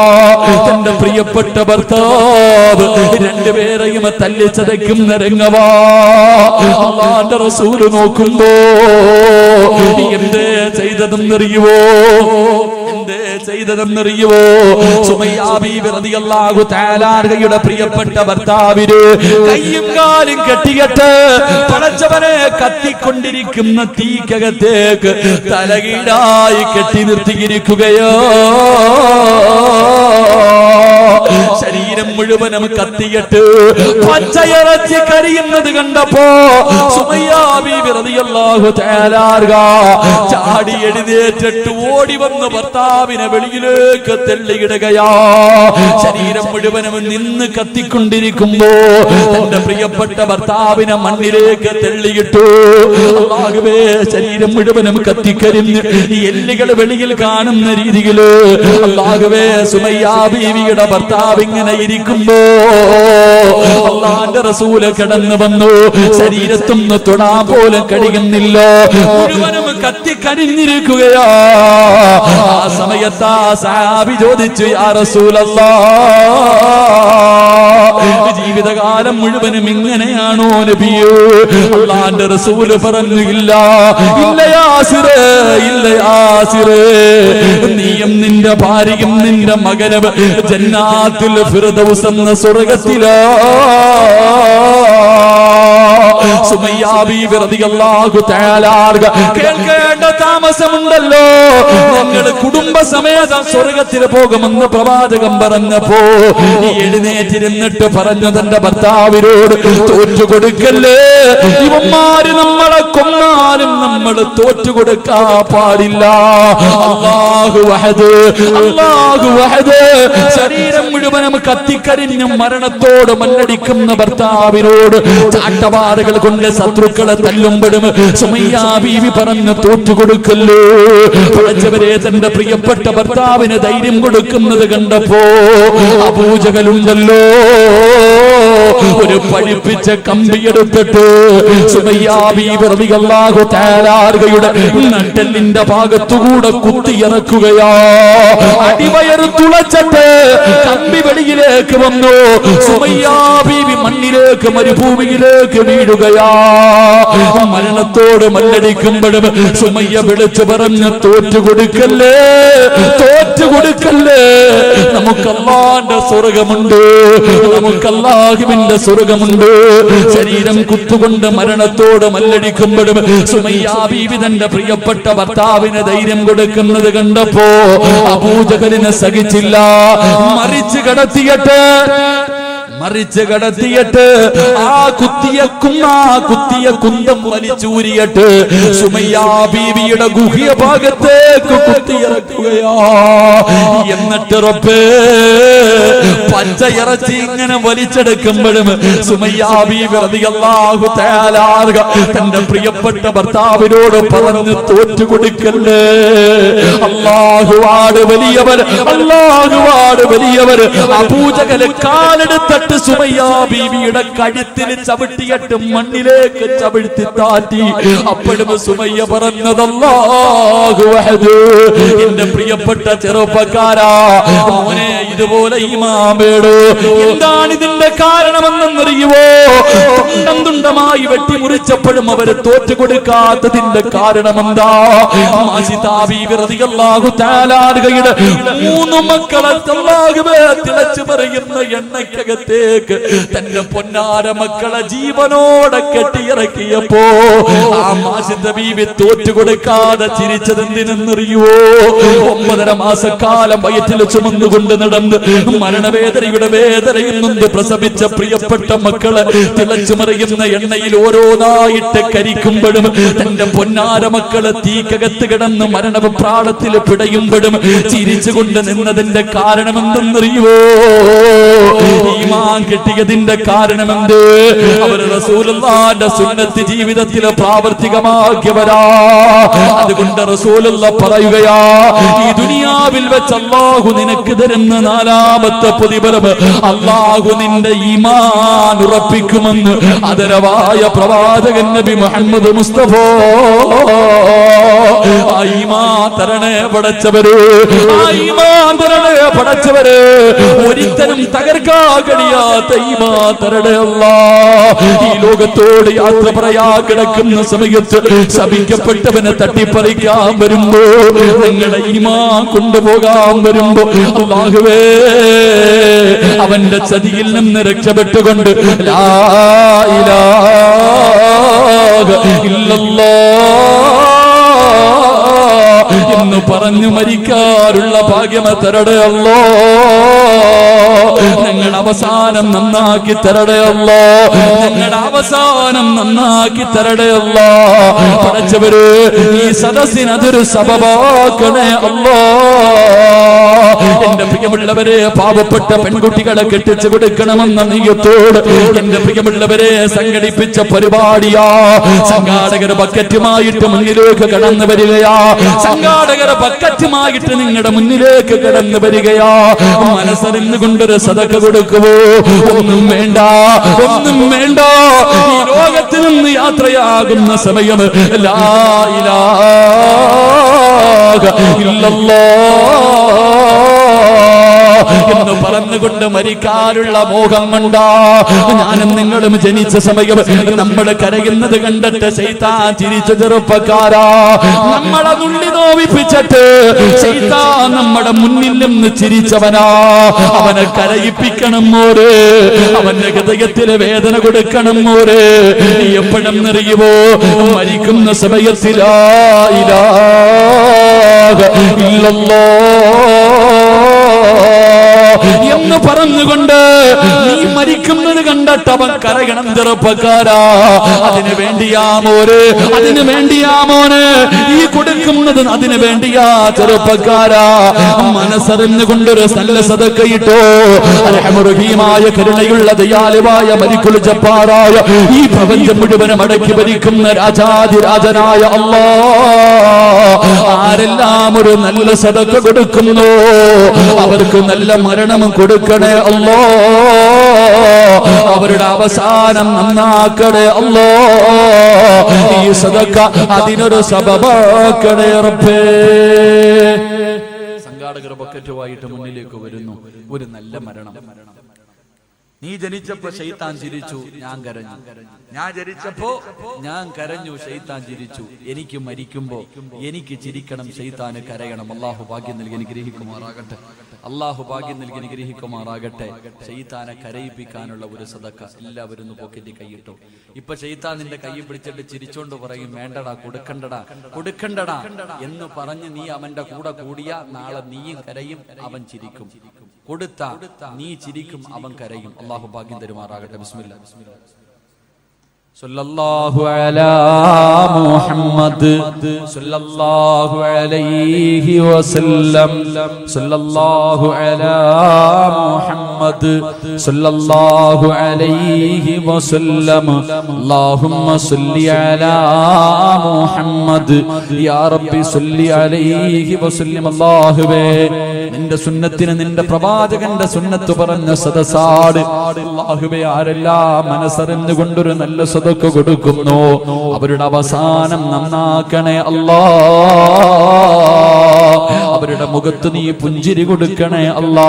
തന്റെ പ്രിയപ്പെട്ട ഭർത്താവ് രണ്ടുപേരെയും തല്ലിച്ചതയ്ക്കുന്ന രംഗമാ. അല്ലാഹുവിന്റെ റസൂല് നോക്കുമ്പോ എന്തേ ചെയ്തതെന്നറിയുവോ? സുമയ്യ ബീവി റളിയല്ലാഹു തആല അൻഹയുടെ പ്രിയപ്പെട്ട ഭർത്താവിന് കയ്യും കാലും കെട്ടിയിട്ട് പടച്ചവനെ കത്തിക്കൊണ്ടിരിക്കുന്ന തീക്കകത്തേക്ക് തലകീഴായി കെട്ടി നിർത്തിയിരിക്കുകയോ. ശരീരം മുഴുവനും കത്തിയിട്ട് പച്ചയിറച്ചി കരിയുന്നത് കണ്ടപ്പോ സുമയ്യ ബീവി റളിയല്ലാഹു തആല അൻഹ ചാടി എഴുന്നേറ്റിട്ട് ഓടി വന്ന് ഭർത്താവിനെ വെളിയിലേക്ക് തള്ളിയിടുകയാ. ശരീരം മുഴുവനും നിന്ന് കത്തിക്കൊണ്ടിരിക്കുമ്പോ തന്റെ പ്രിയപ്പെട്ട ഭർത്താവിനെ മണ്ണിലേക്ക് തള്ളിയിട്ടു. അല്ലാഹുവേ, ശരീരം മുഴുവനും കത്തിക്കരിഞ്ഞ് എല്ലുകൾ വെളിയിൽ കാണുന്ന രീതിയില് അല്ലാഹുവേ സുമയ്യ ബീവിയുടെ ഭർത്താവ് ഇങ്ങനെ ഇരിക്കുമ്പോ അല്ലാഹുവിന്റെ റസൂല് കടന്നു വന്നു. ശരീരത്തൊന്ന് തൊടാൻ പോലും കഴിയുന്നില്ല, മുഴുവനും കത്തിക്കരിഞ്ഞിരിക്കുകയാ. ആ സമയത്ത് ആ സഹാബി ചോദിച്ചു, യാ റസൂലല്ലാഹ്, ജീവിതകാലം മുഴുവനും ഇങ്ങനെയാണോ നബിയേ? അല്ലാഹുവിന്റെ റസൂല് പറഞ്ഞു, ഇല്ല യാസിറേ, ഇല്ല യാസിറേ, നീയും നിന്റെ ഭാര്യയും നിന്റെ മകനും ജന്നാത്തുൽ ഫിർദൗസ് എന്ന സ്വർഗ്ഗത്തിലാ. സുമയ്യ ബീവി റളിയല്ലാഹു തആല അൻഹ കേൾക്കേണ്ട താമസമുണ്ടല്ലോ, ഞങ്ങൾ കുടുംബസമേതം സ്വർഗ്ഗത്തിൽ പോകുമെന്ന് പ്രവാചകൻ പറഞ്ഞപ്പോ എഴുന്നേറ്റിരുന്നിട്ട് പറഞ്ഞു തന്റെ ഭർത്താവിനോട്, തോറ്റുകൊടുക്കല്ലേ, ഇവന്മാര് നമ്മളെ കൊന്നാലും നമ്മൾ തോറ്റുകൊടുക്കാൻ പാടില്ല. അല്ലാഹു വഹദ്, അല്ലാഹു വഹദ്. ശരീരം മുഴുവനും കത്തിക്കരിഞ്ഞ് മരണത്തോട് മല്ലടിക്കുന്ന ഭർത്താവിനോട് ചാട്ടവാറുകൾ കൊണ്ട് ശത്രുക്കളെ തല്ലുമ്പോഴും സുമയ്യ ബീവി പറഞ്ഞു, തോറ്റുകൊടുക്കല്ലോ. പടച്ചവരെ, തന്റെ പ്രിയപ്പെട്ട ഭർത്താവിന് ധൈര്യം കൊടുക്കുന്നത് കണ്ടപ്പോ അബൂജഹലുണ്ടല്ലോ ഒരു പഠിപ്പിച്ച കമ്പിയെടുത്തിട്ട് സുമയ്യ ബീവി റളിയല്ലാഹു തആല അൻഹയുടെ നട്ടെല്ലിന്റെ ഭാഗത്തുകൂടെ കുത്തിയിറക്കുകയാ. അടിവയറ് തുളച്ചിട്ട് കമ്പി വെളിയിലേക്ക് വന്നു. സുമയ്യ ബീവി മണ്ണിലേക്ക് മരുഭൂമിയിലേക്ക് വീഴുകയാ. മരണത്തോട് മല്ലടിക്കുമ്പോഴും സുമയ്യ വിളിച്ചു പറഞ്ഞു, തോറ്റുകൊടുക്കല്ലേ, തോറ്റുകൊടുക്കല്ലേ, നമുക്ക് നമുക്ക് അല്ലാഹുവിന്റെ സ്വർഗ്ഗമുണ്ട്, നമുക്ക് അല്ലാഹുവിന്റെ സ്വർഗ്ഗമുണ്ട്. ശരീരം കുത്തുകൊണ്ട് മരണത്തോട് മല്ലടിക്കുമ്പോഴും സുമയ്യ ബീവി തന്റെ പ്രിയപ്പെട്ട ഭർത്താവിന് ധൈര്യം കൊടുക്കുന്നത് കണ്ടപ്പോ അബൂജഹലിനെ സഹിച്ചില്ല. മറിച്ച് കടത്തിയിട്ട് ആ കുത്തിയ കുന്തം വലിച്ചൂരിയിട്ട് സുമയ്യ ബീവിയുടെ ഗുഹ്യ ഭാഗത്തേക്ക് കുത്തിയിറക്കുകയാ. എന്നിട്ട് റബ്ബേ പച്ചയിറച്ചി ഇങ്ങനെ വലിച്ചെടുക്കുമ്പോഴും സുമയ്യ ബീവി റളിയല്ലാഹു തആല തന്റെ പ്രിയപ്പെട്ട ഭർത്താവിനോട് പറഞ്ഞു, തോറ്റു കൊടുക്കല്ലേ, അല്ലാഹുവാണ് വലിയവർ, അല്ലാഹുവാണ് വലിയവർ. അബൂജഹൽ കാലെടുത്തിട്ട് സുമയ്യ ബീവിയുടെ കഴുത്തിൽ ചവിട്ടിയിട്ട് മണ്ണിലേക്ക് ചവിട്ടി താറ്റി. അപ്പോഴും സുമയ്യ പറഞ്ഞത്, അല്ലാഹു അഹദ്. എന്റെ പ്രിയപ്പെട്ട ചെറുപ്പക്കാരാ, മോനെ ഇതുപോലെ ഈമാൻ വേണോ? എന്താണ് ഇതിന്റെ കാരണമെന്നറിയുവോ? തുണ്ടമായി വെട്ടിമുറിച്ചപ്പോഴും അവര് തോറ്റു കൊടുക്കാത്തതിന്റെ കാരണം എന്താ? മൂന്ന് മക്കളെ തിളച്ചു പറയുന്ന എണ്ണയ്ക്കകത്തേക്ക് തന്റെ പൊന്നാര മക്കളെ ജീവനോടെ കെട്ടിയിറക്കിയപ്പോ ആ മാസിദ ബീവി തോറ്റു കൊടുക്കാതെ ചിരിച്ചതെന്തിനെന്നറിയുവോ? 9.5 മാസക്കാലം വയറ്റിൽ ചുമന്നുകൊണ്ട് നടന്ന് മരണവേദനയുടെ വേദനയിൽ നിന്ന് പ്രസവിച്ച പ്രിയപ്പെട്ട മക്കളെ തിളച്ചു മറിയുന്ന എണ്ണയിൽ ഓരോന്നായിട്ട് കരിക്കുമ്പോഴും തന്റെ പൊന്നാര മക്കളെ തീക്കകത്ത് കിടന്ന് മരണപ്രാളത്തിൽ പിടയുമ്പോഴും ചിരിച്ചുകൊണ്ട് നിന്നതിന്റെ കാരണമെന്തെന്നറിയുവോ? ഈമാൻ കിട്ടിയതിന്റെ കാരണമെന്ത്? അവർ റസൂലുള്ളാഹിന്റെ സുന്നത്ത് ജീവിതത്തിൽ പ്രാവർത്തികമാക്കിയവരാ. അതുകൊണ്ട് റസൂലുള്ള പറയുകയാ, ഈ ദുനിയാവിൽ വെച്ച് അല്ലാഹു നിനക്ക് തരുന്ന 4ാമത്തെ പ്രതിഫലം അല്ലാഹു നിന്റെ ഈമാൻ ഉറപ്പിക്കുമെന്ന് ആദരവായ പ്രവാചകൻ നബി മുഹമ്മദ് മുസ്തഫ. ആ ഈമാൻ തരണേ പടച്ചവര്, ആ ഈമാൻ തരണേ പടച്ചവര്. ഒരിക്കലും തകർക്കാൻ കഴിയാത്ത ഈമാൻ തരണേ അല്ലാഹ്. ഈ ലോകത്തോട് യാത്ര പറയാ കിടക്കുന്ന സമയത്ത് ശപിക്കപ്പെട്ടവനെ തട്ടിപ്പറിക്കാൻ വരുമ്പോ, നിങ്ങളുടെ ഈമാൻ കൊണ്ടുപോകാൻ വരുമ്പോ, അല്ലാഹുവേ അവന്റെ ചതിയിൽ നിന്ന് രക്ഷപ്പെട്ടുകൊണ്ട് ലാ ഇലാഹ ഇല്ലല്ലാഹ് എന്ന് പറഞ്ഞു മരിക്കാനുള്ള ഭാഗ്യം തരണേ അല്ലാഹ്. ഞങ്ങളുടെ അവസാനം നന്നാക്കി തരണേ അല്ലാഹ്, ഞങ്ങളുടെ അവസാനം നന്നാക്കി തരണേ അല്ലാഹ്. പടച്ചവര് ഈ സദസ്സിന് അതൊരു സബബാക്കണേ അല്ലാഹ്. എന്റെ പ്രിയമുള്ളവരെ, പാവപ്പെട്ട പെൺകുട്ടികളെ കെട്ടിച്ചു കൊടുക്കണമെന്ന നീയത്തോട് എന്റെ പ്രിയമുള്ളവരെ സംഘടിപ്പിച്ച പരിപാടിയാ. സംഘാടകർ ബക്കറ്റുമായിട്ട് മുന്നിലേക്ക് കടന്നു വരികയാ. സംഘാടകർ ബക്കറ്റുമായിട്ട് നിങ്ങളുടെ മുന്നിലേക്ക് കടന്നു വരികയാ. മനസ്സറിഞ്ഞു കൊണ്ടൊരു സദഖ കൊടുക്കുവോ? ഒന്നും വേണ്ട, ഒന്നും വേണ്ട. ഈ ലോകത്തിൽ നിന്ന് യാത്രയാകുന്ന സമയം ലാ ഇലാഹ ഇല്ലല്ലാഹ് എന്ന് പറഞ്ഞുകൊണ്ട് മരിക്കാനുള്ള മോഹം കൊണ്ടാ ഞാനും നിങ്ങളും ജനിച്ച സമയം നമ്മൾ കരയുന്നത് കണ്ടിട്ട് ശൈത്താൻ ചിരിച്ച ചെറുപ്പക്കാരാ. നമ്മളെ നുള്ളി നോവിപ്പിച്ചിട്ട് ശൈത്താൻ നമ്മുടെ മുന്നിൽ നിന്ന് ചിരിച്ചവനാ. അവനെ കരയിപ്പിക്കണം മോര്, അവന്റെ ഹൃദയത്തില് വേദന കൊടുക്കണം മോര്. എപ്പോഴും അറിയുമോ? മരിക്കുന്ന സമയത്തിൽ ലാ ഇലാഹ എന്ന് പറഞ്ഞുകൊണ്ട് നീ മരിക്കുന്നത് കണ്ടിട്ട് അവൻ കരയണം ചെറുപ്പക്കാരാ. അതിനു വേണ്ടിയാ മോര്, അതിനു വേണ്ടിയാ മോന് ഈ കൊടുക്കുന്നത്, അതിനു വേണ്ടിയാ ചെറുപ്പക്കാരാ. മനസ്സറിഞ്ഞുകൊണ്ടൊരു നല്ല സദഖയിട്ടോ. റഹീമായ കരുണയുള്ള ദയാലുവായ മലിക്കുൽ ജബ്ബാറായ ഈ പ്രപഞ്ചം മുഴുവനും അടക്കി ഭരിക്കുന്ന രാജാതിരാജനായ അല്ലാഹ് ആരെല്ലാം ഒരു നല്ല സദഖ കൊടുക്കുന്നു അവർക്ക് നല്ല മരണം കൊടുക്കണേ അല്ലാഹ്. അവരുടെ അവസാനം നന്നാക്കണേ അല്ലാഹ്. ഈ സദഖ അതിനൊരു സബബാക്കണേ റബ്ബേ. സംഘാടകർ ബക്കറ്റുമായിട്ട് മുന്നിലേക്ക് വരുന്നു. ഒരു നല്ല മരണം. നീ ജനിച്ചപ്പോ ശൈത്താൻ ചിരിച്ചു, ഞാൻ കരഞ്ഞു. ഞാൻ ജനിച്ചപ്പോ ഞാൻ കരഞ്ഞു, ശൈത്താൻ ചിരിച്ചു. എനിക്ക് മരിക്കുമ്പോ എനിക്ക് ചിരിക്കണം, ശൈത്താന് കരയണം. അള്ളാഹു ഭാഗ്യം നൽകി അനുഗ്രഹിക്കുമാറാകട്ടെ. അള്ളാഹു ഭാഗ്യം നൽകി അനുഗ്രഹിക്കുമാറാകട്ടെ. ശൈത്താനെ കരയിപ്പിക്കാനുള്ള ഒരു സദക്ക എല്ലാവരും ഒന്ന് പോക്കറ്റിൽ കൈയിട്ടു. ഇപ്പൊ ശൈത്താൻ നിന്റെ കൈ പിടിച്ചിട്ട് ചിരിച്ചോണ്ട് പറയും, വേണ്ടടാ, കൊടുക്കണ്ടടാ, കൊടുക്കണ്ടടാ എന്ന് പറഞ്ഞ് നീ അവന്റെ കൂടെ കൂടിയ നാളെ നീയും കരയും, അവൻ ചിരിക്കും. കൊടുത്ത നീ ചിരിക്കും, അവൻ കരയും. അള്ളാഹു ഭാഗ്യം തരുമാറാകട്ടെ. ബിസ്മില്ലാ. സല്ലല്ലാഹു അലാ മുഹമ്മദ് സല്ലല്ലാഹു അലൈഹി വസല്ലം. സല്ലല്ലാഹു അലാ മുഹമ്മദ് സല്ലല്ലാഹു അലൈഹി വസല്ലം. അല്ലാഹുമ്മ സല്ലി അലാ മുഹമ്മദ് യാ റബ്ബി സല്ലി അലൈഹി വസല്ലം. അല്ലാഹുവേ, നിന്റെ സുന്നത്തിന്, നിന്റെ പ്രവാചകന്റെ സുന്നത്ത് പറഞ്ഞ സദസാട് അല്ലാഹുവേ, ആരെല്ലാം മനസ്സറിഞ്ഞുകൊണ്ടൊരു നല്ല സദക്ക കൊടുക്കുന്നു, അവരുടെ അവസാനം നന്നാക്കണേ അല്ലാ. അവരുടെ മുഖത്ത് നീ പുഞ്ചിരി കൊടുക്കണേ അല്ലാ.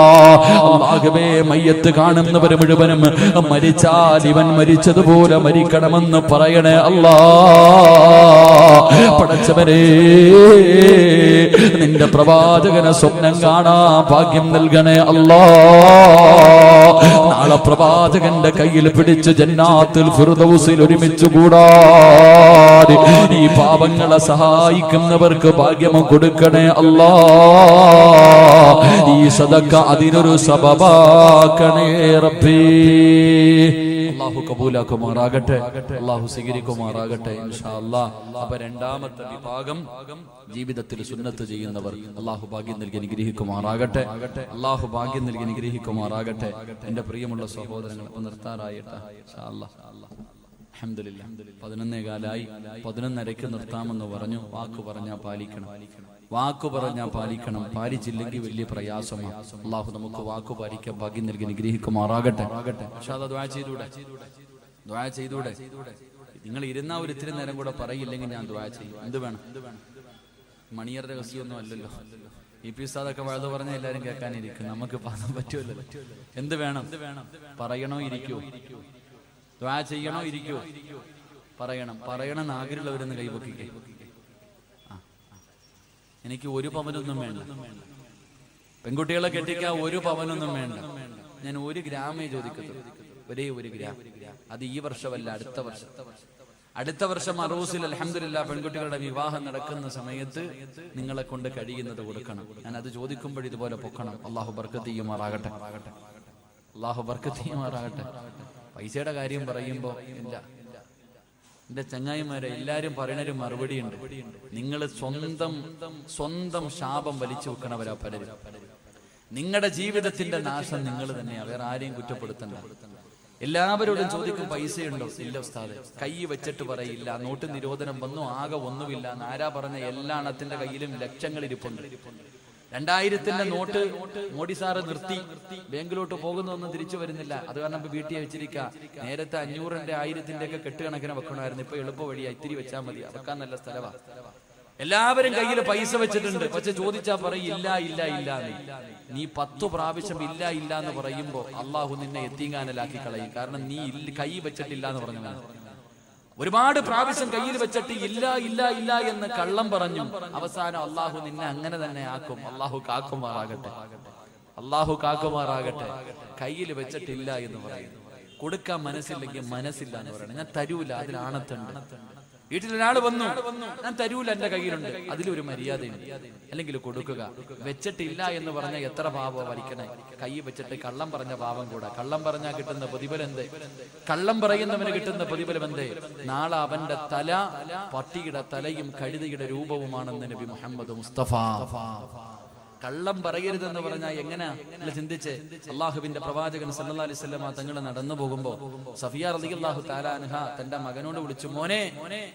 അല്ലാഹുവേ, മയ്യത്ത് കാണുന്നവർ മുഴുവനും മരിച്ചാൽ ഇവൻ മരിച്ചതുപോലെ മരിക്കണമെന്ന് പറയണേ അല്ലാ. പടച്ചവരേ, നിന്റെ പ്രവാചകനെ സ്വപ്നം കാണാൻ ഭാഗ്യം നൽകണേ അല്ലാ. നാളെ പ്രവാചകന്റെ കയ്യിൽ പിടിച്ച് ജന്നാത്തുൽ ഫിർദൗസിൽ ഒരുമിച്ച് കൂടാൻ ഈ പാപങ്ങളെ സഹായിക്കുന്നവർക്ക് ഭാഗ്യം കൊടുക്കണേ അല്ലാ. ഈ സദക്ക അതിനൊരു സബബാക്കണേ റബ്ബേ. അല്ലാഹു കബൂലാക്കുമാറാകട്ടെ, അല്ലാഹു സ്വീകരിക്കുമാറാകട്ടെ ഇൻഷാ അല്ലാഹ്. അപ്പൊ രണ്ടാമത്തെ വിഭാഗം ജീവിതത്തിൽ സുന്നത്ത് ചെയ്യുന്നവർ. അല്ലാഹു ഭാഗ്യം നൽകി അനുഗ്രഹിക്കുമാറാകട്ടെ. അല്ലാഹു ഭാഗ്യം നൽകി അനുഗ്രഹിക്കുമാറാകട്ടെ. എന്റെ പ്രിയമുള്ള സഹോദരങ്ങൾ, നിർത്താറായിട്ടാ ഇൻഷാ അല്ലാഹ്. അൽഹംദുലില്ലാഹ് 11:15 11:30 നിർത്താമെന്ന് പറഞ്ഞു. വാക്ക് പറഞ്ഞാൽ പാലിക്കണം, വാക്കു പറഞ്ഞാൽ പാലിക്കണം. പാലിച്ചില്ലെങ്കിൽ വലിയ പ്രയാസമാണ്. അല്ലാഹു നമുക്ക് വാക്കു പാലിക്കാൻ ഭാഗ്യം നൽകി അനുഗ്രഹിക്കുമാറാകട്ടെ. ദുആ ചെയ്തൂടെ? ദുആ ചെയ്തൂടെ? നിങ്ങൾ ഇരുന്ന ഒരു ഇത്തിരി നേരം കൂടെ പറയില്ലെങ്കിൽ ഞാൻ ദുആ ചെയ്യും. എന്ത് വേണം? മണിയർ രഹസ്യമൊന്നും അല്ലല്ലോ. ഈ പിസാദൊക്കെ വഴുതു പറഞ്ഞാൽ എല്ലാവരും കേൾക്കാനിരിക്കും, നമുക്ക് പറയാൻ പറ്റുമല്ലോ. എന്ത് വേണം? പറയണോ ഇരിക്കോ? ദുആ ചെയ്യണോ ഇരിക്കോ? പറയണം. പറയണം ആഗ്രഹമുള്ളവരെന്ന് കൈവക്കിക്കേ. എനിക്ക് ഒരു പവനൊന്നും വേണ്ട. പെൺകുട്ടികളെ കെട്ടിക്കാൻ ഒരു പവനൊന്നും വേണ്ട. ഞാൻ 1 ഗ്രാമേ ചോദിക്കത്തുള്ളൂ, ഒരേ 1 ഗ്രാം. അത് ഈ വർഷമല്ല, അടുത്ത വർഷം. അടുത്ത വർഷം അറൂസിൽ അൽഹംദുലില്ലാഹ് പെൺകുട്ടികളുടെ വിവാഹം നടക്കുന്ന സമയത്ത് നിങ്ങളെ കൊണ്ട് കഴിയുന്നത് കൊടുക്കണം. ഞാൻ അത് ചോദിക്കുമ്പോൾ ഇതുപോലെ പൊക്കണം. അല്ലാഹു ബർക്കത്ത് ചെയ്യുമാറാകട്ടെ, അല്ലാഹു ബർക്കത്ത് ചെയ്യുമാറാകട്ടെ. പൈസയുടെ കാര്യം പറയുമ്പോൾ എന്റെ ചങ്ങായിമാരെ എല്ലാരും പറയുന്നൊരു മറുപടി ഉണ്ട്. നിങ്ങൾ സ്വന്തം ശാപം വലിച്ചു വെക്കണവരാ പലരും. നിങ്ങളുടെ ജീവിതത്തിന്റെ നാശം നിങ്ങൾ തന്നെയാ, വേറെ ആരെയും കുറ്റപ്പെടുത്തണ്ട. എല്ലാവരോടും ചോദിക്കും പൈസയുണ്ടോ? ഇല്ല ഉസ്താദേ. കൈ വെച്ചിട്ട് പറയില്ല. നോട്ട് നിരോധനം വന്നു, ആകെ ഒന്നുമില്ല. ആരാ പറഞ്ഞ? എല്ലാ എണ്ണത്തിന്റെ കയ്യിലും ലക്ഷങ്ങൾ ഇരിപ്പുണ്ട്. 2000-ന്റെ നോട്ട് മോഡി സാറ് നിർത്തി, ബാങ്കിലോട്ട് പോകുന്നൊന്നും തിരിച്ചു വരുന്നില്ല. അത് കാരണം ഇപ്പൊ വീട്ടിൽ വെച്ചിരിക്കുക. നേരത്തെ 500-ന്റെ 1000-ന്റെ ഒക്കെ കെട്ടുകണക്കിന് വെക്കണമായിരുന്നു. ഇപ്പൊ എളുപ്പ വഴിയാ, ഇത്തിരി വെച്ചാൽ മതി. വെക്കാൻ നല്ല സ്ഥലമാണ്. എല്ലാവരും കയ്യിൽ പൈസ വെച്ചിട്ടുണ്ട്. പക്ഷെ ചോദിച്ചാ പറയും ഇല്ല ഇല്ല ഇല്ല. നീ 10 പ്രാവശ്യം ഇല്ല ഇല്ല എന്ന് പറയുമ്പോ അള്ളാഹു നിന്നെ എത്തിങ്ങാനലാക്കി കളയും. കാരണം നീ കൈ വെച്ചിട്ടില്ല എന്ന് പറഞ്ഞു. ഒരുപാട് പ്രാവശ്യം കയ്യിൽ വെച്ചിട്ട് ഇല്ല ഇല്ല ഇല്ല എന്ന് കള്ളം പറഞ്ഞു. അവസാനം അള്ളാഹു നിന്നെ അങ്ങനെ തന്നെ ആക്കും. അള്ളാഹു കാക്കുമാറാകട്ടെ, അള്ളാഹു കാക്കുമാറാകട്ടെ. കയ്യിൽ വെച്ചിട്ടില്ല എന്ന് പറയുന്നു. കൊടുക്കാൻ മനസ്സില്ലെങ്കിൽ മനസ്സില്ല എന്ന് പറയണം. ഞാൻ തരൂല, അതിലാണത്തുണ്ട്. വീട്ടിലൊരാൾ വന്നു, ഞാൻ തരൂല, എന്റെ കയ്യിലുണ്ട്, അതിലൊരു മര്യാദയുണ്ട്. അല്ലെങ്കിൽ കൊടുക്കുക. വെച്ചിട്ടില്ല എന്ന് പറഞ്ഞ എത്ര പാപം വലിക്കണേ. കൈ വെച്ചിട്ട് കള്ളം പറഞ്ഞ പാപം കൂടെ. കള്ളം പറഞ്ഞാൽ കിട്ടുന്ന പ്രതിഫലം എന്തേ? കള്ളം പറയുന്നവന് കിട്ടുന്ന പ്രതിഫലം എന്തേ? നാളെ അവന്റെ തല പട്ടിയുടെ തലയും കഴുതയുടെ രൂപവുമാണെന്ന് നബി മുഹമ്മദ് മുസ്തഫ. കള്ളം പറയരുതെന്ന് പറഞ്ഞാൽ എങ്ങനെ ചിന്തിച്ച്? അള്ളാഹുവിന്റെ പ്രവാചകൻ സല്ലല്ലാഹു അലൈഹി വസല്ലം തങ്ങൾ നടന്നു പോകുമ്പോ സഫിയ റളിയല്ലാഹു തആല അൻഹ തന്റെ മകനോട് വിളിച്ചു, മോനെ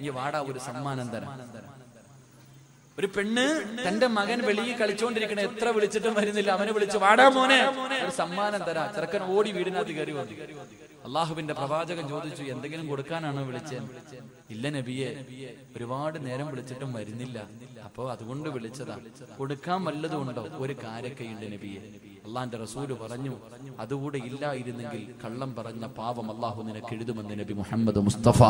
നീ വാടാ, ഒരു സമ്മാനം തരാം. ഒരു പെണ്ണ് തന്റെ മകൻ വെളിയിൽ കളിച്ചുകൊണ്ടിരിക്കണ, എത്ര വിളിച്ചിട്ടും വരുന്നില്ല. അവനെ വിളിച്ചു, വാടാ മോനെ, ഒരു സമ്മാനം തരാം. ചെറുക്കൻ ഓടി വീടിനകത്ത് കയറി വന്നു. അള്ളാഹുവിന്റെ പ്രവാചകൻ ചോദിച്ചു, എന്തെങ്കിലും കൊടുക്കാനാണോ വിളിച്ചത്? ഇല്ല നബിയെ, ഒരുപാട് നേരം വിളിച്ചിട്ടും വരുന്നില്ല, അപ്പോ അതുകൊണ്ട് വിളിച്ചതാ. കൊടുക്കാൻ വല്ലതും ഉണ്ടോ? ഒരു കാരക്കയുണ്ട് നബിയെ. അള്ളാന്റെ റസൂല് പറഞ്ഞു, അതുകൂടെ ഇല്ലായിരുന്നെങ്കിൽ കള്ളം പറഞ്ഞ പാപം അള്ളാഹു നിനക്ക് എഴുതുമെന്ന് നബി മുഹമ്മദ് മുസ്തഫ.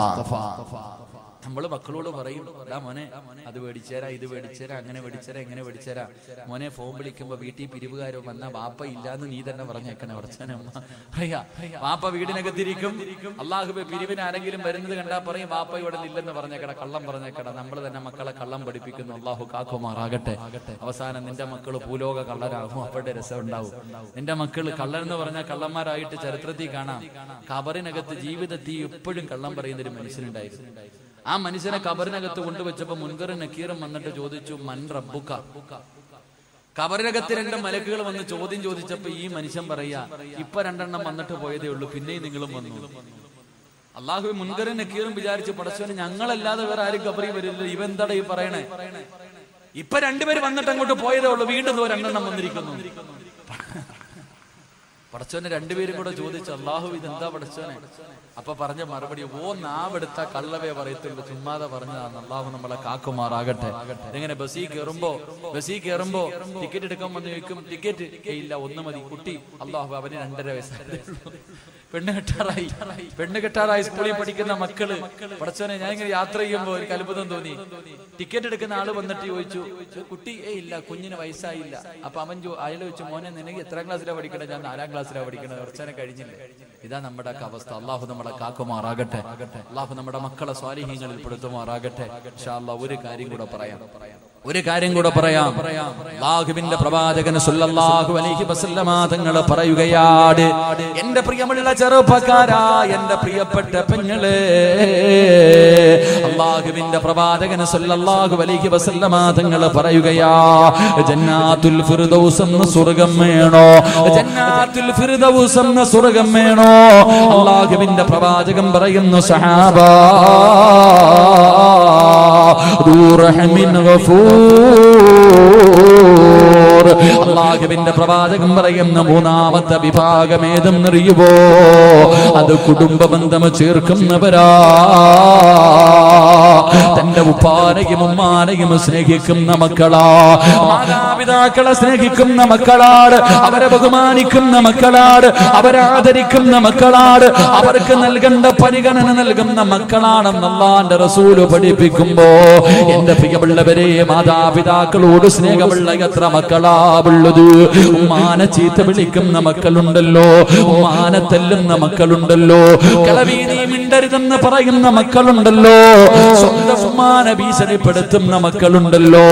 നമ്മള് മക്കളോട് പറയും, മോനെ അത് മേടിച്ചേരാ, ഇത് മേടിച്ചേരാ, അങ്ങനെ മേടിച്ചേരാ, എങ്ങനെ മേടിച്ചേരാ. മോനെ ഫോൺ വിളിക്കുമ്പോ വീട്ടിൽ പിരിവുകാരോ വന്നാ വാപ്പ ഇല്ലാന്ന് നീ തന്നെ പറഞ്ഞേക്കണേ. ഉറച്ചനമ്മ പറയാ, വാപ്പ വീടിനകത്തിരിക്കും, അള്ളാഹുബെ പിരിവിന് ആരെങ്കിലും വരുന്നത് കണ്ടാ പറയും വാപ്പ ഇവിടെ ഇല്ലെന്ന് പറഞ്ഞേക്കട, കള്ളം പറഞ്ഞേക്കട. നമ്മൾ തന്നെ മക്കളെ കള്ളം പഠിപ്പിക്കുന്നു. അള്ളാഹു കാക്കുമാറാകട്ടെ. അവസാനം നിന്റെ മക്കള് ഭൂലോക കള്ളരാകും. അവരുടെ രസം ഉണ്ടാവും. നിന്റെ മക്കള് കള്ളരെന്ന് പറഞ്ഞാൽ കള്ളന്മാരായിട്ട് ചരിത്രത്തിൽ കാണാം. കബറിനകത്ത് ജീവിതത്തിൽ എപ്പോഴും കള്ളം പറയുന്നൊരു മനുഷ്യനുണ്ടായിരുന്നു. ആ മനുഷ്യനെ കബറിനകത്ത് കൊണ്ടുവച്ചപ്പോ മുൻകറും നക്കീറും വന്നിട്ട് ചോദിച്ചു, മൻ റബ്ബുക. കബറിനകത്ത് 2 മലക്കുകൾ വന്ന് ചോദ്യം ചോദിച്ചപ്പോ ഈ മനുഷ്യൻ പറയാ, ഇപ്പൊ 2 വന്നിട്ട് പോയതേ ഉള്ളൂ, പിന്നെയും നിങ്ങളും വന്നു. അള്ളാഹു മുൻകറും നക്കീറും വിചാരിച്ചു, പടച്ചവനെ ഞങ്ങളല്ലാതെ വേറെ ആരും കബറി വരില്ല, ഇവെന്താടാ ഈ പറയണേ. ഇപ്പൊ 2 പേര് വന്നിട്ട് അങ്ങോട്ട് പോയതേ ഉള്ളൂ, വീണ്ടും 2 വന്നിരിക്കുന്നു. പടച്ചോനെ 2 പേരും കൂടെ ചോദിച്ചു, അള്ളാഹു ഇതെന്താ പടച്ചോനെ? അപ്പൊ പറഞ്ഞ മറുപടി, നാവെടുത്ത കള്ളവേ പറയത്തുള്ളൂ, ചുമ്മാതെ പറഞ്ഞതാണ്. അള്ളാഹു നമ്മളെ കാക്കുമാറാകട്ടെ. ഇങ്ങനെ ബസ്സിൽ കയറുമ്പോ ടിക്കറ്റ് എടുക്കാൻ വന്ന് ചോദിക്കും, ടിക്കറ്റ് ഇല്ല, 1 മതി. കുട്ടി, അള്ളാഹു അവന് 2.5 വയസ്സായി. പെണ്ണ് കെട്ടാറായി സ്കൂളിൽ പഠിക്കുന്ന മക്കള്. പടച്ചോനെ ഞാൻ ഇങ്ങനെ യാത്ര ചെയ്യുമ്പോ എനിക്ക് അത്ഭുതം തോന്നി. ടിക്കറ്റ് എടുക്കുന്ന ആള് വന്നിട്ട് ചോദിച്ചു, കുട്ടി ഇല്ല, കുഞ്ഞിന് വയസ്സായില്ല. അപ്പൊ അവൻ അയാൾ ചോദിച്ചു, മോനെ നിനക്ക് എത്രാം ക്ലാസ്സിലാണ് പഠിക്കണേ? ഞാൻ 4ാം ക്ലാസ്സിലാണ് പഠിക്കണത്. കുറച്ചനെ കഴിഞ്ഞില്ല. ഇതാ നമ്മുടെ അവസ്ഥ. അള്ളാഹു നമ്മളെ കാക്കുമാറാകട്ടെ. അള്ളാഹു നമ്മുടെ മക്കളെ സ്വാലിഹീങ്ങളിൽ പെടുത്തുമാറാകട്ടെ. ഇൻഷാ അല്ലാഹ് ഒരു കാര്യം കൂടെ പറയാം. അല്ലാഹുവിന്റെ പ്രവാചകൻ സല്ലല്ലാഹു അലൈഹി വസല്ലമ തങ്ങൾ പറയുകയാണ്, എന്റെ പ്രിയമുള്ള ചെറുപ്പക്കാരാ, എന്റെ പ്രിയപ്പെട്ട പെങ്ങളെ, അല്ലാഹുവിന്റെ പ്രവാചകൻ സല്ലല്ലാഹു അലൈഹി വസല്ലമ തങ്ങൾ പറയുകയാ, ജന്നാത്തുൽ ഫിർദൗസ് എന്ന സ്വർഗ്ഗം വേണോ? ജന്നാത്തുൽ ഫിർദൗസ് എന്ന സ്വർഗ്ഗം വേണോ? അല്ലാഹുവിന്റെ പ്രവാചകൻ പറയുന്നു, സഹാബാ റഹ്മിൻ ഗഫൂർ. അല്ലാഹുവിന്റെ പ്രവാചകൻ പറയുന്ന 3ാമത്തെ വിഭാഗം ഏതെന്നറിയുവോ? അത് കുടുംബ ബന്ധം ചേർക്കുന്നവരാ. തന്റെ ഉപ്പാനെയും ഉമ്മാനെയും സ്നേഹിക്കുന്ന മക്കളാ. മാതാപിതാക്കളെ സ്നേഹിക്കുന്ന മക്കളാണ്. അവരെ ബഹുമാനിക്കുന്ന മക്കളാണ്. അവരെ ആദരിക്കുന്ന മക്കളാണ്. അവർക്ക് നൽകേണ്ട പരിഗണന നൽകുന്ന മക്കളാണെന്ന് അല്ലാഹുവിന്റെ റസൂല് പഠിപ്പിക്കുമ്പോ, എന്റെ പ്രിയമുള്ളവരെ, മാതാപിതാക്കളോട് സ്നേഹമുള്ള എത്ര മക്കളാ ഉള്ളത്? ഉമ്മാനെ ചീത്ത വിളിക്കുന്ന മക്കളുണ്ടല്ലോ, ഉമ്മാനെ തല്ലുന്ന മക്കളുണ്ടല്ലോ, കിളവി നീ മിണ്ടരുതെന്ന് പറയുന്ന മക്കളുണ്ടല്ലോ, സ്വന്തം ഉമ്മാനെ ഭീഷണിപ്പെടുത്തുന്ന മക്കളുണ്ടല്ലോ,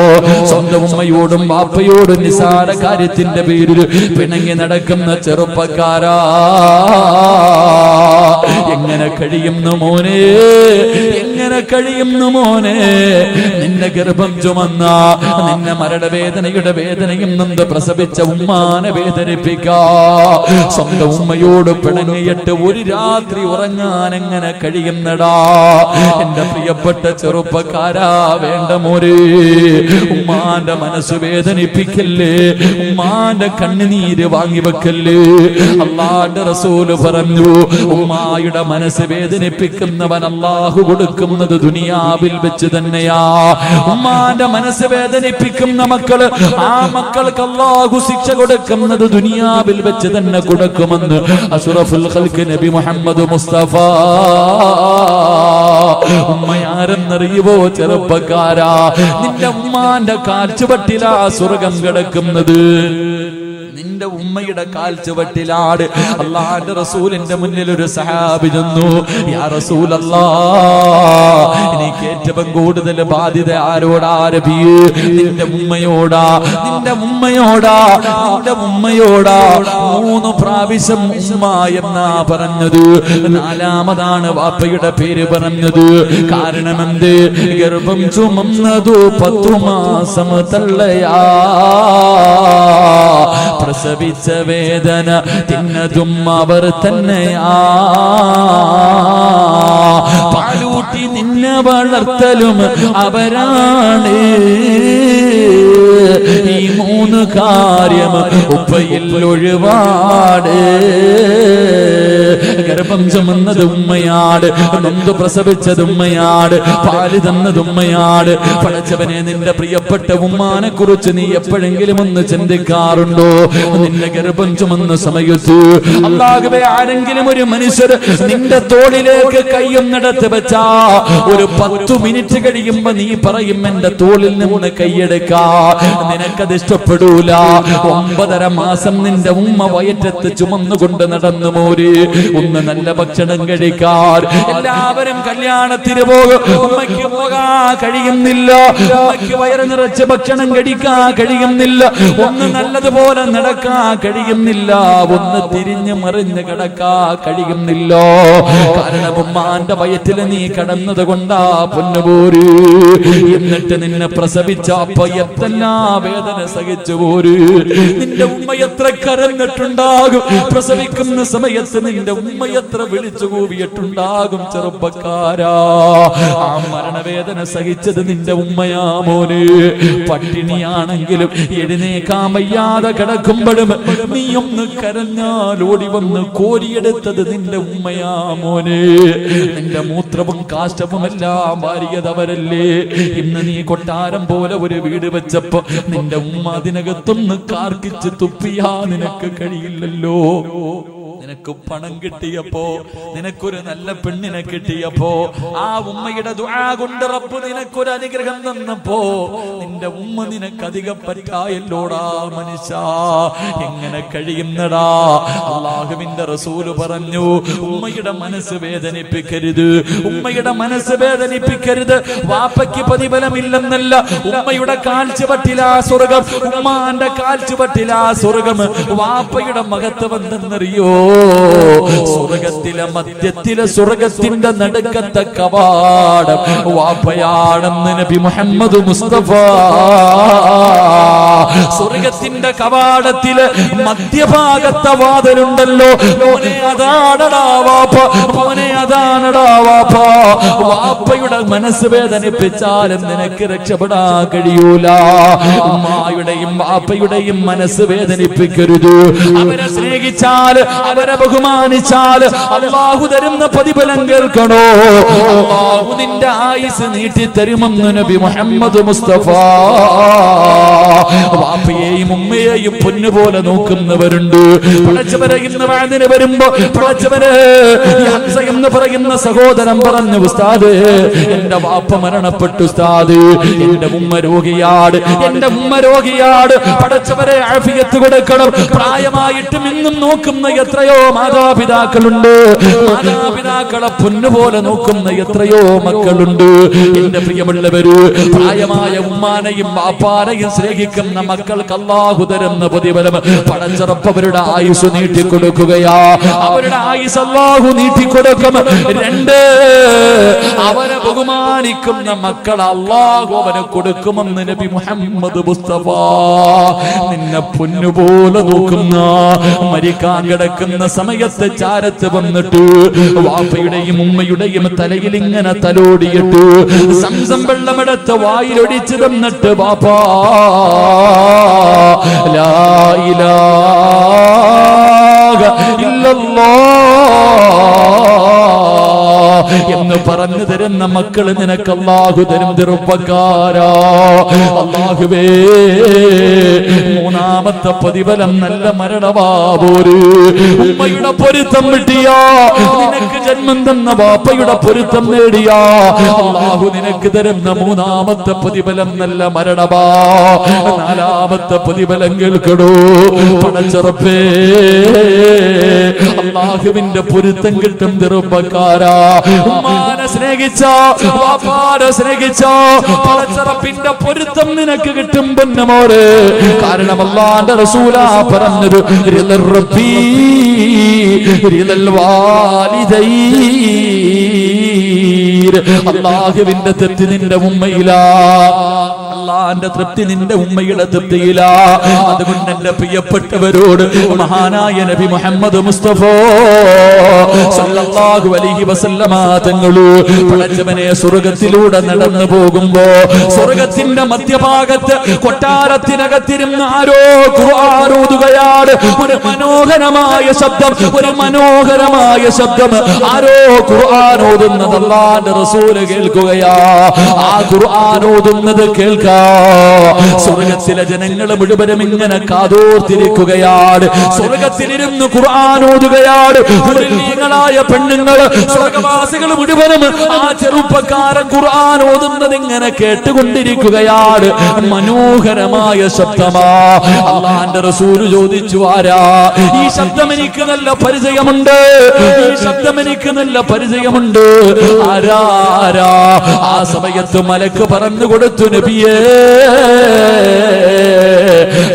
സ്വന്തം ഉമ്മയോടും വാപ്പയോടും നിസാര കാര്യത്തിന്റെ പേരിൽ പിണങ്ങി നടക്കുന്ന ചെറുപ്പക്കാരാ, എങ്ങനെ കഴിയുന്നു മോനെ? എങ്ങനെ കഴിയുന്നു മോനെ? നിന്നെ ഗർഭം ചുമന്ന, നിന്നെ മരണവേദനയുടെ വേദനയും നൊന്ത് പ്രസവിച്ച ഉമ്മാനെ വേദനിപ്പിക്കാ, സ്വന്തം ഉമ്മയോട് പിണങ്ങിയിട്ട് ഒരു രാത്രി ഉറങ്ങാൻ എങ്ങനെ കഴിയുന്നടാ? എന്റെ പ്രിയപ്പെട്ട ചെറുപ്പക്കാരാ, വേണ്ട മോരെ, ഉമ്മാന്റെ മനസ്സ് വേദനിപ്പിക്കല്ലേ, ഉമ്മാന്റെ കണ്ണുനീര് വാങ്ങിവെക്കല്ലേ. അല്ലാഹുവിന്റെ റസൂല് പറഞ്ഞു, ഉമ്മായുടെ മനസ്സ് വേദനിപ്പിക്കുന്നവൻ അല്ലാഹു കൊടുക്കുന്നത് ദുനിയാവിൽ വെച്ച് തന്നെയാ. ഉമ്മാന്റെ മനസ്സ് വേദനിപ്പിക്കുന്ന മക്കള്, ആ മക്കൾക്ക് അല്ലാഹു ശിക്ഷ കൊടുക്കുന്നത് ദുനിയാവിൽ വെച്ച് തന്നെ കൊടുക്കുമെന്ന് അഷ്റഫുൽ ഖൽഖ് നബി മുഹമ്മദ് മുസ്തഫ. ഉമ്മയാരെന്നറിയുവോ ചെറുപ്പക്കാരാ? നിന്റെ ഉമ്മാന്റെ കാൽച്ചുവട്ടിലാ സ്വർഗം കിടക്കുന്നത്. നിന്റെ ഉമ്മയുടെ കാൽച്ചുവട്ടിലാണ്. അല്ലാഹുവിന്റെ റസൂലിന്റെ മുന്നിൽ ഒരു സഹാബി ചെന്നു, യാ റസൂലല്ലാഹ്, എനിക്ക് ഏറ്റവും കൂടുതൽ ബാധ്യത ആരോടാ നബിയേ? നിന്റെ ഉമ്മയോടാ. നിന്റെ ഉമ്മയോടാ. നിന്റെ ഉമ്മയോടാ. 3 പ്രാവശ്യം ഉമ്മ എന്നാ പറഞ്ഞത്. 4ാമതാണ് വാപ്പയുടെ പേര് പറഞ്ഞത്. കാരണം എന്ത്? ഗർഭം ചുമന്നതു 10 മാസം തള്ളയാ, പ്രസവിച്ച വേദന തിന്നതും അവർ തന്നെയാ, പാലൂട്ടി നിന്നെ നിന്നെ വളർത്തലും അവരാണ്. ഈ മൂന്ന് കാര്യം ഉപ്പയിൽ ഒഴിവാട്. ഗർഭം ചുമന്നത് ഉമ്മയാണ്, നൊന്ത് പ്രസവിച്ചത് ഉമ്മയാണ്, പാല് തന്നത് ഉമ്മയാണ്. പടച്ചവനെ, നിന്റെ പ്രിയപ്പെട്ട ഉമ്മാനെ കുറിച്ച് നീ എപ്പോഴെങ്കിലും ഒന്ന് ചിന്തിക്കാറുണ്ടോ? നിന്റെ ഗർഭം ചുമന്ന സമയത്ത് അല്ലാഹുവേ, ആരെങ്കിലും ഒരു മനുഷ്യർ നിന്റെ തോളിലേക്ക് കൈയൊന്നെടുത്ത് വെച്ചാ ഒരു 10 മിനിറ്റ് കഴിയുമ്പോ നീ പറയും എന്റെ തോളിൽ നിന്ന് കൈയെടുക്കാ. നിനക്കത് ഇഷ്ടപ്പെടൂല. 9.5 മാസം നിന്റെ ഉമ്മ വയറ്റത്ത് ചുമന്നുകൊണ്ട് നടന്നു മോര്. ഒന്ന് നല്ല ഭക്ഷണം കഴിക്കാൻ എല്ലാവരും കല്യാണത്തിന് പോകും, ഉമ്മയ്ക്ക് പോകാൻ കഴിയുന്നില്ല. ഉമ്മയ്ക്ക് വയറ് നിറച്ച് ഭക്ഷണം കഴിക്കാൻ കഴിയുന്നില്ല. ഒന്ന് നല്ലതുപോലെ നടക്കാൻ കഴിയുന്നില്ല. ഒന്ന് തിരിഞ്ഞു മറിഞ്ഞ് കിടക്കാൻ കഴിയുന്നില്ല. കാരണം ഉമ്മാന്റെ വയറ്റിൽ നീ കടന്നത് കൊണ്ടാ പൊന്നുപോര്. എന്നിട്ട് നിന്നെ പ്രസവിച്ച അപ്പൊ എത്തെല്ലാം വേദന സഹിച്ചു പോര്. നിന്റെ ഉമ്മ എത്ര കരഞ്ഞിട്ടുണ്ടാകും. പ്രസവിക്കുന്ന സമയത്ത് നിന്റെ ഉമ്മ എത്ര വിളിച്ചു കൂവിയിട്ടുണ്ടാകും. ചെറുപ്പക്കാരാ, ആ മരണവേദന സഹിച്ചത് നിന്റെ ഉമ്മയാ മോന്. പട്ടിണിയാണെങ്കിലും എഴുന്നേക്കാൻ വയ്യാതെ കിടക്കുമ്പോഴും നീ ഒന്ന് കരഞ്ഞാൽ ഓടി വന്ന് കോരിയെടുത്തത് നിന്റെ ഉമ്മയാ മോന്. നിന്റെ മൂത്രവും കാഷ്ടവും എല്ലാം വാരിയതവരല്ലേ. ഇന്ന് നീ കൊട്ടാരം പോലെ ഒരു വീട് വെച്ചപ്പോ നിന്റെ ഉമ്മ അതിനകത്തൊന്ന് കാർക്കിച്ച് തുപ്പിയാ നിനക്ക് കഴിയില്ലല്ലോ. നിനക്ക് പണം കിട്ടിയപ്പോ, നിനക്കൊരു നല്ല പെണ്ണിനെ കിട്ടിയപ്പോ, ആ ഉമ്മയുടെ ദുആ കൊണ്ട് റബ്ബ് നിനക്കൊരു അനുഗ്രഹം തന്നപ്പോ നിന്റെ ഉമ്മ നിനക്ക് അധികം പറ്റായല്ലോടാ മനുഷ്യ. എങ്ങനെ കഴിയുന്നടാ? അല്ലാഹുവിന്റെ റസൂല് പറഞ്ഞു, ഉമ്മയുടെ മനസ്സ് വേദനിപ്പിക്കരുത്, ഉമ്മയുടെ മനസ്സ് വേദനിപ്പിക്കരുത്. വാപ്പയ്ക്ക് പ്രതിഫലമില്ലെന്നല്ല, ഉമ്മയുടെ കാൽച്ചുവട്ടിലാ സ്വർഗം, ഉമ്മാന്റെ കാൽച്ചുവട്ടിലാ സ്വർഗം. വാപ്പയുടെ മഹത്വം എന്തെന്നറിയോ? സ്വർഗത്തിലെ മധ്യത്തിലെ സ്വർഗത്തിന്റെ നടുക്കത്തെ കവാടം വാപ്പയാണെന്ന് നബി മുഹമ്മദ് മുസ്തഫ. സ്വർഗത്തിന്റെ കവാടത്തില് മധ്യഭാഗത്തെ വാതിലുണ്ടല്ലോ, മോനെ അതാണടാ വാപ്പ, മോനെ അതാണടാ വാപ്പ. വാപ്പയുടെ മനസ്സ് വേദനിപ്പിച്ചാലും നിനക്ക് രക്ഷപ്പെടാൻ കഴിയൂല. ഉമ്മായുടെയും വാപ്പയുടെയും മനസ്സ് വേദനിപ്പിക്കരുത്. അവരെ സ്നേഹിച്ചാൽ, അവരെ ബഹുമാനിച്ചാൽ അല്ലാഹു തരുന്ന പ്രതിഫലം കേൾക്കണോ? അല്ലാഹു നിന്റെ ആയുസ് നീട്ടി തരുമെന്ന് നബി മുഹമ്മദ് മുസ്തഫ. വാപ്പയെയും ഉമ്മയെയും പൊന്നുപോലെ നോക്കുന്നവരുണ്ട്. പടച്ചവരെ, ഇന്ന് വാതിന് വരുമ്പോ പടച്ചവരെ ഹംസ എന്ന് പറയുന്ന സഹോദരൻ പറഞ്ഞു, ഉസ്താദ് എന്റെ വാപ്പ മരണപ്പെട്ടു ഉസ്താദ്, എന്റെ ഉമ്മ രോഗിയാട്, എന്റെ ഉമ്മ രോഗിയാട്. പടച്ചവരെ ആഫിയത്ത് കൊടുക്കണം. പ്രായമായിട്ടും ഇന്നും നോക്കുന്ന എത്രയോ മാതാപിതാക്കളുണ്ട്. മാതാപിതാക്കളെ പൊന്നുപോലെ നോക്കുന്ന എത്രയോ മക്കളുണ്ട്. എന്റെ പ്രിയമുള്ളവര്, പ്രായമായ ഉമ്മാനെയും വാപ്പാനെയും സ്നേഹിക്കുന്ന മക്കൾക്ക് അല്ലാഹു തരുന്ന പ്രതിഫലം പടച്ചറപ്പ് അവരുടെ ആയുസ് നീട്ടിക്കൊടുക്കുകയാ. അവരുടെ ആയുസ് അല്ലാഹു നീട്ടിക്കൊടുക്കും. 2, അവരെ ബഹുമാനിക്കുന്ന മക്കൾ അല്ലാഹു അവന് കൊടുക്കുമെന്ന് നബി മുഹമ്മദ് മുസ്തഫ. നിന്നെ പൊന്നുപോലെ നോക്കുന്ന, മരിക്കാൻ കിടക്കുന്ന സമയത്ത് ചാരത്ത് വന്നിട്ട് വാപ്പയുടെയും ഉമ്മയുടെയും തലയിൽ ഇങ്ങനെ തലോടിയിട്ട് സംസം വെള്ളമെടുത്ത് വായിലൊടിച്ചു തന്നിട്ട്, വാപ്പാ ലാ ഇലാഹ ഇല്ലല്ലാഹ് എന്ന് പറഞ്ഞു തരുന്ന മക്കള് നിനക്ക് അല്ലാഹു തരും. ചെറുപ്പക്കാരാ, അല്ലാഹുവേ, 3ാമത്തെ പ്രതിഫലം നല്ല മരണവാപോര്. ഉമ്മയുടെ പൊരുത്തം കിട്ടിയാ, നിനക്ക് ജന്മം തന്ന വാപ്പയുടെ പൊരുത്തം നേടിയാ, അല്ലാഹു നിനക്ക് തരുന്ന 3ാമത്തെ പ്രതിഫലം നല്ല മരണവാ. 4ാമത്തെ പ്രതിഫലം കേൾക്കടോ പടച്ചറപ്പേ, അല്ലാഹുവിന്റെ പൊരുത്തം കിട്ടും. ചെറുപ്പക്കാരാ, ഉമ്മാനെ സ്നേഹിച്ചോ, വാപ്പാനെ സ്നേഹിച്ചോ, പടച്ചറപ്പിന്റെ പൊരുത്തം നിനക്ക് കിട്ടും പൊന്നമോരെ. കാരണം അല്ലാഹുവിന്റെ റസൂലാ പറഞ്ഞത്, റിളൽ റബ്ബി റിളൽ വാലിദൈൻ. അല്ലാഹുവിന്റെ തെറ്റ് നിന്റെ ഉമ്മയിലാ, അള്ളാന്റെ തൃപ്തി നിന്റെ ഉമ്മയുടെ തൃപ്തിയില. അതുകൊണ്ട് എന്റെ പ്രിയപ്പെട്ടവരോട് മഹാനായ നബി മുഹമ്മദ് മുസ്തഫ സല്ലല്ലാഹു അലൈഹി വസല്ലമ തങ്ങള് പടച്ചവനെ സ്വർഗ്ഗത്തിലൂടെ നടന്നു പോകുമ്പോ സ്വർഗ്ഗത്തിന്റെ മധ്യഭാഗത്ത് കൊട്ടാരത്തിനകത്തിരുന്ന് ആരോ ഖുർആൻ ഓതുകയാണ്. ഒരു മനോഹരമായ ശബ്ദം, ഒരു മനോഹരമായ ശബ്ദം. ആരോ ഖുർആൻ ഓതുന്നത് അല്ലാഹുവിന്റെ റസൂൽ കേൾക്കുകയാ. ആ ഖുർആൻ ഓതുന്നത് കേൾക്കാ സ്വർഗ്ഗത്തിലെ ജനങ്ങൾ മുഴുവനും ഇങ്ങനെ കാതോർത്തിരിക്കുകയാണ്. സ്വർഗ്ഗത്തിലിരുന്ന് ഖുർആൻ ഓതുകയാണ്. ഹുറീങ്ങളായ പെണ്ണുങ്ങൾ, സ്വർഗ്ഗവാസികൾ മുഴുവനും ആ ചെറുപ്പക്കാരൻ ഖുർആൻ ഓതുന്നത് ഇങ്ങനെ കേട്ടുകൊണ്ടിരിക്കുകയാണ്. മനോഹരമായ ശബ്ദമാ. അല്ലാഹുവിന്റെ റസൂൽ ചോദിച്ചു, ആരാ ഈ ശബ്ദം? എനിക്ക് നല്ല പരിചയമുണ്ട്, ഈ ശബ്ദം എനിക്ക് നല്ല പരിചയമുണ്ട്. ആരാ ആരാ? ആ സമയത്ത് മലക്ക് പറഞ്ഞു കൊടുത്തു, നബിയേ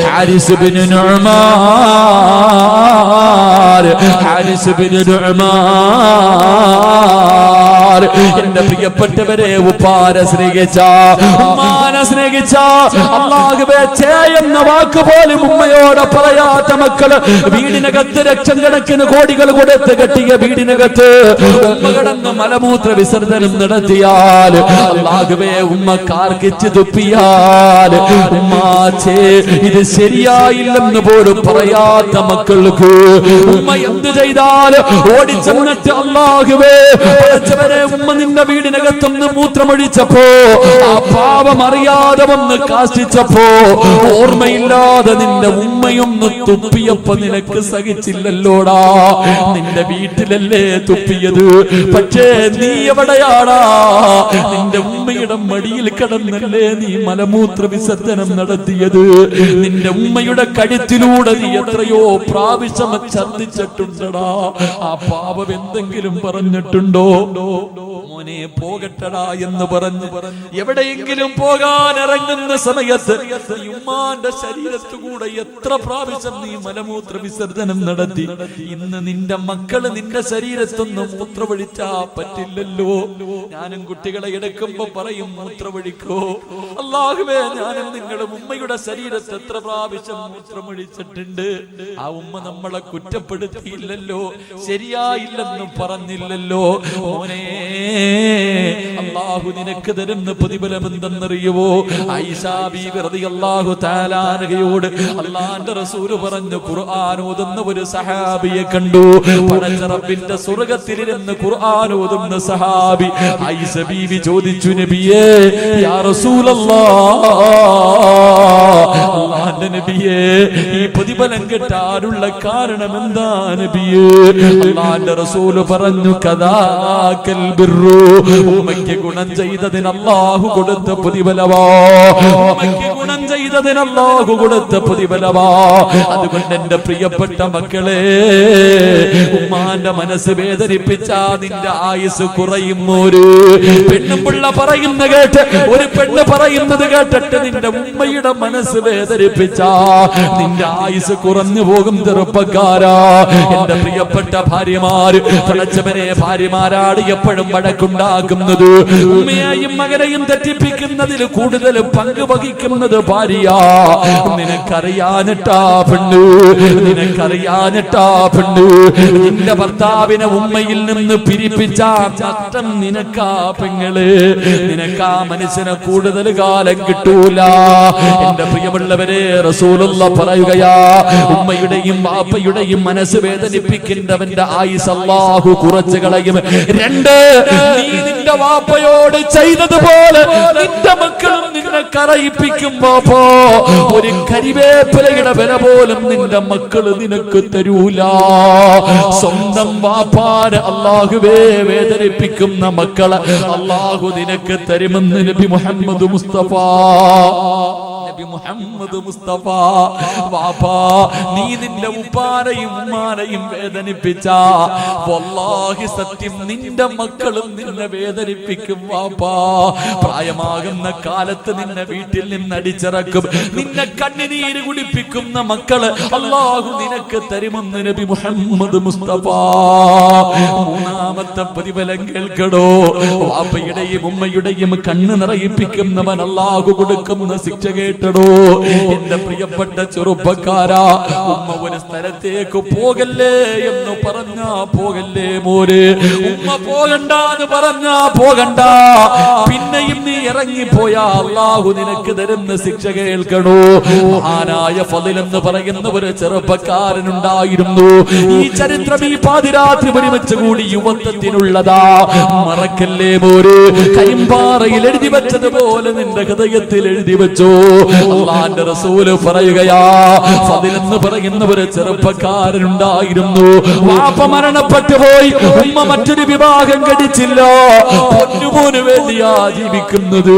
ഹാരിസ് ബിൻ നുഅ്മാൻ, ഹാരിസ് ബിൻ നുഅ്മാൻ. എന്റെ പ്രിയപ്പെട്ടവരെ, ഉപ്പാനെ സ്നേഹിച്ച, ഉമ്മാനെ സ്നേഹിച്ച, അല്ലാഹുവേ ഛേ എന്ന വാക്ക് പോലും ഉമ്മയോട് പറയാത്ത മക്കള്, വീടിനകത്ത് ലക്ഷം കണക്കിന് കോടികൾ കൊടുത്ത് കെട്ടിയ വീടിനകത്ത് ഉമ്മ കിടന്ന് മലമൂത്ര വിസർജനം നടത്തിയാൽ, അല്ലാഹുവേ ഉമ്മ കാർക്കിച്ച് തുപ്പിയാൽ, ഉമ്മാച്ചേ ഇത് ശരിയായില്ലെന്ന് പോലും പറയാത്ത മക്കൾക്ക് ഉമ്മ എന്ത് ചെയ്താൽ ഓടിച്ചെന്നിട്ട്, അല്ലാഹുവേ പടച്ചവനെ ഉമ്മ നിന്റെ വീടിനകത്തൊന്ന് മൂത്രമൊഴിച്ചപ്പോ, ആ പാവം അറിയാതെ വന്ന് കാഷ്ടിച്ചപ്പോ, ഓർമ്മയില്ലാതെ നിന്റെ ഉമ്മയൊന്ന് തുപ്പിയപ്പോ നിനക്ക് സഹിച്ചില്ലല്ലോടാ. നിന്റെ വീട്ടിലല്ലേ തുപ്പിയത്, പക്ഷേ നീ എവിടെയാടാ? നിന്റെ ഉമ്മയുടെ മടിയിൽ കിടന്നല്ലേ നീ മലമൂത്ര വിസർജനം നടത്തിയത്. നിന്റെ ഉമ്മയുടെ കഴുത്തിലൂടെ നീ എത്രയോ പ്രാവശ്യം ഛർദ്ദിച്ചിട്ടുണ്ടടാ. ആ പാപം എന്തെങ്കിലും പറഞ്ഞിട്ടുണ്ടോ? മോനെ പോകട്ടടാ എന്ന് പറഞ്ഞു എവിടെയെങ്കിലും പോകാൻ ഇറങ്ങുന്ന സമയത്ത് ഉമ്മാന്റെ ശരീരത്തുകൂടെ എത്ര പ്രാവശ്യം നീ മലമൂത്ര വിസർജനം നടത്തി. ഇന്ന് നിന്റെ മക്കള് നിന്റെ ശരീരത്തൊന്നും മൂത്രമൊഴിച്ചാ പറ്റില്ലല്ലോ. ഞാനും കുട്ടികളെ എടുക്കുമ്പോ പറയും മൂത്രമൊഴിക്കോ. അല്ലാഹുവേ ഞാനും നിങ്ങളുടെ ഉമ്മയുടെ ശരീരത്ത് എത്ര പ്രാവശ്യം മൂത്രമൊഴിച്ചിട്ടുണ്ട്. ആ ഉമ്മ നമ്മളെ കുറ്റപ്പെടുത്തിയില്ലല്ലോ, ശരിയായില്ലെന്ന് പറഞ്ഞില്ലല്ലോ. മോനെ അല്ലാഹു നിനക്ക് തരുന്ന പ്രതിഫലം എന്തെന്നറിയുവോ? ആയിഷാ ബീവി റളിയല്ലാഹു തആല അൻഹയോട് അല്ലാഹുവിന്റെ റസൂൽ പറഞ്ഞു, ഖുർആൻ ഓതുന്ന ഒരു സഹാബിയെ കണ്ടു. പടച്ച റബ്ബിന്റെ സ്വർഗ്ഗത്തിലിരുന്ന് ഖുർആൻ ഓതുന്ന സഹാബി. ആയിഷ ബീവി ചോദിച്ചു, നബിയേ യാ റസൂലല്ലാഹ്, അല്ലാഹുവിന്റെ നബിയേ ഈ പ്രതിഫലം കിട്ടാനുള്ള കാരണം എന്താ നബിയേ? അല്ലാഹുവിന്റെ റസൂൽ പറഞ്ഞു, കദാകൽ ബിർറു, ഉമ്മയ്ക്ക് ഗുണം ചെയ്തതിന് അല്ലാഹു കൊടുത്ത പ്രതിഫലമാ. ഉമ്മയ്ക്ക് ഗുണം ചെയ്തതിന് അല്ലാഹു കൊടുത്ത പ്രതിഫലമാ. അതുകൊണ്ട് എന്റെ പ്രിയപ്പെട്ട മക്കളെ, ഉമ്മാന്റെ മനസ്സ് വേദനിപ്പിച്ചാ നിന്റെ ആയുസ് കുറയും. ഒരു പെണ്ണുപിള്ള പറയുന്ന കേട്ട്, ഒരു പെണ്ണ് പറയുന്നത് കേട്ടിട്ട് നിന്റെ ഉമ്മയുടെ മനസ്സ് വേദനിപ്പിച്ചാ നിന്റെ ആയുസ് കുറഞ്ഞു പോകും. ചെറുപ്പക്കാരാ, എന്റെ പ്രിയപ്പെട്ട ഭാര്യമാര്, പടച്ചവനെ ഭാര്യമാരാണ് എപ്പോഴും വഴക്കുണ്ടാക്കുന്നത്. ഉമ്മയെയും മകനെയും തെറ്റിപ്പിക്കുന്നതിൽ കൂടുതൽ പങ്ക് വഹിക്കുന്നത് ഭാര്യയാ. നിനക്കറിയാനിട്ടാ പെണ്ണ്, നിനക്കറിയാനിട്ടാ പെണ്ണ്, നിന്റെ ഭർത്താവിനെ ഉമ്മയിൽ നിന്ന് പിരിപ്പിച്ച നഷ്ടം നിനക്കാ പെങ്ങള്. നിനക്കാ മനുഷ്യനെ കൂടുതൽ കാലം കിട്ടൂല. എന്റെ പ്രിയമുള്ളവരെ, റസൂലുള്ള പറയുകയാ, ഉമ്മയുടെയും ബാപ്പയുടെയും മനസ്സ് വേദനിപ്പിക്കുന്നവന്റെ ആയുസ് അല്ലാഹു കുറച്ച് കളയും. രണ്ട്, നീ നിന്റെ വാപ്പയോട് ചെയ്തതുപോലെ നിന്റെ മക്കളും നിന്നെ കരയിപ്പിക്കുമ്പോ ഒരു കരിവേപ്പിലയുടെ വില പോലും നിന്റെ മക്കള് നിനക്ക് തരൂല. സ്വന്തം വാപ്പാനെ അല്ലാഹുവേ വേദനിപ്പിക്കുന്ന മക്കളെ അല്ലാഹു നിനക്ക് തരുമെന്ന് നബി മുഹമ്മദ് മുസ്തഫ. നബി മുഹമ്മദ് മുസ്തഫ. വാപ്പാ, നീ നിന്റെ ഉപ്പാനെയും ഉമ്മാനെയും വേദനിപ്പിച്ച വല്ലാഹി സത്യം നിന്റെ മക്കളും നിന്നെ വേദനിപ്പിക്കും വാപ്പാ. പ്രായമാകുന്ന കാലത്ത് നിന്നെ വീട്ടിൽ നിന്ന് അടിച്ചിറക്കും. നിന്നെ കണ്ണുനീര് കുടിപ്പിക്കുന്ന മക്കള് അല്ലാഹു നിനക്ക് തരുമെന്ന് നബി മുഹമ്മദ് മുസ്തഫ. മൂന്നാമത്തെ പ്രതിഫലം കേൾക്കടോ. വാപ്പയുടെയും ഉമ്മയുടെയും കണ്ണ് നിറയിപ്പിക്കുന്നവൻ അല്ലാഹു കൊടുക്കുന്ന ശിക്ഷ കേട്ടടോ. എന്റെ പ്രിയപ്പെട്ട ചെറുപ്പക്കാരാ, ഉമ്മ ഒരു സ്ഥലത്തേക്ക് പോകല്ലേ എന്ന് പറഞ്ഞാ പോകല്ലേ മോര്. ഉമ്മ പോകണ്ടെന്ന് പറഞ്ഞാ പോകണ്ട. പിന്നെയും നീ ഇറങ്ങിപ്പോയാ അല്ലാഹു നിനക്ക് തരുന്ന ശിക്ഷ കേൾക്കണോ. മഹാനായ ഫളിൽ എന്ന് പറയുന്ന ഒരു ചെറുപ്പക്കാരനുണ്ടായിരുന്നു. ഈ ചരിത്രം ഈ പാതിരാത്രി ഒരുമിച്ച് കൂടി യുവത്വത്തിനുള്ളതാ. മറക്കല്ലേ മോര്. കരിമ്പാറയിൽ എഴുതി വെച്ചതുപോലെ നിന്റെ ഹൃദയത്തിൽ എഴുതി വെച്ചോ. അല്ലാഹുവിന്റെ റസൂല് പറയുകയാ, ഫളിൽ എന്ന് പറയുന്ന ഒരു ചെറുപ്പക്കാരനുണ്ടായിരുന്നു. വാപ്പ മരണപ്പെട്ടു പോയി, ഉമ്മ മറ്റൊരു വിവാഹം കഴിച്ചില്ല. പൊന്നുമോന് വേണ്ടിയാ ജീവിക്കുന്നത്.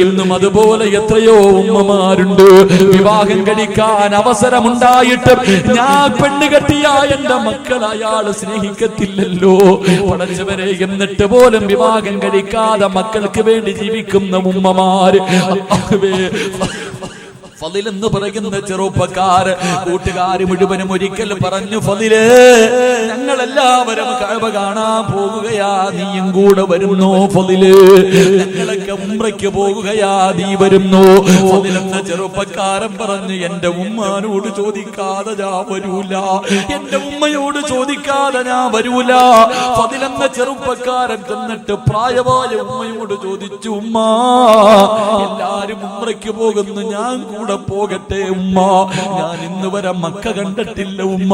ഇന്നും അതുപോലെ എത്രയോ ഉമ്മമാരുണ്ട്. വിവാഹം കഴിക്കാൻ അവസരമുണ്ടായിട്ട് ഞാൻ പെണ്ണ് കെട്ടിയ എന്റെ മക്കൾ അയാള് സ്നേഹിക്കത്തില്ലല്ലോ. പടച്ചവരെ, എന്നിട്ട് പോലും വിവാഹം കഴിക്കാതെ മക്കൾക്ക് വേണ്ടി ജീവിക്കുന്ന ഉമ്മമാര്. ഫളിൽ എന്ന് പറയുന്ന ചെറുപ്പക്കാര് കൂട്ടുകാര് മുഴുവനും ഒരിക്കൽ പറഞ്ഞു, ഫളിലേ, ഞങ്ങളെല്ലാവരും കഅബ കാണാൻ പോകുകയാ, നീയും കൂടെ വരുന്നോ? ഫളിലേ, ഞങ്ങളൊക്കെ ഉംറയ്ക്ക് പോകുകയാ, നീ വരുന്നോ? ഫളിൽ എന്ന ചെറുപ്പക്കാരൻ പറഞ്ഞു, എന്റെ ഉമ്മാനോട് ചോദിക്കാതെ ഞാൻ വരൂല, എന്റെ ഉമ്മയോട് ചോദിക്കാതെ ഞാൻ വരൂല. ഫളിൽ എന്ന ചെറുപ്പക്കാരൻ ചെന്നിട്ട് പ്രായമായ ഉമ്മയോട് ചോദിച്ചു, ഉമ്മ, എല്ലാരും ഉംറയ്ക്ക് പോകുന്നു, ഞാൻ കൂടെ പോകട്ടെ ഉമ്മ? ഞാൻ ഇന്ന് വരെ മക്ക കണ്ടിട്ടില്ല ഉമ്മ.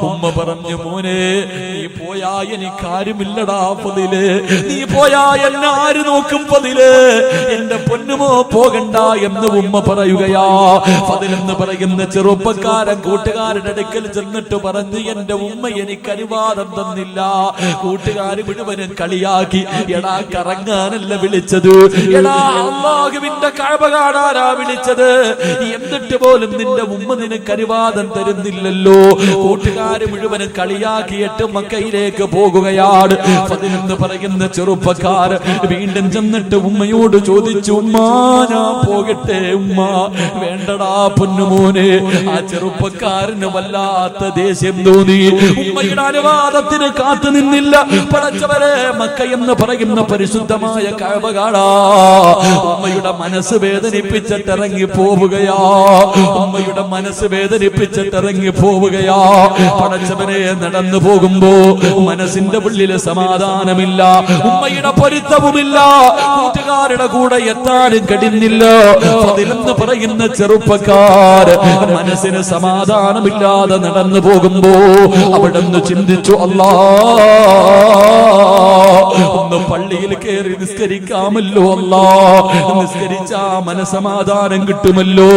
ഉമ്മ പറഞ്ഞു, മോനെ, നീ പോയാ എനിക്കാരുമില്ലടാ ഫളിലേ. നീ പോയാ എന്നെ ആര് നോക്കും ഫളിലേ? എന്റെ പൊന്നുമോ പോകണ്ട എന്ന് ഉമ്മ പറയുകയാ. ഫളിൽ എന്ന് പറയുന്ന ചെറുപ്പക്കാരൻ കൂട്ടുകാരുടെ അടുക്കൽ ചെന്നിട്ട് പറഞ്ഞു, എന്റെ ഉമ്മ എനിക്ക് അനുവാദം തന്നില്ല. കൂട്ടുകാര് മുഴുവനും കളിയാക്കി, എടാ കറങ്ങാനല്ല വിളിച്ചത്, എടാ അല്ലാഹുവിന്റെ കഅബ കാണാനാ വിളിച്ചത്. എന്നിട്ട് പോലും നിന്റെ ഉമ്മ നിനക്ക് അനുവാദം തരുന്നില്ലല്ലോ. കൂട്ടുകാര് മുഴുവനും കളിയാക്കിയിട്ട് മക്കയിലേക്ക് പോകുകയാണ്. ഫളിൽ എന്ന് പറയുന്ന ചെറുപ്പക്കാർ വീണ്ടും ചെന്നിട്ട് ഉമ്മയോട് ചോദിച്ചു, ഉമ്മ, ഞാൻ പോകട്ടെ ഉമ്മ? വേണ്ടടാ പൊന്നുമോനെ. ആ ചെറുപ്പക്കാരന് വല്ലാത്ത ദേഷ്യം തോന്നി. ഉമ്മയുടെ അനുവാദത്തിന് കാത്തു നിന്നില്ല. പടച്ചവരെ, മക്ക എന്ന് പറയുന്ന പരിശുദ്ധമായ കഅബ കാണാ ഉമ്മയുടെ മനസ്സ് വേദനിപ്പിച്ചിട്ട് ഇറങ്ങി പോവുകയാ. ഉമ്മയുടെ മനസ്സ് വേദനിപ്പിച്ചിട്ട് ഇറങ്ങി പോവുകയാ. പടച്ചവനെ, നടന്നു പോകുമ്പോ മനസ്സിന്റെ ഉള്ളില് സമാധാനമില്ല, ഉമ്മയുടെ പൊരുത്തവുമില്ല, കൂട്ടുകാരുടെ കൂടെ എത്താനും കഴിയുന്നില്ല. ഫളിൽ എന്ന് പറയുന്ന ചെറുപ്പക്കാർ മനസ്സിന് സമാധാനമില്ലാതെ നടന്നു പോകുമ്പോ അവിടെ നിന്ന് ചിന്തിച്ചു, അല്ലാ, ഒന്ന് പള്ളിയിൽ കയറി നിസ്കരിക്കാമല്ലോ. അല്ലാ, നിസ്കരിച്ചാ മനസമാധാനം കിട്ടുമല്ലോ,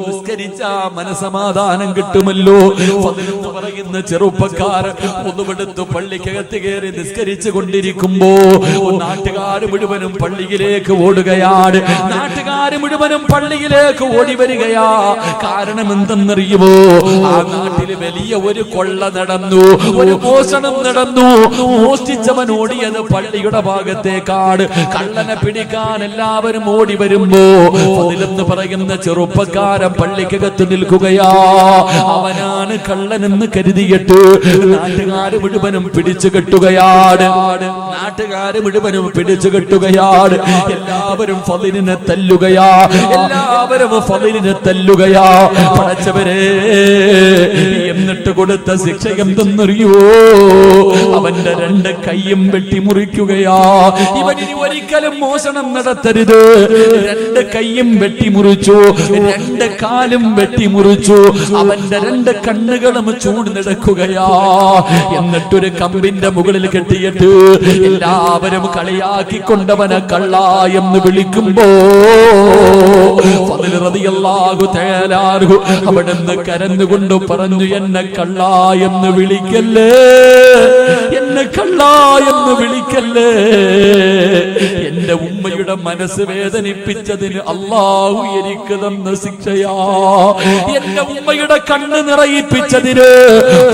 നിസ്കരിച്ചാ മനസമാധാനം കിട്ടുമല്ലോ. ഫളിൽ എന്ന് പറയുന്ന ചെറുപ്പക്കാർ ഒന്നുമെടുത്ത് പള്ളിക്കകത്ത് കയറി നിസ്കരിച്ചു കൊണ്ടിരിക്കുമ്പോ നാട്ടുകാര് മുഴുവനും പള്ളിയിലേക്ക് ഓടുകയാണ്. നാട്ടുകാര് മുഴുവനും പള്ളിയിലേക്ക് ഓടി വരികയാ. കാരണം എന്തെന്നറിയുമോ? ആ നാട്ടില് വലിയ ഒരു കൊള്ള നടന്നു, ഒരു മോഷണം നടന്നു. മോഷ്ടിച്ചവൻ ഓടിയത് പള്ളിയുടെ ഭാഗത്തേക്കാണ്. കള്ളനെ പിടിക്കാൻ എല്ലാവരും ഓടി വരുമ്പോ ഫളിൽ എന്ന് പറയുന്ന ചെറുപ്പക്കാരൻ പള്ളിക്കകത്ത് നിൽക്കുകയാ. അവനാണ് കള്ളനെന്ന് കരുതിയിട്ട് നാട്ടുകാര് മുഴുവനും പിടിച്ചു കെട്ടുകയാണ്. നാട്ടുകാര് മുഴുവനും പിടിച്ചു കെട്ടുകയാണ്. എല്ലാവരും ഫളിലിനെ തല്ലുകയാ. എല്ലാവരും ഫളിലിനെ തല്ലുകയാ. പടച്ചവരെ, എന്നിട്ട് കൊടുത്ത ശിക്ഷ എന്തെന്നറിയോ? അവന്റെ രണ്ട് കൈയും വെട്ടിമുറിക്കുകയാ. ഇവനിനി ഒരിക്കലും മോഷണം നടത്തരുത്. രണ്ട് കൈയും വെട്ടിമുറിച്ചു, രണ്ട് കാലും വെട്ടിമുറിച്ചു. അവന്റെ രണ്ട് കണ്ണുകളും ചൂടുന്നെടുക്കുകയാ. എന്നിട്ടൊരു കമ്പിന്റെ മുകളിൽ കെട്ടിയിട്ട് എല്ലാവരും കളിയാക്കിക്കൊണ്ടവനെ കള്ള എന്ന് വിളിക്കുമ്പോ ഫളിൽ റളിയല്ലാഹു തആല അൻഹു അവിടുന്ന് കരഞ്ഞുകൊണ്ട് പറഞ്ഞു, എന്നെ കള്ള എന്ന് വിളിക്കല്ലേ, എന്നെ കള്ള എന്ന് വിളിക്കല്ലേ. എന്റെ ഉമ്മയുടെ മനസ്സ് വേദനിപ്പിച്ചതിന് അല്ലാഹു എനിക്ക് തന്ന ശിക്ഷയാ. എന്റെ ഉമ്മയുടെ കണ്ണ് നിറയിപ്പിച്ചതിന്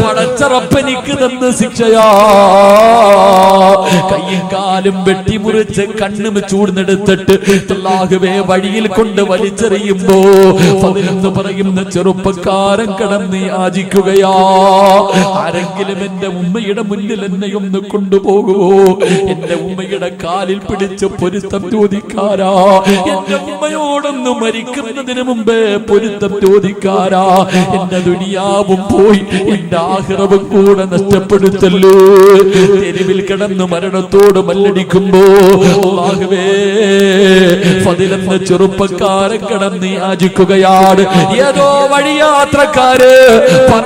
പടച്ചറപ്പെനിക്ക് തന്ന ശിക്ഷയാ. കയ്യും കാലും വെട്ടിമുറിച്ച് കണ്ണും ചൂടുന്നെടുത്തിട്ട് അല്ലാഹുവേ വഴിയിൽ കൊണ്ട് വലിച്ചെറിയുമ്പോ ഫളിലെന്ന് പറയുന്ന ചെറുപ്പക്കാരൻ കടന്ന് യാചിക്കുകയാ, ആരെങ്കിലും എന്റെ ഉമ്മയുടെ മുന്നിൽ എന്നെ ഒന്ന് കൊണ്ടുപോകുമോ? എന്റെ ഉമ്മയുടെ കാലിൽ പിടിച്ച് പൊരുത്തം ചോദിക്കാരാ, എന്റെ ഉമ്മയോടൊന്ന് മരിക്കുന്നതിന് മുമ്പേ പൊരുത്തം ചോദിക്കാരാ. എന്റെ ദുനിയാവും പോയി എന്റെ ആഖിറവും കൂടെ നഷ്ടപ്പെടുത്തല്ലോ. തെരുവിൽ കിടന്ന് മരണത്തോട് മല്ലടിക്കുമ്പോ അല്ലാഹുവേ ഫളിലെന്ന ചെറുപ്പക്കാരൻ കടന്ന് യാചിക്കുകയാണ്. ഏതോ വഴിയാത്രക്കാര്